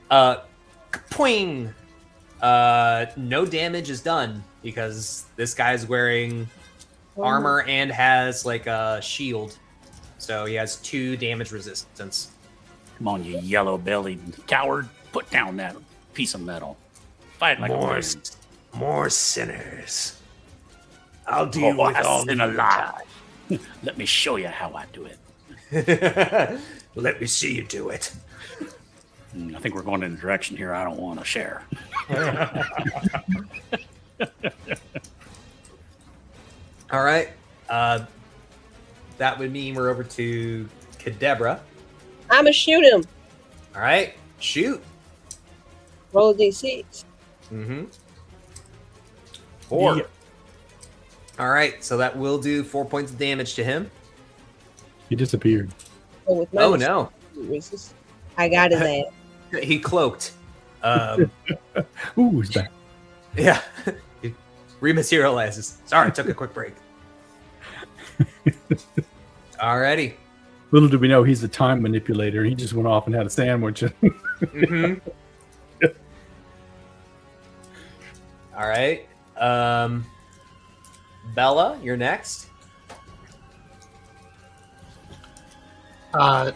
Poing. No damage is done because this guy's wearing armor and has like a shield, so he has 2 damage resistance. Come on, you yellow-bellied coward. Put down that piece of metal. Fight like a man. More sinners. I'll deal with all sin of alive. Let me show you how I do it. Let me see you do it. I think we're going in a direction here I don't want to share. All right. That would mean we're over to Kadebra. I'ma shoot him. All right. Shoot. Roll a d6. Mm-hmm. 4. Yeah. All right. So that will do 4 points of damage to him. He disappeared. Oh, with my No. resist. I got his ass. He cloaked. Ooh, he's back. Yeah. He rematerializes. Sorry, took a quick break. Alrighty. Little do we know he's a time manipulator. He just went off and had a sandwich. Mm-hmm. All right. Bella, you're next. Can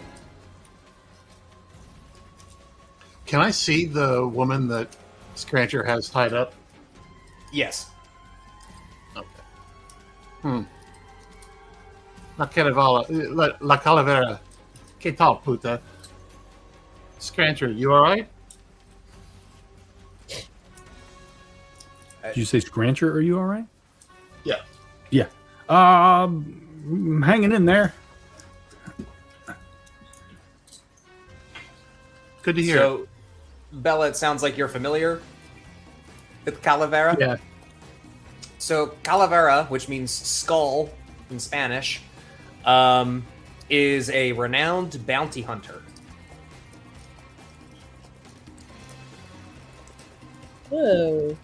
I see the woman that Scrancher has tied up? Yes. Okay. La calavera. Que tal, puta? Scrancher, you alright? Did you say Scrancher? Are you all right? Yeah. Yeah. I'm hanging in there. Good to hear. So, Bella, it sounds like you're familiar with Calavera. Yeah. So, Calavera, which means skull in Spanish, is a renowned bounty hunter. Oh.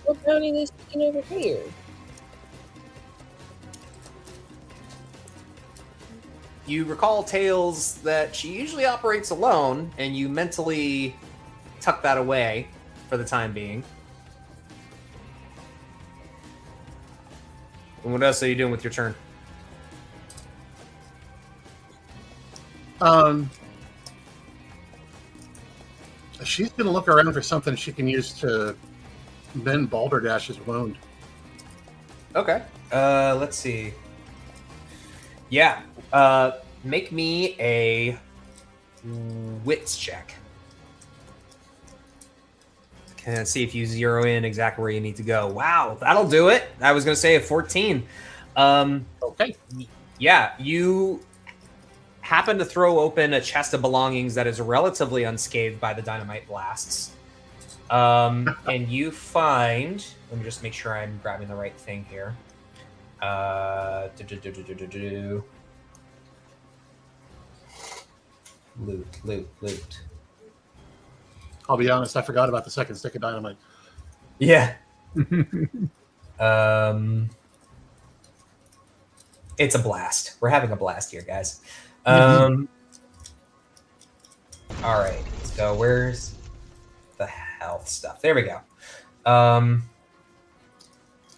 What bounty is taking over here? You recall tales that she usually operates alone, and you mentally tuck that away for the time being. And what else are you doing with your turn? She's going to look around for something she can use to mend Balderdash's wound. Okay. Let's see. Yeah. Make me a wits check. Can see if you zero in exactly where you need to go. Wow, that'll do it. I was going to say a 14. Okay. Yeah, you happen to throw open a chest of belongings that is relatively unscathed by the dynamite blasts. And you find... Let me just make sure I'm grabbing the right thing here. Loot. I'll be honest, I forgot about the second stick of dynamite. Yeah. It's a blast. We're having a blast here, guys. All right. So where's the health stuff? There we go.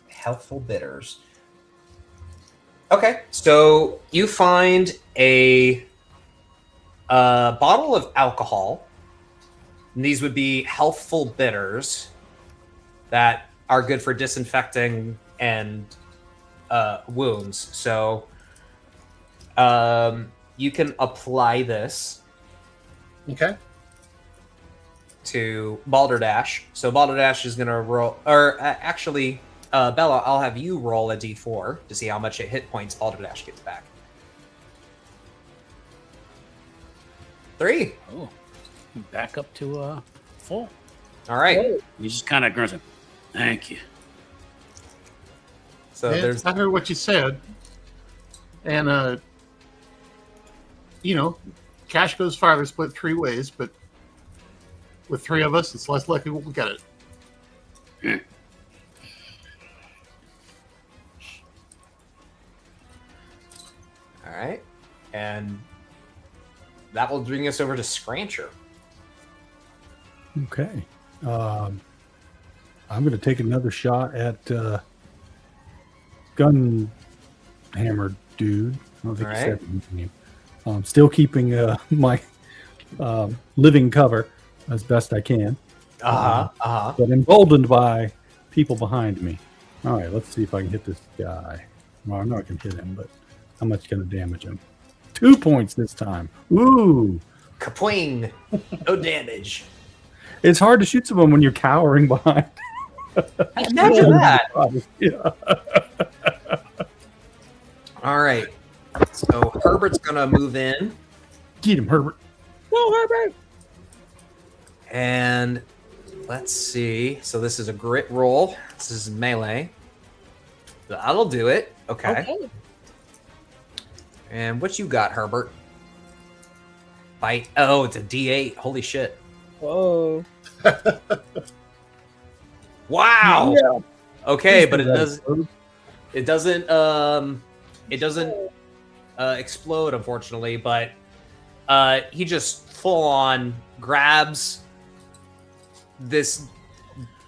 Healthful bitters. Okay. So you find a bottle of alcohol. And these would be healthful bitters that are good for disinfecting and wounds. So you can apply this Okay. to Balderdash. So Balderdash is going to roll, or actually, Bella, I'll have you roll a d4 to see how much hit points Balderdash gets back. 3. Oh, back up to full. All right. Oh, You just kind of grunts. Thank you. So Yeah, there's... I heard what you said. And, cash goes farther split 3 ways, but with 3 of us, it's less likely we'll get it. All right. And that will bring us over to Scrancher. Okay. I'm going to take another shot at Gun Hammer Dude. I don't think he said his name. Still keeping my living cover as best I can. But emboldened by people behind me. All right, let's see if I can hit this guy. Well, I know I can hit him, but how much can I damage him? 2 points this time. Ooh. Kapwing! No damage. It's hard to shoot someone when you're cowering behind. Imagine that. Yeah. All right. So Herbert's going to move in. Get him, Herbert. go, Herbert. And let's see. So this is a grit roll. This is melee. That'll do it. Okay. And what you got, Herbert? Bite. Oh, it's a D8. Holy shit. Whoa. Wow. Yeah. Okay, but it does. It doesn't explode, unfortunately, but he just full on grabs this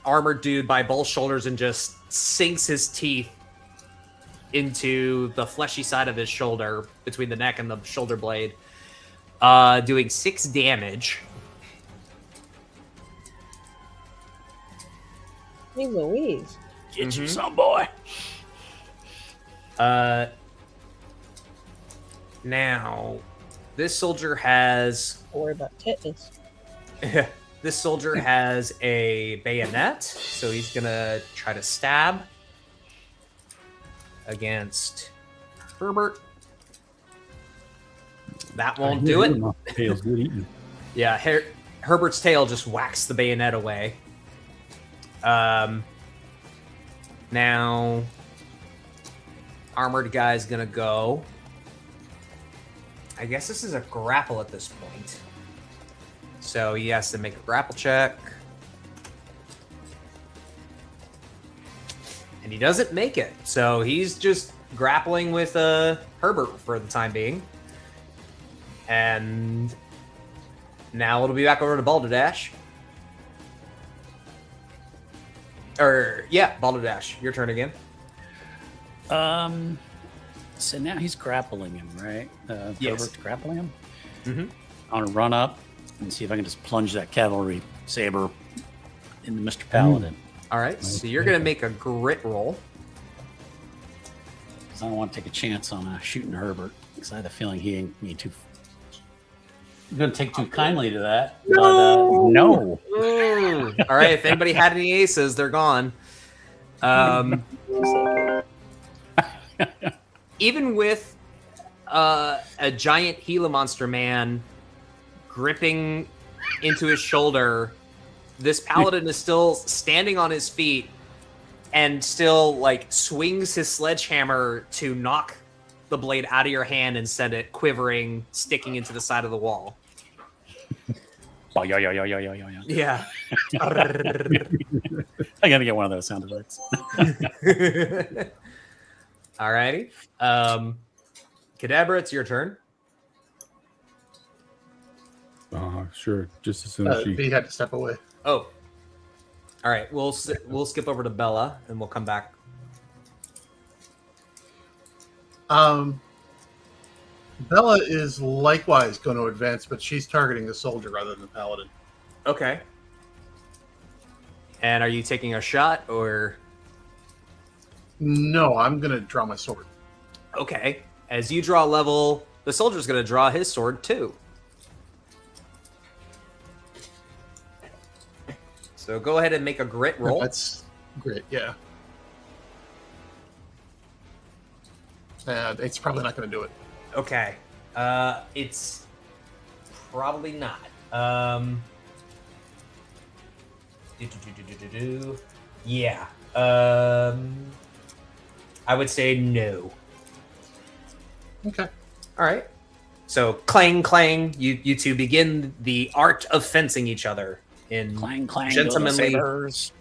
armored dude by both shoulders and just sinks his teeth into the fleshy side of his shoulder, between the neck and the shoulder blade, doing 6 damage. Jeez Louise. Get you some, boy. Now, this soldier has... Don't worry about tetanus. This soldier has a bayonet, so he's gonna try to stab against Herbert. That won't do it. Tail's good eating. Yeah, Herbert's tail just whacks the bayonet away. Now, armored guy's gonna go. I guess this is a grapple at this point. So he has to make a grapple check. And he doesn't make it. So he's just grappling with Herbert for the time being. And now it'll be back over to Balderdash. Balderdash, your turn again. So now he's grappling him, right? Yes. Herbert's grappling him. Mm-hmm. I want to run up and see if I can just plunge that cavalry saber into Mr. Paladin. All right, so you're going to make a grit roll. Because I don't want to take a chance on shooting Herbert. Because I have a feeling he ain't me too. I'm going to take too kindly to that. No! No. All right, if anybody had any aces, they're gone. Even with a giant Gila monster man gripping into his shoulder, this paladin is still standing on his feet and still like swings his sledgehammer to knock the blade out of your hand and send it quivering, sticking into the side of the wall. Yeah. I gotta get one of those sound effects. Alrighty. Kadabra, it's your turn. Sure. Just as soon as she... He had to step away. Oh. All right. We'll skip over to Bella and we'll come back. Bella is likewise going to advance, but she's targeting the soldier rather than the paladin. Okay. And are you taking a shot or? No, I'm going to draw my sword. Okay. As you draw level, the soldier's going to draw his sword too. So go ahead and make a grit roll. That's great, yeah. It's probably not going to do it. Okay. It's probably not. Yeah. I would say no. Okay. All right. So clang, clang. You two begin the art of fencing each other in Clang, clang, gentlemanly. sabers.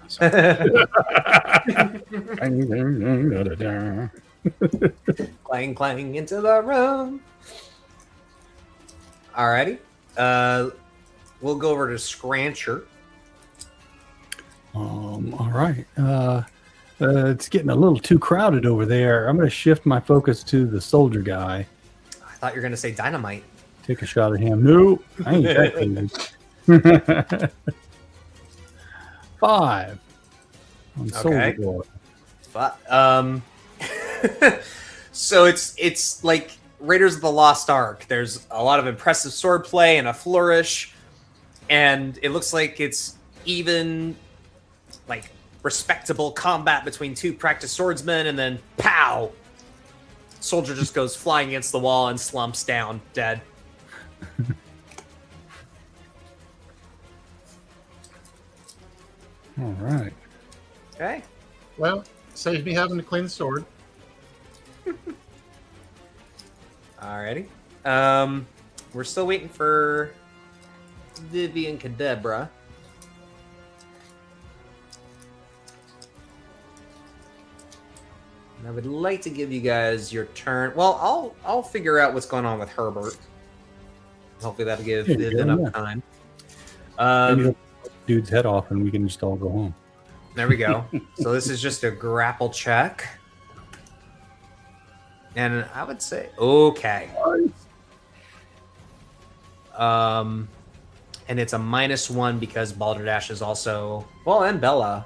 Clang, clang into the room. Alrighty. We'll go over to Scrancher. All right. It's getting a little too crowded over there. I'm going to shift my focus to the soldier guy. I thought you were going to say Dynamite. Take a shot at him. No, I ain't that crazy. 5 on soldier boy. So it's like Raiders of the Lost Ark. There's a lot of impressive swordplay and a flourish, and it looks like it's even like respectable combat between two practiced swordsmen, and then pow! Soldier just goes flying against the wall and slumps down, dead. All right. Okay. Well, saves me having to clean the sword. Alrighty. We're still waiting for Vivian Kadebra. And I would like to give you guys your turn. Well, I'll figure out what's going on with Herbert. Hopefully that'll give There you Viv go, enough yeah. time. Maybe he'll cut the dude's head off and we can just all go home. There we go. So this is just a grapple check. And I would say, okay. And it's a -1 because Balderdash is also, well, and Bella.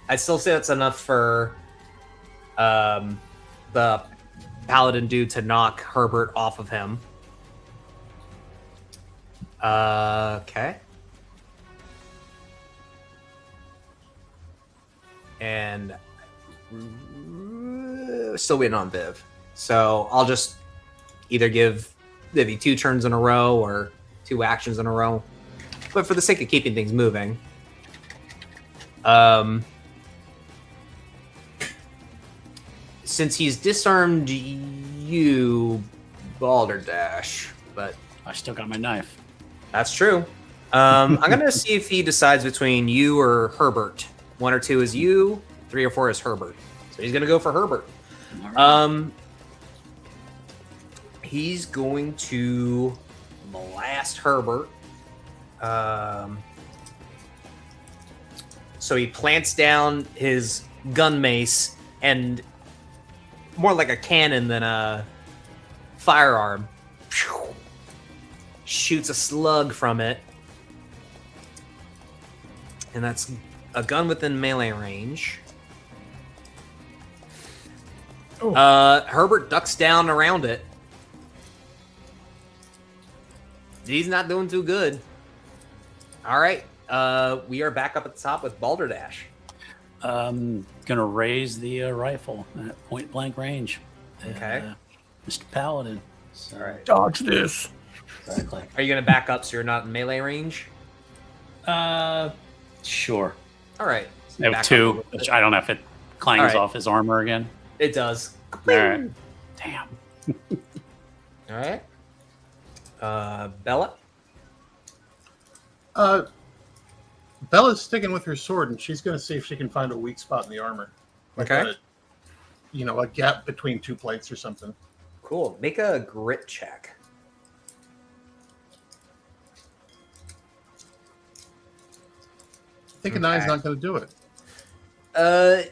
I'd still say that's enough for the paladin dude to knock Herbert off of him. Okay. And still waiting on Viv. So I'll just either give Vivi 2 turns in a row or 2 actions in a row. But for the sake of keeping things moving, since he's disarmed you, Balderdash, but I still got my knife. that's true. I'm gonna see if he decides between you or Herbert. 1 or 2 is you, 3 or 4 is Herbert. So he's gonna go for Herbert. All right. He's going to blast Herbert. So he plants down his gun mace and more like a cannon than a firearm. Shoots a slug from it. And that's a gun within melee range. Herbert ducks down around it. He's not doing too good. All right. We are back up at the top with Balderdash. Gonna raise the rifle at point blank range. Okay. Mr. Paladin. So, All right. Dodge this. Exactly. Are you going to back up so you're not in melee range? Sure. All right. I have Back up a 2, little bit. which I don't know if it clangs All right. off his armor again. It does. All right. Damn. All right. Bella? Bella's sticking with her sword, and she's going to see if she can find a weak spot in the armor. Okay. A gap between 2 plates or something. Cool. Make a grit check. I think a 9's not going to do it.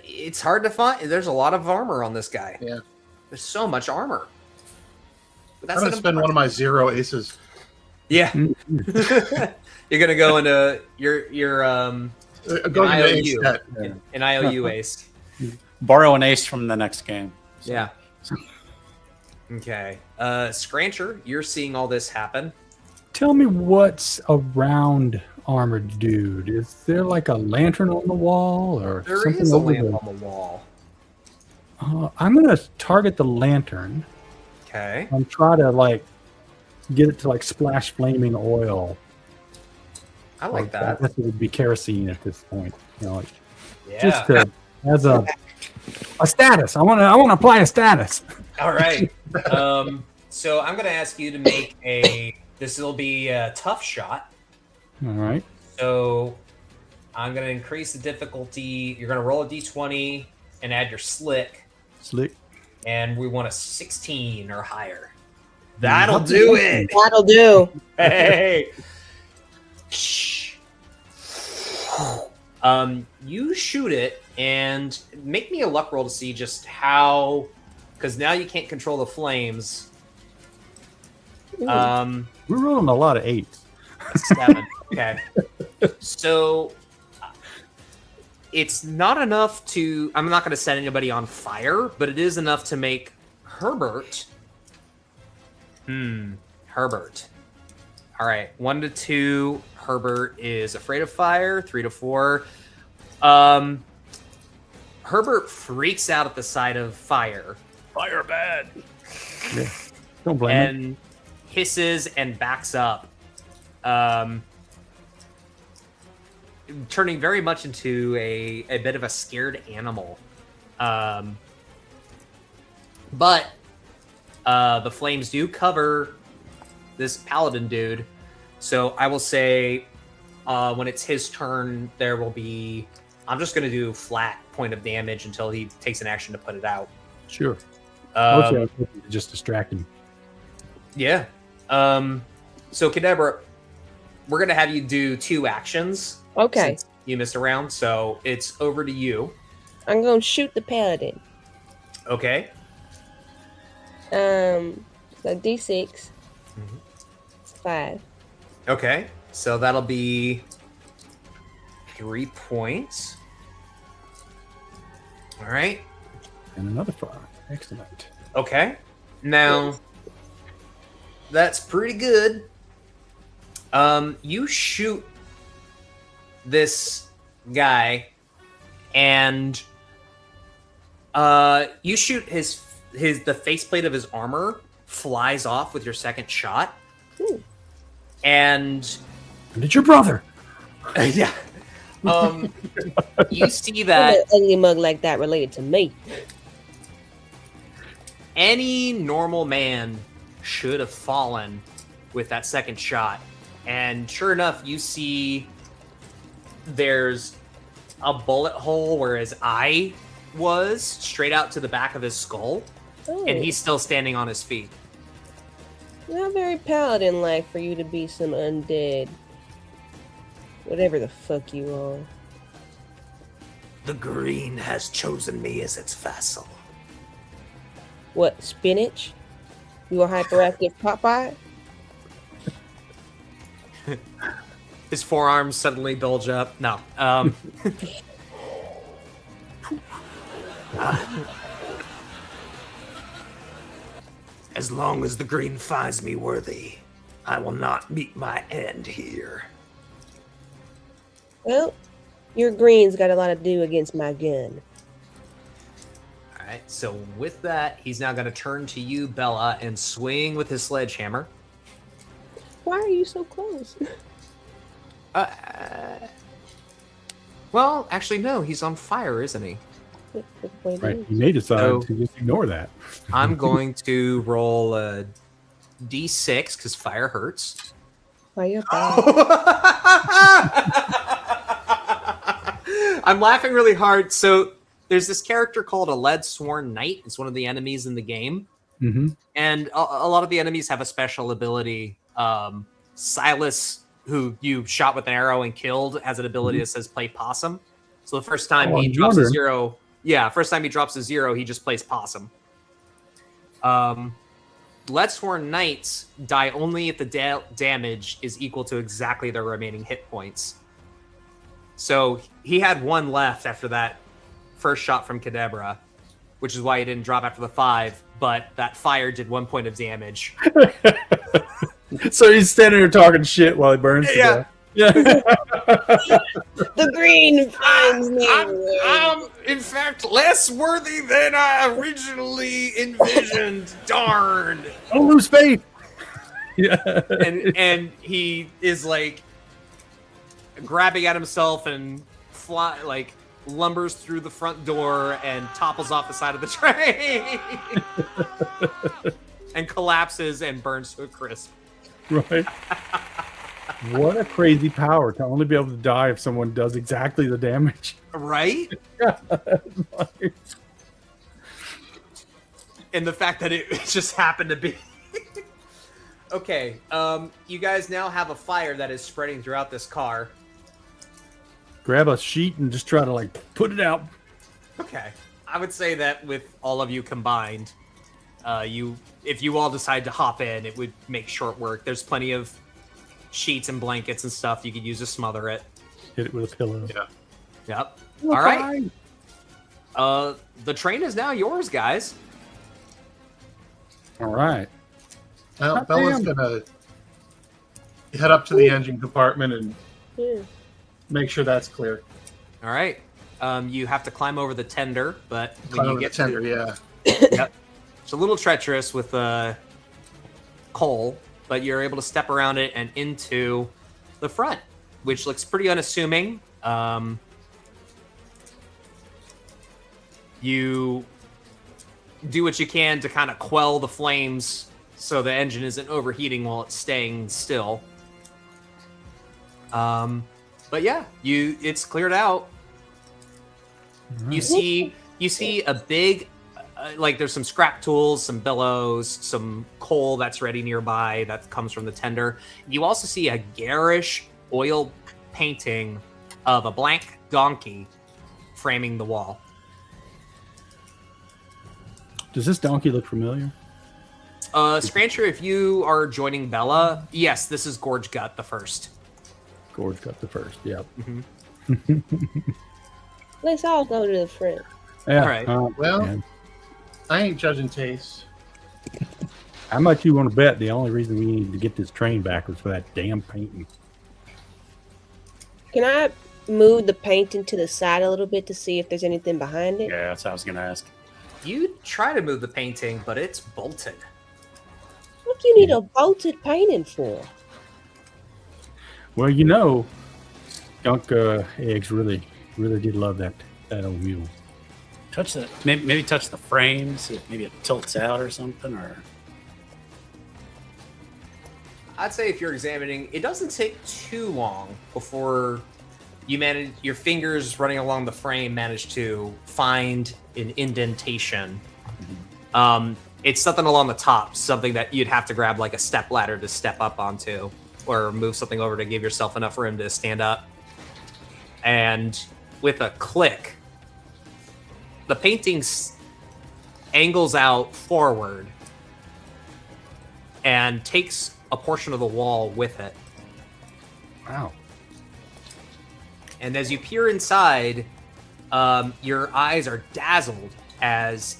It's hard to find. There's a lot of armor on this guy. Yeah. There's so much armor. But I'm going to spend one of my 0 aces. Yeah. You're gonna go into your Going an to the ace IOU. set. An IOU ace. Borrow an ace from the next game. Yeah. Okay. Scrancher, you're seeing all this happen. Tell me what's around Armored Dude. Is there like a lantern on the wall or There something is a over lamp the... on the wall. I'm gonna target the lantern Okay. and try to get it to splash flaming oil. I like I that. guess it would be kerosene at this point. Yeah. Just as a status. I want to apply a status. All right. So I'm gonna ask you to make a. This will be a tough shot. All right. So I'm gonna increase the difficulty. You're gonna roll a d20 and add your slick, Slick. and we want a 16 or higher. That'll do it. That'll do. Hey. You shoot it and make me a luck roll to see just how, because now you can't control the flames. We're rolling a lot of 8s. 7. Okay. So it's not enough to. I'm not going to set anybody on fire, but it is enough to make Herbert. Herbert. All right. 1 to 2. Herbert is afraid of fire. 3 to 4. Herbert freaks out at the sight of fire. Fire bad. Yeah. Don't blame him. And hisses and backs up, turning very much into a bit of a scared animal. But the flames do cover this paladin dude, so I will say when it's his turn, there will be I'm just going to do flat point of damage until he takes an action to put it out. Sure. Mostly I Um, was hoping to just distract him. yeah. So Kadabra, we're going to have you do 2 actions. Okay. Since you missed a round, so it's over to you. I'm gonna shoot the paladin. Okay. So D6. Mhm. 5. Okay. So that'll be 3 points. All right. And another 5. Excellent. Okay. Now, that's pretty good. You shoot this guy, and you shoot the faceplate of his armor flies off with your second shot. Ooh. And And it's your brother. yeah, you see An that ugly mug like that related to me. any normal man should have fallen with that second shot. And sure enough, you see there's a bullet hole where his eye was straight out to the back of his skull, Oh, and he's still standing on his feet. not very paladin-like for you to be some undead. Whatever the fuck you are. The green has chosen me as its vassal. What, spinach? You a hyperactive Popeye? His forearms suddenly bulge up. No. As long as the green finds me worthy, I will not meet my end here. Well, your green's got a lot to do against my gun. All right. So with that, he's now going to turn to you, Bella, and swing with his sledgehammer. Why are you so close? Well, actually, no. He's on fire, isn't he? Good point. Right. You may decide So- to just ignore that. I'm going to roll a d6 because fire hurts. Why you bad? I'm laughing really hard. So there's this character called a Lead Sworn Knight. It's one of the enemies in the game. Mm-hmm. And a lot of the enemies have a special ability. Silas, who you shot with an arrow and killed, has an ability that says play possum. So the first time he I'm drops a wondering. 0, first time he drops a 0, he just plays possum. Lead Sworn Knights die only if the damage is equal to exactly their remaining hit points. So he had 1 left after that first shot from Kadabra, which is why he didn't drop after the 5, but that fire did 1 point of damage. So he's standing there talking shit while he burns to Yeah. death. Yeah. The green finds me. I'm, in fact, less worthy than I originally envisioned. Darn. Don't lose faith. Yeah. And he is like grabbing at himself and lumbers through the front door and topples off the side of the train and collapses and burns to a crisp. Right. What a crazy power to only be able to die if someone does exactly the damage. Right? And the fact that it just happened to be. Okay, you guys now have a fire that is spreading throughout this car. Grab a sheet and just try to put it out. Okay, I would say that with all of you combined, if you all decide to hop in, it would make short work. There's plenty of sheets and blankets and stuff you could use to smother it. Hit it with a pillow. Yeah. Yep. We're All right. The train is now yours, guys. All right. Well, God Bella's damn. gonna head up to the engine compartment and Yeah. make sure that's clear. All right. You have to climb over the tender, but when Climb you over the get tender, to, yeah. Yep. It's a little treacherous with coal, but you're able to step around it and into the front, which looks pretty unassuming. You do what you can to kind of quell the flames so the engine isn't overheating while it's staying still. But yeah, it's cleared out. You see a big, like there's some scrap tools, some bellows, some coal that's ready nearby that comes from the tender. You also see a garish oil painting of a blank donkey framing the wall. Does this donkey look familiar? Scrancher, if you are joining Bella, yes, this is Gorge Gut the first. Gorge got the first. Yep. Let's all go to the front. Yeah. All right. Well, man. I ain't judging taste. How much you want to bet the only reason we needed to get this train back was for that damn painting? Can I move the painting to the side a little bit to see if there's anything behind it? Yeah, that's what I was gonna ask. You try to move the painting, but it's bolted. What do you need a bolted painting for? Well, you know, skunk eggs really did love that old mule. Touch the maybe touch the frame, see if maybe it tilts out or something, or I'd say if you're examining, it doesn't take too long before you manage your fingers running along the frame manage to find an indentation. It's something along the top, something that you'd have to grab like a step ladder to step up onto, or move something over to give yourself enough room to stand up. And with a click, the painting angles out forward and takes a portion of the wall with it. Wow. And as you peer inside, your eyes are dazzled as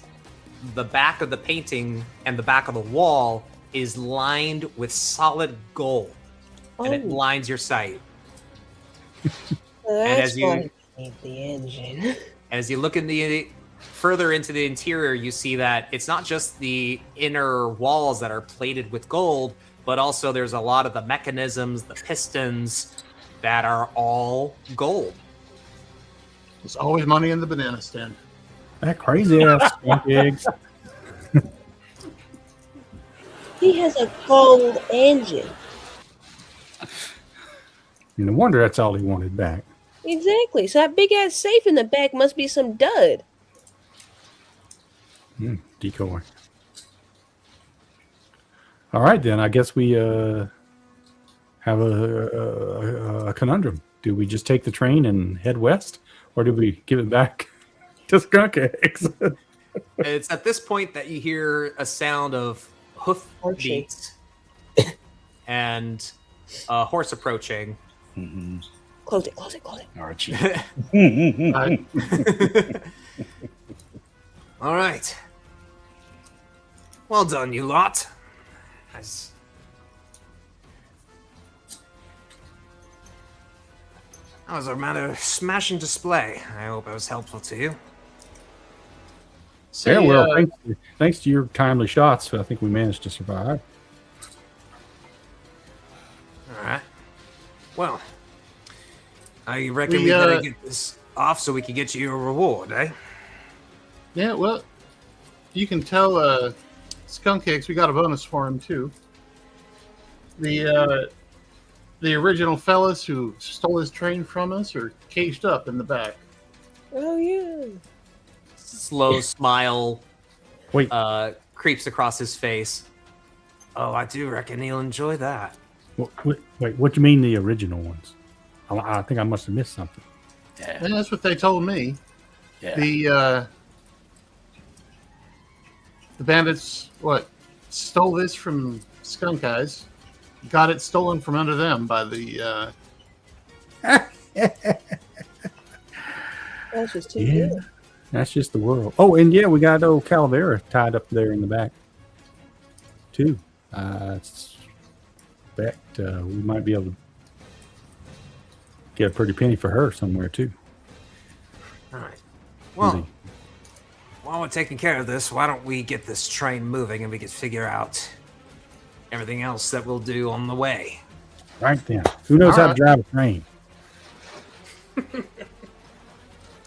the back of the painting and the back of the wall is lined with solid gold. And it blinds your sight. That's as you- why I need the engine. As you look further into the interior, you see that it's not just the inner walls that are plated with gold, but also there's a lot of the mechanisms, the pistons, that are all gold. There's always money in the banana stand. That crazy ass skunk eggs. He has a gold engine. No wonder that's all he wanted back. Exactly. So that big ass safe in the back must be some dud. Decoy. All right, then. I guess we have a conundrum. Do we just take the train and head west, or do we give it back to skunk eggs? It's at this point that you hear a sound of hoof Archie. beats and a horse approaching. Close it, close it, close it. Archie. All right. Well done, you lot. That was a rather smashing display. I hope it was helpful to you. Say, Yeah, well, thanks to your timely shots, I think we managed to survive. All right. Well, I reckon We, we better get this off so we can get you a reward, eh? yeah, well, you can tell Skunk Eggs we got a bonus for him too. The original fellas who stole his train from us are caged up in the back. Oh yeah. Slow smile Wait, creeps across his face. Oh, I do reckon he'll enjoy that. wait, what do you mean the original ones? I think I must have missed something. Yeah. And that's what they told me. Yeah. The bandits stole this from Skunk Eyes, got it stolen from under them by the That's just too Yeah. good. That's just the world. Oh, and yeah, we got old Calavera tied up there in the back, too. Expect we might be able to get a pretty penny for her somewhere, too. All right. Well, while we're taking care of this, why don't we get this train moving and we can figure out everything else that we'll do on the way. Right then. Who knows how to Alright. drive a train?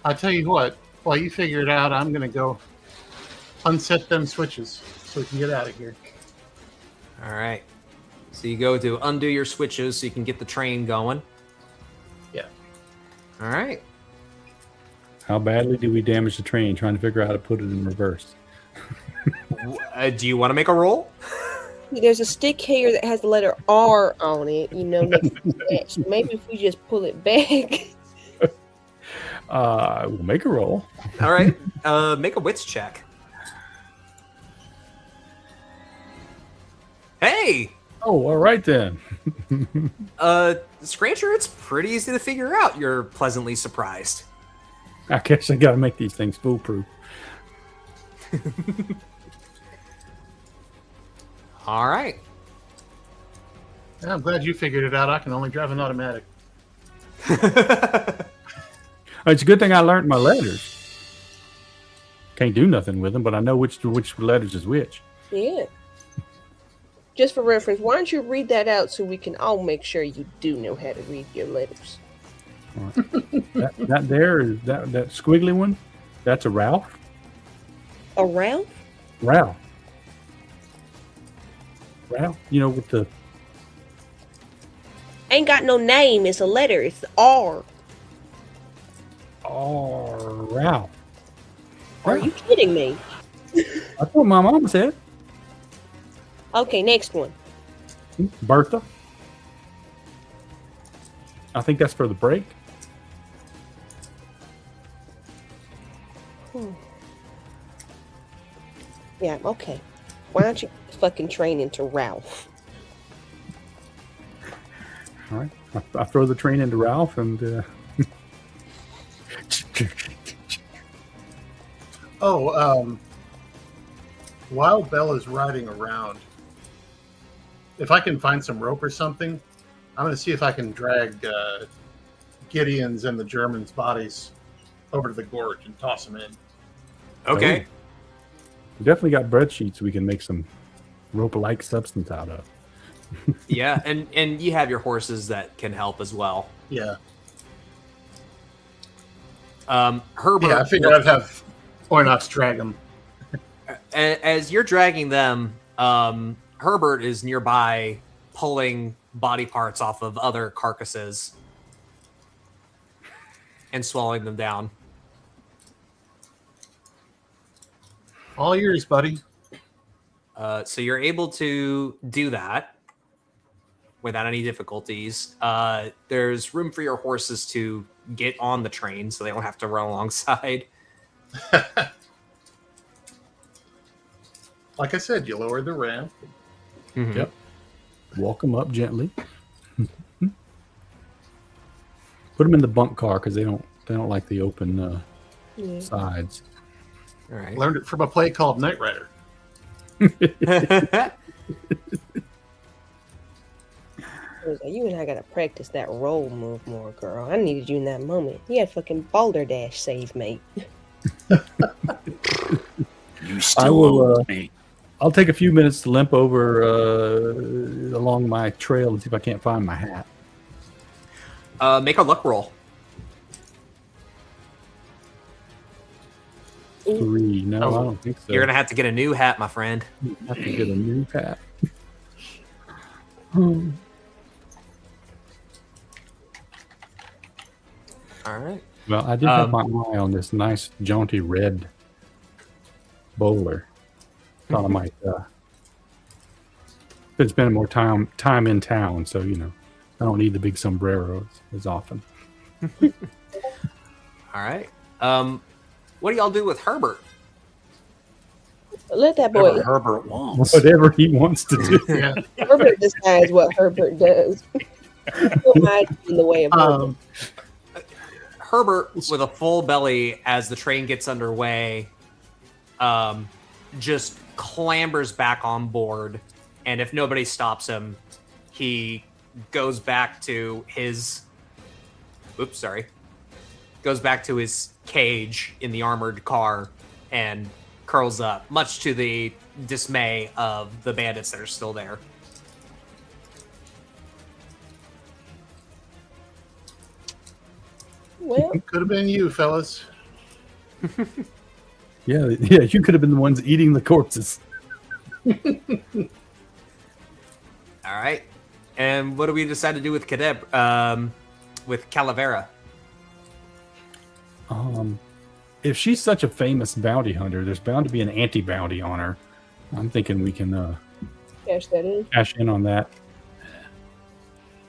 I tell you what, while you figure it out, I'm gonna go unset them switches so we can get out of here. All right. So you go to undo your switches so you can get the train going. Yeah. All right. How badly do we damage the train? Trying to figure out how to put it in reverse. Do you want to make a roll? There's a stick here that has the letter R on it, next to the dash. Maybe if we just pull it back. We'll make a roll. All right. Make a wits check. Hey! Oh, all right then. Scrancher, it's pretty easy to figure out. You're pleasantly surprised. I guess I gotta make these things foolproof. All right. I'm glad you figured it out. I can only drive an automatic. It's a good thing I learned my letters. Can't do nothing with them, but I know which letters is which. Yeah. Just for reference, why don't you read that out so we can all make sure you do know how to read your letters? All right. that there is that squiggly one. That's a Ralph. A Ralph? Ralph. Ralph. With the Ain't got no name. It's a letter. It's the R. Ralph. Are you kidding me? That's what my mom said. Okay, next one. Bertha. I think that's for the break. Yeah, okay. Why don't you put the fucking train into Ralph? All right. I throw the train into Ralph and. While Bella's riding around, if I can find some rope or something, I'm going to see if I can drag Gideon's and the Germans' bodies over to the gorge and toss them in. Okay. We definitely got bread sheets we can make some rope-like substance out of. Yeah, and you have your horses that can help as well. Yeah. Herbert. Yeah, I figured I'd have Oynox drag them. As you're dragging them, Herbert is nearby pulling body parts off of other carcasses and swallowing them down. All yours, buddy. So you're able to do that without any difficulties. There's room for your horses to get on the train so they don't have to run alongside. Like I said, you lowered the ramp. Mm-hmm. Yep. Walk them up gently. Put them in the bunk car because they don't like the open sides. All right. Learned it from a play called Knight Rider. You and I gotta practice that roll move more, girl. I needed you in that moment. You had fucking balderdash save, mate. You still owe me. I'll take a few minutes to limp over along my trail and see if I can't find my hat. Make a luck roll. 3. No, I don't think so. You're gonna have to get a new hat, my friend. I have to get a new hat. All right. Well, I did have my eye on this nice, jaunty red bowler. Thought I might been spending more time in town, so I don't need the big sombreros as often. All right. What do y'all do with Herbert? Let that Whatever boy. Herbert wants. Whatever he wants to do. Yeah. Herbert decides what Herbert does. Don't mind in the way of Herbert. Herbert, with a full belly as the train gets underway, just clambers back on board, and if nobody stops him, he goes back to his cage in the armored car and curls up, much to the dismay of the bandits that are still there. Well, Could have been you, fellas. Yeah, you could have been the ones eating the corpses. All right. And what do we decide to do with with Calavera? if she's such a famous bounty hunter, there's bound to be an anti-bounty on her. I'm thinking we can Cash that in. cash in on that.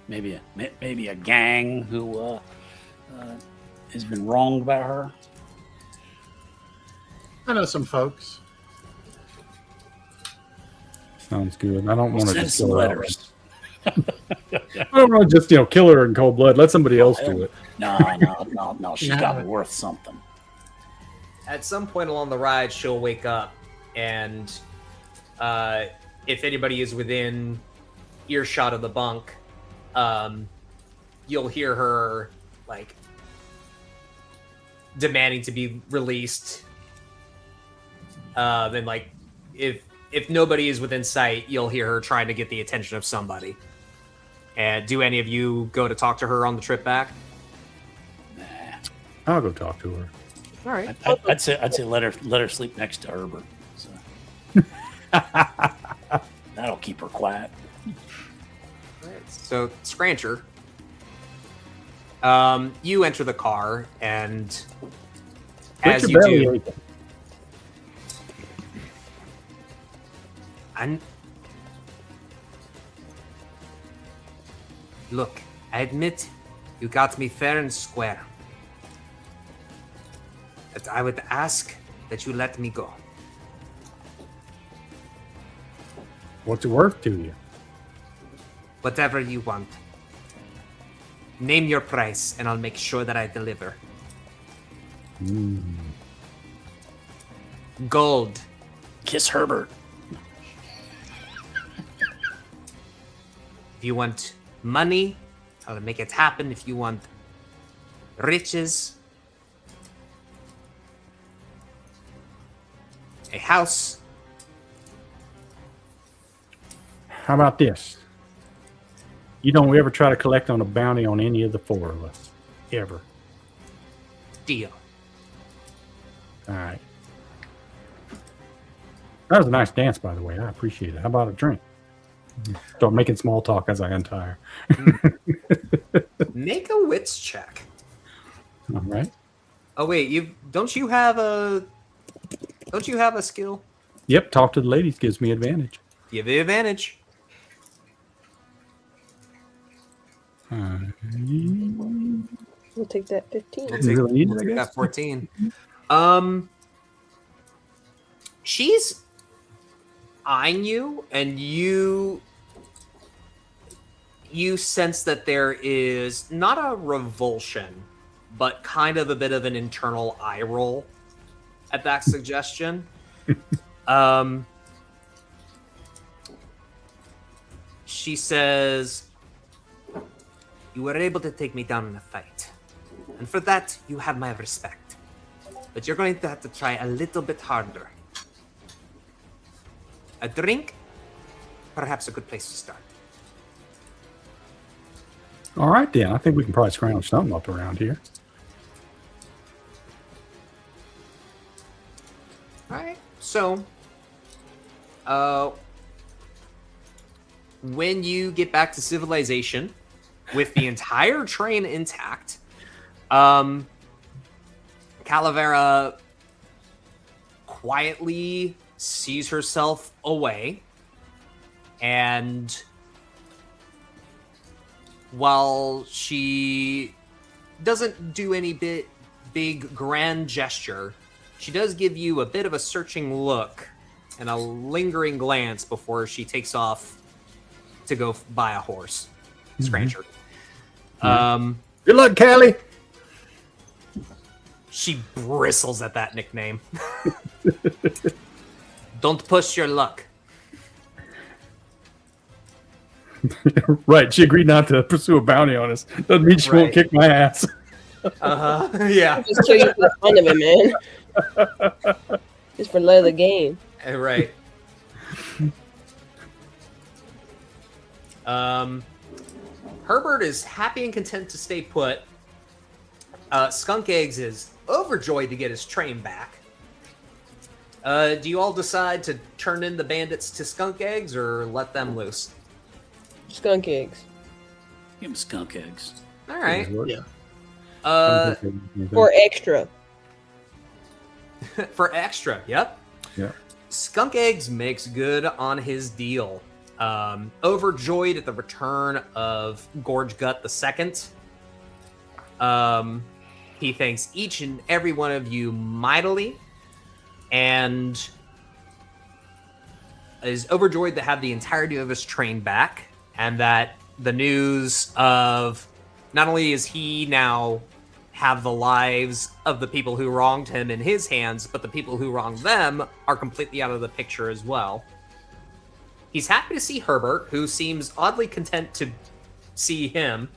Maybe a gang who has been wronged about her. I know some folks. Sounds good. I don't want to Send just some kill her. letters. I don't want to just kill her in cold blood. Let somebody else do it. No. She's got to be worth something. At some point along the ride, she'll wake up, and if anybody is within earshot of the bunk, you'll hear her like demanding to be released. Then, like, if nobody is within sight, you'll hear her trying to get the attention of somebody. And do any of you go to talk to her on the trip back? Nah. I'll go talk to her. All right. I'd say let her sleep next to Herbert. So. That'll keep her quiet. All right. So, Scrancher, you enter the car, and as Put you your belly do, aching. And look, I admit you got me fair and square. But I would ask that you let me go. What's it worth to you? Whatever you want. Name your price, and I'll make sure that I deliver. Gold. Kiss Herbert. If you want money, I'll make it happen. If you want riches, a house, How about this? You don't ever try to collect on a bounty on any of the four of us. Ever. deal. All right. That was a nice dance, by the way. I appreciate it. How about a drink? Start making small talk as I untie her. Make a wits check. All right. Oh wait, don't you have a skill? Yep. Talk to the ladies gives me advantage. You have the advantage. We'll take that 15. We'll Really need it, I take guess. that 14. She's eyeing you, and you sense that there is not a revulsion, but kind of a bit of an internal eye roll at that suggestion. She says, "You were able to take me down in a fight, and for that you have my respect. But you're going to have to try a little bit harder. A drink, perhaps a good place to start." All right, then. I think we can probably scrounge something up around here. All right. So, when you get back to civilization with the entire train intact, Calavera quietly sees herself away, and while she doesn't do any big grand gesture, she does give you a bit of a searching look and a lingering glance before she takes off to go buy a horse. Scrancher. Good luck, Callie. She bristles at that nickname. Don't push your luck. Right. She agreed not to pursue a bounty on us. Doesn't mean she won't kick my ass. Yeah. Just kill you for the fun of it, man. Just for love of the game. Right. Herbert is happy and content to stay put. Skunk Eggs is overjoyed to get his train back. Do you all decide to turn in the bandits to Skunk Eggs or let them loose? Skunk eggs. Give him skunk eggs. All right. Yeah. Or extra. For extra, yep. Yeah. Skunk Eggs makes good on his deal. Overjoyed at the return of Gorge Gut II. He thanks each and every one of you mightily, and is overjoyed to have the entirety of his train back, and that the news of not only is he now have the lives of the people who wronged him in his hands, but the people who wronged them are completely out of the picture as well. He's happy to see Herbert, who seems oddly content to see him.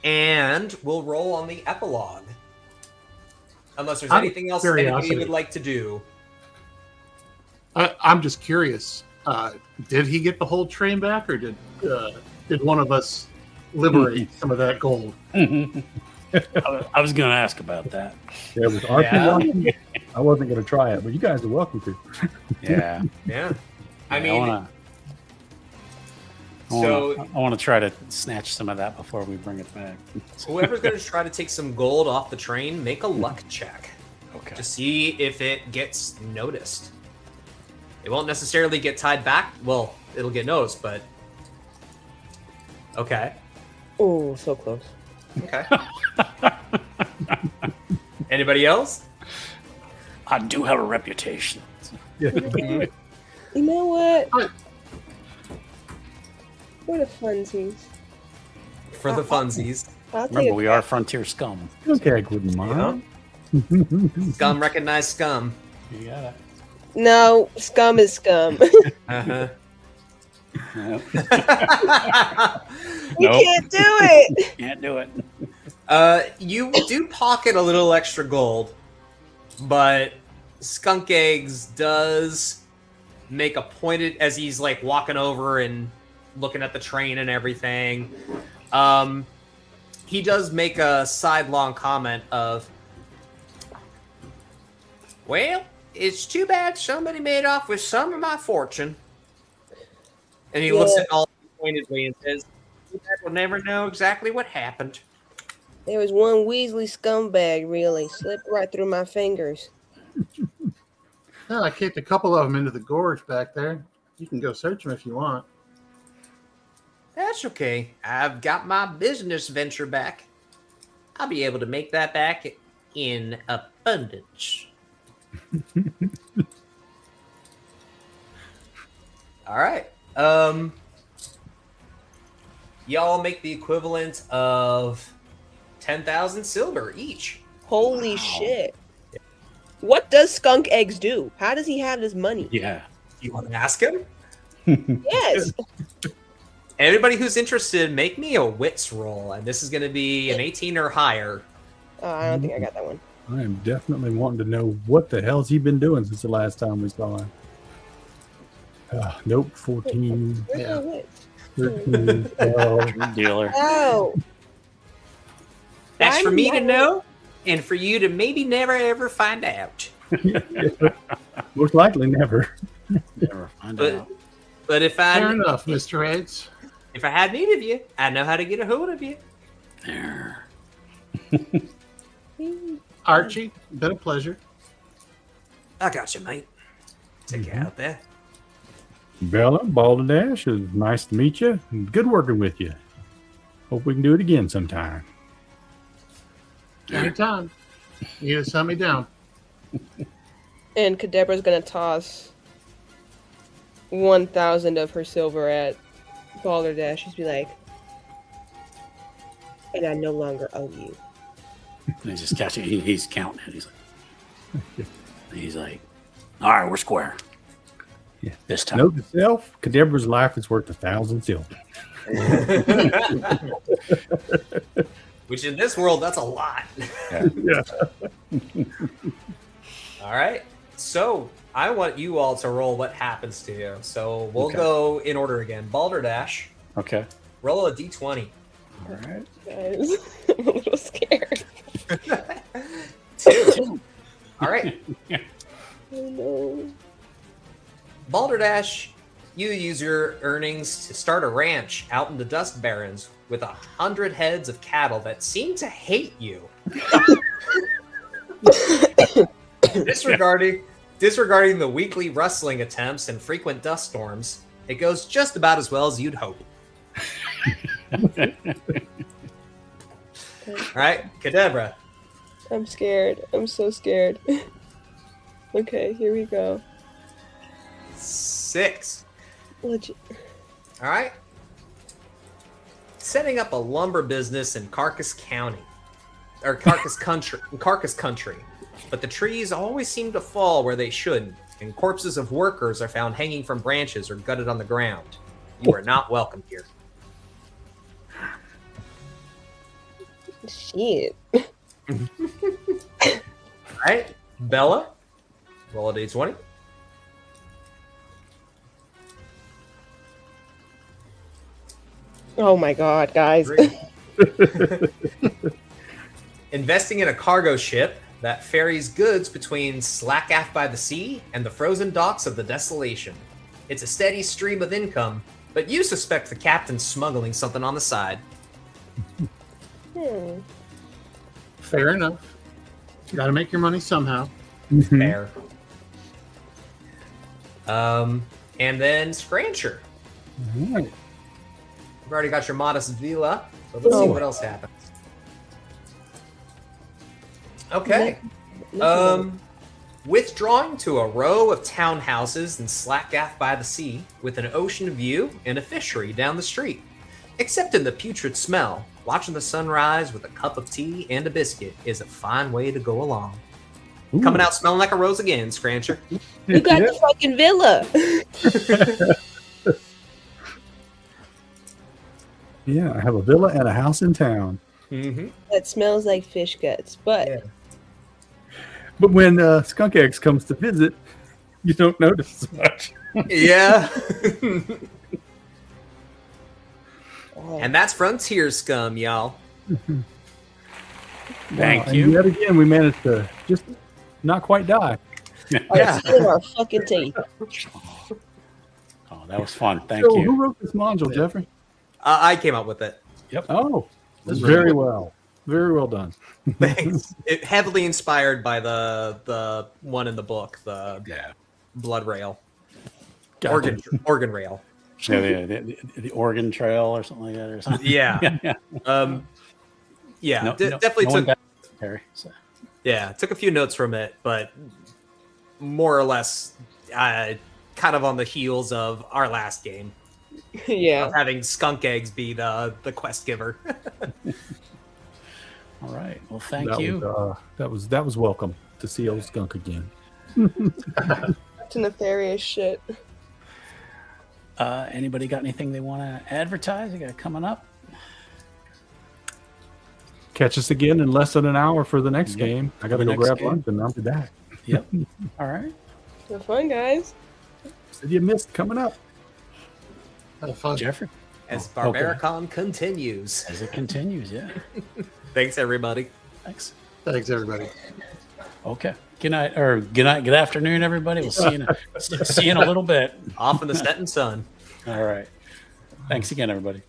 And we'll roll on the epilogue. Unless there's anything else anybody would like to do. I'm just curious. Did he get the whole train back, or did one of us liberate some of that gold? I was going to ask about that. There was RP. I wasn't going to try it, but you guys are welcome to. Yeah. Yeah. I mean, I want to try to snatch some of that before we bring it back. whoever's going to try to take some gold off the train, make a luck check. Okay. To see if it gets noticed. It won't necessarily get tied back. Well, it'll get noticed, but... Okay. Oh, so close. Okay. Anybody else? I do have a reputation. Yeah. You know what? For the funsies. For the funsies. I'll take Remember, a we are Frontier Scum. Okay, I wouldn't mind. Scum recognize scum. You got it. No, scum is scum. Uh-huh. Nope. You can't do it. Can't do it. You do pocket a little extra gold, but Skunk Eggs does make a pointed as he's like walking over and looking at the train and everything. He does make a sidelong comment of, well, it's too bad somebody made off with some of my fortune. And he looks at all pointedly and says, we'll never know exactly what happened. There was one Weasley scumbag, really. Slipped right through my fingers. No, I kicked a couple of them into the gorge back there. You can go search them if you want. That's okay. I've got my business venture back. I'll be able to make that back in abundance. All right. Y'all make the equivalent of 10,000 silver each. Holy shit. What does Skunk Eggs do? How does he have this money? Yeah. You want to ask him? Yes. Everybody who's interested, make me a wits roll, and this is going to be an 18 or higher. I don't think I got that one. I am definitely wanting to know what the hell's he been doing since the last time we saw him. Nope, 14, Where's Yeah. my wit? 13, 12. Dealer. Oh. That's for I'm me to not- know, and for you to maybe never ever find out. Most likely never. Never find But out. but if Fair I enough, Mr. Eggs. if I had need of you, I know how to get a hold of you. There. Archie, been a pleasure. I got you, mate. Take you out there. Bella, Balderdash, it was nice to meet you. Good working with you. Hope we can do it again sometime. Anytime. You just send me down. And Kadebra's gonna toss 1,000 of her silver at Balderdash. She's be like, and I no longer owe you. And he's just catching. He's counting it. He's like, all right, we're square. Yeah. This time. Note to self, Kadebra's life is worth 1,000 silver. Which in this world, that's a lot. Yeah. All right. So I want you all to roll what happens to you. So we'll Okay. go in order again. Balderdash, Okay. roll a d20. All right. Guys, I'm a little scared. 2. All right. Oh no. Balderdash, You use your earnings to start a ranch out in the Dust Barrens with 100 heads of cattle that seem to hate you. Disregarding the weekly rustling attempts and frequent dust storms, it goes just about as well as you'd hope. All right, Kadabra. I'm scared. I'm so scared. Okay, here we go. 6. Legit. All right. Setting up a lumber business in Carcass County, or Carcass Country, but the trees always seem to fall where they shouldn't, and corpses of workers are found hanging from branches or gutted on the ground. You are not welcome here. Shit. All right, Bella, roll a d20. Oh my god, guys. Investing in a cargo ship that ferries goods between Slackath by the Sea and the frozen docks of the Desolation. It's a steady stream of income, but you suspect the captain's smuggling something on the side. Fair enough. You gotta make your money somehow. Fair. And then Scrancher. All right. You've already got your modest villa, so let's see what else happens. Okay. Withdrawing to a row of townhouses in Slackgath by the Sea with an ocean view and a fishery down the street. Except in the putrid smell, watching the sunrise with a cup of tea and a biscuit is a fine way to go along. Ooh. Coming out smelling like a rose again, Scrancher. You got the fucking villa. Yeah, I have a villa and a house in town. Mm-hmm. That smells like fish guts, but Yeah. But when Skunk Eggs comes to visit, you don't notice as much. Yeah. And that's Frontier Scum, y'all. Thank And you. yet again, we managed to just not quite die. Yeah. in our fucking teeth. Oh, that was fun. Thank So you. who wrote this module, Jeffrey? I came up with it. Oh, That's very really well. Very well done. Thanks. It heavily inspired by the one in the book, the Yeah. Blood Rail, Gotcha. Organ Rail. Yeah, the Oregon Trail or something like that, or something. Yeah. yeah. Definitely no one took got Harry. So. took a few notes from it, but more or less, kind of on the heels of our last game, Yeah. of having Skunk Eggs be the quest giver. All right. Well, thank That you. that was welcome to see old Skunk again. It's nefarious shit. Anybody got anything they want to advertise? You got it coming up? Catch us again in less than an hour for the next Yep. game. I got to The go next grab game. lunch and I'll be back. Yep. All right. Have fun, guys. Said you missed coming up. Have fun. Jeffrey, As Oh, okay. Barbaricon continues. as it continues, yeah. Thanks, everybody. Thanks. Thanks, everybody. Okay. Good night, or good night, good afternoon, everybody. We'll see you see you in a little bit. Off in the setting sun. All right. Thanks again, everybody.